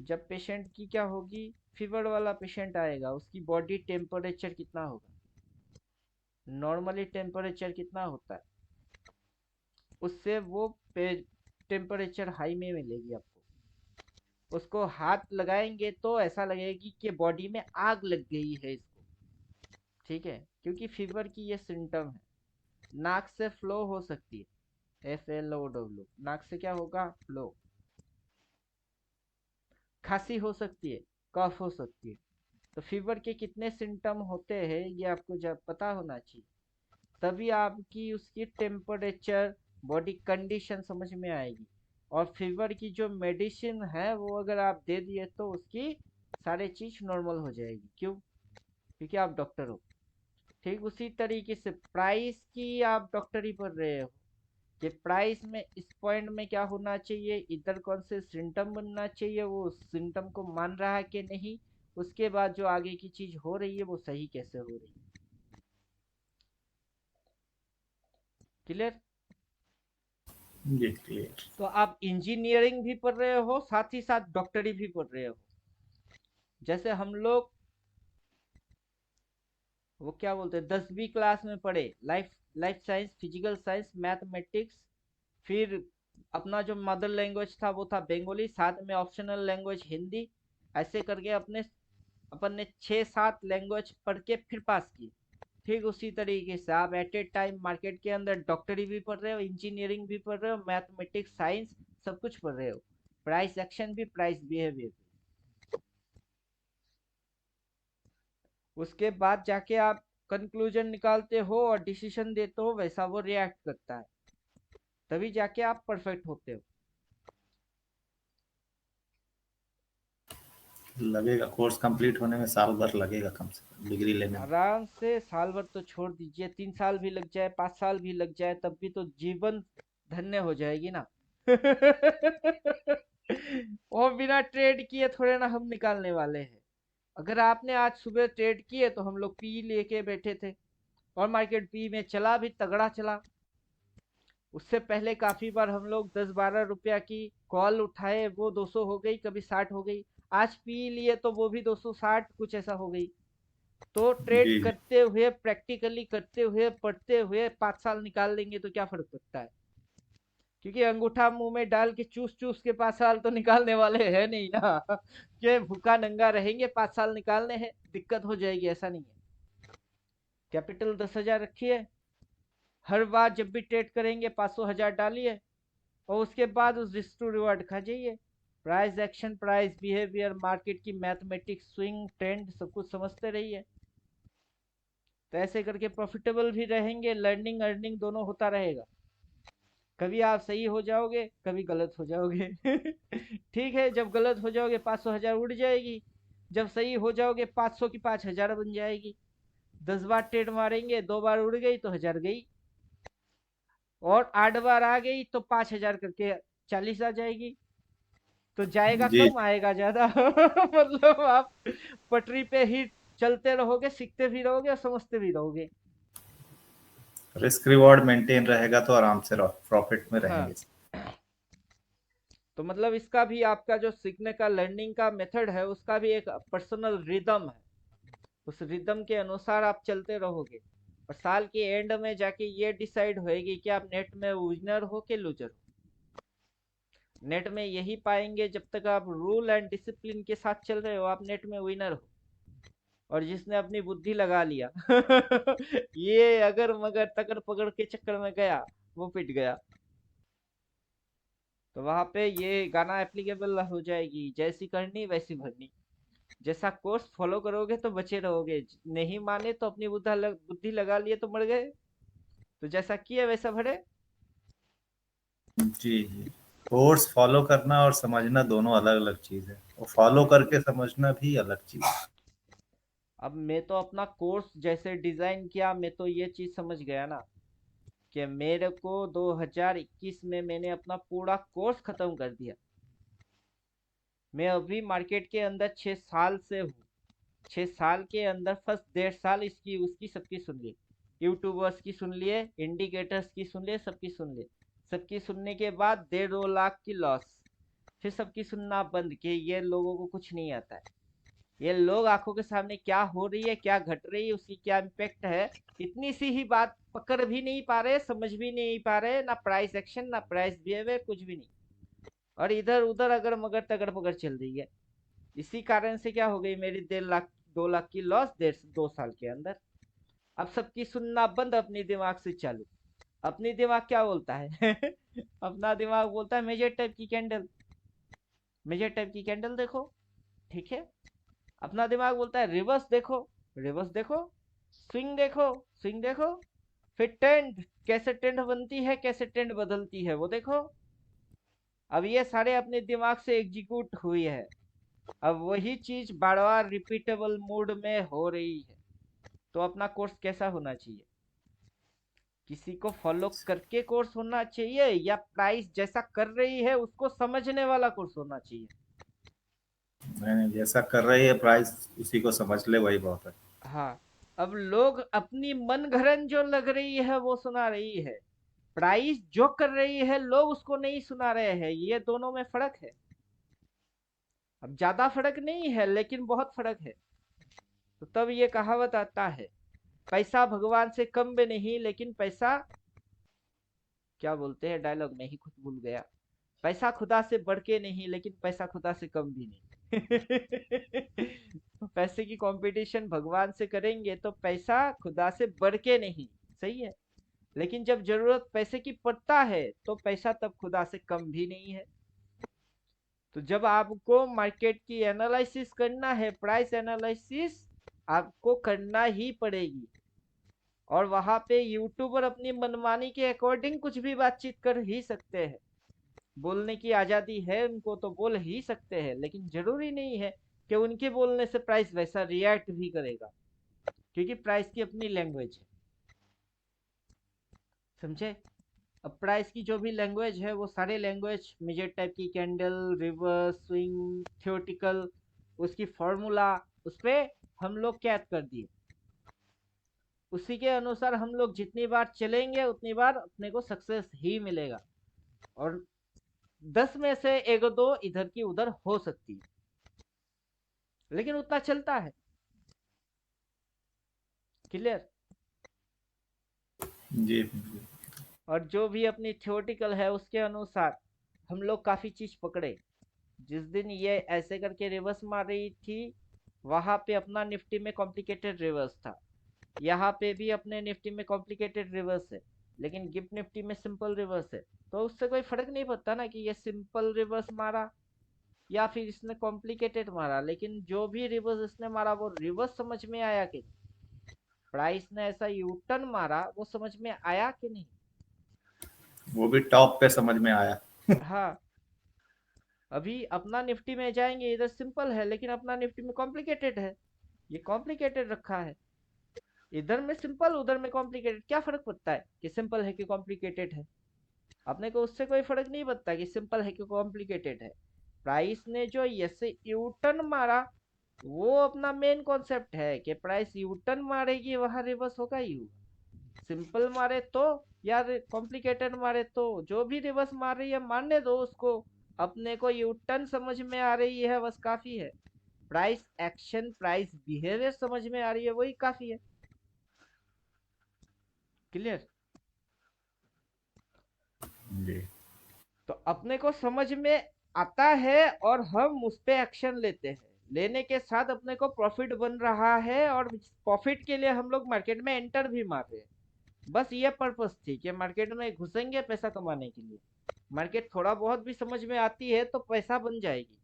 जब पेशेंट की क्या होगी, फीवर वाला पेशेंट आएगा, उसकी बॉडी टेम्परेचर कितना होगा, नॉर्मली टेम्परेचर कितना होता है, उससे वो टेम्परेचर हाई में मिलेगी आपको। उसको हाथ लगाएंगे तो ऐसा लगेगा कि बॉडी में आग लग गई है इसको, ठीक है, क्योंकि फीवर की ये सिम्टम है। नाक से फ्लो हो सकती है, FLOW, नाक से क्या होगा, फ्लो। खांसी हो सकती है, कफ हो सकती है। तो फीवर के कितने सिम्टम होते हैं ये आपको जब पता होना चाहिए, तभी आपकी उसकी टेम्परेचर बॉडी कंडीशन समझ में आएगी। और फीवर की जो मेडिसिन है वो अगर आप दे दिए तो उसकी सारी चीज नॉर्मल हो जाएगी। क्यों, क्योंकि आप डॉक्टर हो। ठीक उसी तरीके से प्राइस की आप डॉक्टरी पढ़ रहे हो कि प्राइस में इस पॉइंट में क्या होना चाहिए, इधर कौन से सिम्टम बनना चाहिए, वो सिम्टम को मान रहा है कि नहीं, उसके बाद जो आगे की चीज हो रही है वो सही कैसे हो रही है। क्लियर। ये क्लियर। तो आप इंजीनियरिंग भी पढ़ रहे हो, साथ ही साथ डॉक्टरी भी पढ़ रहे हो। जैसे हम लोग वो क्या बोलते हैं 10वीं क्लास में पढ़े, life life science, physical science, mathematics, फिर अपना जो मदर लैंग्वेज था वो था बंगाली, साथ में ऑप्शनल लैंग्वेज हिंदी, ऐसे करके अपन ने 6-7 लैंग्वेज पढ़ के फिर पास की। ठीक उसी तरीके से आप एट ए टाइम मार्केट के अंदर डॉक्टरी भी पढ़ रहे हो, इंजीनियरिंग भी पढ़ रहे हो, मैथमेटिक्स, साइंस सब कुछ पढ़ रहे हो, प्राइस एक्शन भी, प्राइस बिहेवियर भी। उसके बाद जाके आप कंक्लूजन निकालते हो और डिसीजन देते हो, वैसा वो रिएक्ट करता है, तभी जाके आप परफेक्ट होते हो। लगेगा कोर्स कंप्लीट होने में साल भर लगेगा कम से कम डिग्री लेने में। आराम से साल भर तो छोड़ दीजिए, 3 साल भी लग जाए, 5 साल भी लग जाए, तब भी तो जीवन धन्य हो जाएगी ना और बिना ट्रेड किए थोड़े ना हम निकालने वाले हैं। अगर आपने आज सुबह ट्रेड किए तो हम लोग पी लेके बैठे थे और मार्केट पी में चला भी तगड़ा चला। उससे पहले काफी बार हम लोग 10-12 रुपया की कॉल उठाए, वो 200 हो गई, कभी 60 हो गई। आज पी लिए तो वो भी 260 कुछ ऐसा हो गई। तो ट्रेड जी जी। करते हुए, प्रैक्टिकली करते हुए, पढ़ते हुए 5 साल निकाल लेंगे तो क्या फर्क पड़ता है, क्योंकि अंगूठा मुंह में डाल के चूस चूस के 5 साल तो निकालने वाले हैं नहीं ना कि भूखा नंगा रहेंगे 5 साल निकालने हैं, दिक्कत हो जाएगी, ऐसा नहीं है। कैपिटल 10,000 रखिए, हर बार जब भी ट्रेड करेंगे 500-1000 डालिए और उसके बाद उस रिस्क टू रिवार्ड खा जाइए। Price action, price behaviour, market की मैथमेटिक्स, स्विंग ट्रेंड सब कुछ समझते रहिए। तो ऐसे करके प्रॉफिटेबल भी रहेंगे, लर्निंग अर्निंग दोनों होता रहेगा। कभी आप सही हो जाओगे, कभी गलत हो जाओगे ठीक है, जब गलत हो जाओगे 500-1000 उड़ जाएगी, जब सही हो जाओगे 500 की 5000 बन जाएगी। 10 बार ट्रेड मारेंगे, 2 बार उड़ गई तो 1000 गई। और 8 बार आ गई तो 5,000 करके 40 आ जाएगी। तो जाएगा जी कम आएगा ज्यादा। मतलब आप पटरी पे ही चलते रहोगे, सीखते भी रहोगे और समझते भी रहोगे। रिस्क रिवॉर्ड मेंटेन रहेगा तो आराम से प्रॉफिट में हाँ, रहेंगे। तो मतलब इसका भी आपका जो सीखने का लर्निंग का मेथड है उसका भी एक पर्सनल रिदम है। उस रिदम के अनुसार आप चलते रहोगे और साल के एंड में जाके ये डिसाइड होएगी कि आप नेट में विनर हो कि लूजर हो। नेट में यही पाएंगे, जब तक आप रूल एंड डिसिप्लिन के साथ चल रहे हो आप नेट में विनर हो। और जिसने अपनी बुद्धि लगा लिया ये अगर मगर तकड़ पकड़ के चक्कर में गया, वो पिट गया। तो वहां पे ये गाना एप्लीकेबल हो जाएगी, जैसी करनी वैसी भरनी। जैसा कोर्स फॉलो करोगे तो बचे रहोगे, नहीं माने तो अपनी बुद्धि लगा लिए तो मर गए। तो जैसा किए वैसा भरे। जी जी। कोर्स फॉलो करना और समझना दोनों अलग अलग चीज है, और फॉलो करके समझना भी अलग चीज है। अब मैं तो अपना कोर्स जैसे डिजाइन किया, मैं तो ये चीज समझ गया ना कि मेरे को 2021 में मैंने अपना पूरा कोर्स खत्म कर दिया। मैं अभी मार्केट के अंदर 6 साल से हूँ। 6 साल के अंदर फर्स्ट 1.5 साल इसकी उसकी सबकी सुन ली, यूट्यूबर्स की सुन लिए, इंडिकेटर्स की सुन लिए, सबकी सुन लिए। सबकी सुनने के बाद 1.5 लाख की लॉस। फिर सबकी सुनना बंद कि ये लोगों को कुछ नहीं आता है। ये लोग आंखों के सामने क्या हो रही है, क्या घट रही है, उसकी क्या इम्पेक्ट है, इतनी सी ही बात पकड़ भी नहीं पा रहे, समझ भी नहीं पा रहे, ना प्राइस एक्शन ना प्राइस बिहेवियर, कुछ भी नहीं। और इधर उधर अगर मगर तगड़ पकड़ चल रही है। इसी कारण से क्या हो गई मेरी 1.5 लाख 2 लाख की लॉस 2 साल के अंदर। अब सबकी सुनना बंद, अपनी दिमाग से चालू। अपनी दिमाग क्या बोलता है अपना दिमाग बोलता है मेजर टाइप की कैंडल, मेजर टाइप की कैंडल देखो, ठीक है। अपना दिमाग बोलता है रिवर्स देखो, रिवर्स देखो, स्विंग देखो, स्विंग देखो, फिर ट्रेंड, कैसे ट्रेंड बनती है, कैसे ट्रेंड बदलती है वो देखो। अब ये सारे अपने दिमाग से एग्जीक्यूट हुई है। अब वही चीज बार बार रिपीटेबल मोड में हो रही है। तो अपना कोर्स कैसा होना चाहिए? किसी को फॉलो करके कोर्स होना चाहिए या प्राइस जैसा कर रही है उसको समझने वाला कोर्स होना चाहिए? नहीं, जैसा कर रही है प्राइस उसी को समझ ले, वही बहुत है। हाँ। अब लोग अपनी मन घड़न जो लग रही है वो सुना रही है, प्राइस जो कर रही है लोग उसको नहीं सुना रहे हैं। ये दोनों में फर्क है। अब ज्यादा फर्क नहीं है लेकिन बहुत फर्क है। तो तब ये कहावत आता है, पैसा भगवान से कम भी नहीं लेकिन पैसा, क्या बोलते हैं डायलॉग में ही खुद भूल गया, पैसा खुदा से बढ़ के नहीं लेकिन पैसा खुदा से कम भी नहीं। तो पैसे की कंपटीशन भगवान से करेंगे तो पैसा खुदा से बढ़ के नहीं, सही है। लेकिन जब जरूरत पैसे की पड़ता है तो पैसा तब खुदा से कम भी नहीं है। तो जब आपको मार्केट की एनालिसिस करना है, प्राइस एनालिसिस आपको करना ही पड़ेगी। और वहां पे यूट्यूबर अपनी मनमानी के अकॉर्डिंग कुछ भी बातचीत कर ही सकते हैं। बोलने की आजादी है उनको तो बोल ही सकते हैं, लेकिन जरूरी नहीं है कि उनके बोलने से प्राइस वैसा रिएक्ट भी करेगा, क्योंकि प्राइस की अपनी लैंग्वेज है, समझे। अब प्राइस की जो भी लैंग्वेज है वो सारे लैंग्वेज मेजर टाइप की कैंडल, रिवर्स, स्विंग, थियोटिकल, उसकी फॉर्मूला, उस पे हम लोग कैद कर दिए। उसी के अनुसार हम लोग जितनी बार चलेंगे उतनी बार अपने को सक्सेस ही मिलेगा। और 10 में से एक दो इधर की उधर हो सकती है, लेकिन उतना चलता है। क्लियर? जी। और जो भी अपनी थियोटिकल है उसके अनुसार हम लोग काफी चीज पकड़े। जिस दिन ये ऐसे करके रिवर्स मार रही थी, वहां पे अपना निफ्टी में कॉम्प्लिकेटेड रिवर्स था। यहाँ पे भी अपने निफ्टी में कॉम्प्लिकेटेड रिवर्स है, लेकिन गिफ्ट निफ्टी में सिंपल रिवर्स है। तो उससे कोई फर्क नहीं पड़ता ना कि ये सिंपल रिवर्स मारा या फिर इसने कॉम्प्लिकेटेड मारा, लेकिन जो भी रिवर्स इसने मारा वो रिवर्स समझ में आया कि नहीं। प्राइस ने ऐसा यू टर्न मारा, वो समझ में आया कि नहीं। वो भी टॉप पे समझ में आया। हाँ। अभी अपना निफ्टी में जाएंगे, इधर सिंपल है लेकिन अपना निफ्टी में कॉम्प्लिकेटेड है, ये कॉम्प्लिकेटेड रखा है। इधर में सिंपल उधर में कॉम्प्लिकेटेड, क्या फर्क पड़ता है कि सिंपल है कि कॉम्प्लिकेटेड है? अपने को उससे कोई फर्क नहीं पड़ता कि सिंपल है कि कॉम्प्लिकेटेड है। प्राइस ने जो ऐसे यू टर्न मारा, वो अपना मेन कॉन्सेप्ट है कि प्राइस यू टर्न मारेगी वहां रिवर्स होगा ही होगा। सिंपल मारे तो या कॉम्प्लिकेटेड मारे तो, जो भी रिवर्स मार रही है मारने दो उसको। अपने को यू टर्न समझ में आ रही है बस काफी है। प्राइस एक्शन, प्राइस बिहेवियर समझ में आ रही है, वही काफी है। क्लियर? जी तो अपने को समझ में आता है और हम उस पे एक्शन लेते हैं। लेने के साथ अपने को प्रॉफिट बन रहा है और प्रॉफिट के लिए हम लोग मार्केट में एंटर भी मार रहे हैं। बस ये पर्पस थी कि मार्केट में घुसेंगे पैसा कमाने के लिए। मार्केट थोड़ा बहुत भी समझ में आती है तो पैसा बन जाएगी,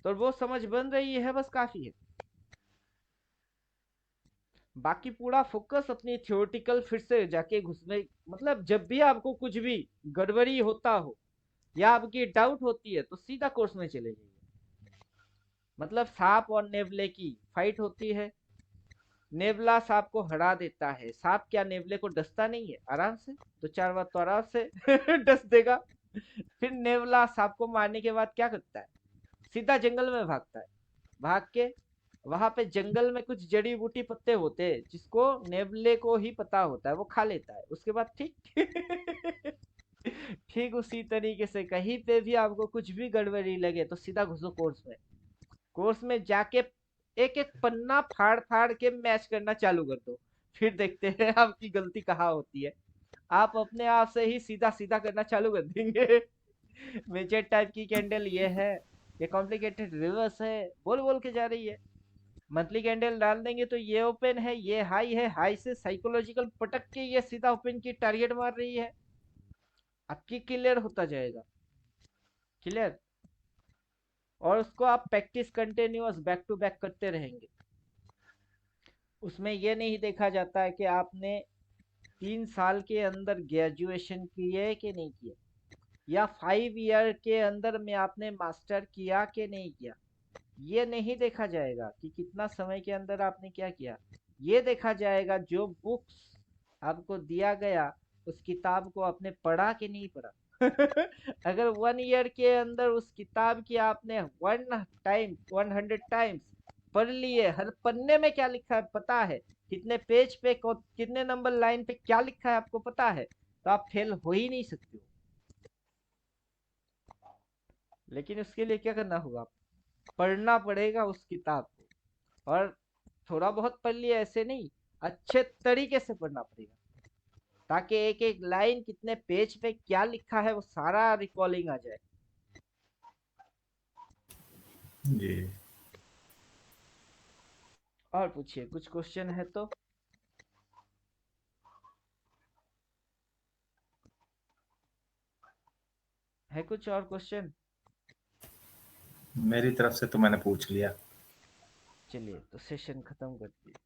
तो वो समझ बन रही है बस काफी है। बाकी पूरा फोकस अपनी थियोरेटिकल फिर से जाके घुसने, मतलब जब भी आपको कुछ भी गड़बड़ी होता हो या आपकी डाउट होती है तो सीधा कोर्स में चले जाइए। मतलब सांप और नेवले की फाइट होती है, नेवला सांप को हरा देता है, सांप क्या नेवले को डसता नहीं है आराम से, तो चार बार तो आराम से डस देगा। फिर नेवला सांप को मारने के बाद क्या करता है, सीधा जंगल में भागता है। भाग के वहां पे जंगल में कुछ जड़ी बूटी पत्ते होते हैं जिसको नेवले को ही पता होता है, वो खा लेता है। उसके बाद ठीक ठीक उसी तरीके से कहीं पे भी आपको कुछ भी गड़बड़ी लगे तो सीधा घुसो कोर्स में। कोर्स में जाके एक एक पन्ना फाड़ फाड़ के मैच करना चालू कर दो, फिर देखते हैं आपकी गलती कहाँ होती है। आप अपने आप से ही सीधा सीधा करना चालू कर देंगे। मेजर टाइप की कैंडल ये है, ये कॉम्प्लिकेटेड रिवर्स है, बोल बोल के जा रही है। मंथली कैंडल डाल देंगे तो ये ओपन है, ये हाई है, हाई से साइकोलॉजिकल पटक के ये सीधा ओपन की टारगेट मार रही है। आपकी क्लियर होता जाएगा। क्लियर? और उसको आप practice continuous back to back करते रहेंगे। उसमें ये नहीं देखा जाता है कि आपने 3 साल के अंदर ग्रेजुएशन किए कि नहीं किए, या 5 ईयर के अंदर में आपने मास्टर किया कि नहीं किया। ये नहीं देखा जाएगा कि कितना समय के अंदर आपने क्या किया। ये देखा जाएगा जो बुक्स आपको दिया गया उस किताब को आपने पढ़ा कि नहीं पढ़ा। अगर 1 ईयर के अंदर उस किताब की आपने 100 टाइम्स पढ़ लिए, हर पन्ने में क्या लिखा है पता है, कितने पेज पे कितने नंबर लाइन पे क्या लिखा है आपको पता है, तो आप फेल हो ही नहीं सकते हो। लेकिन उसके लिए क्या करना होगा, पढ़ना पड़ेगा उस किताब को। और थोड़ा बहुत पढ़ लिया ऐसे नहीं, अच्छे तरीके से पढ़ना पड़ेगा, ताकि एक एक लाइन कितने पेज पे क्या लिखा है वो सारा रिकॉलिंग आ जाए। जी और पूछिए, कुछ क्वेश्चन है तो? है कुछ और क्वेश्चन? मेरी तरफ से तो मैंने पूछ लिया। चलिए तो सेशन खत्म करते हैं।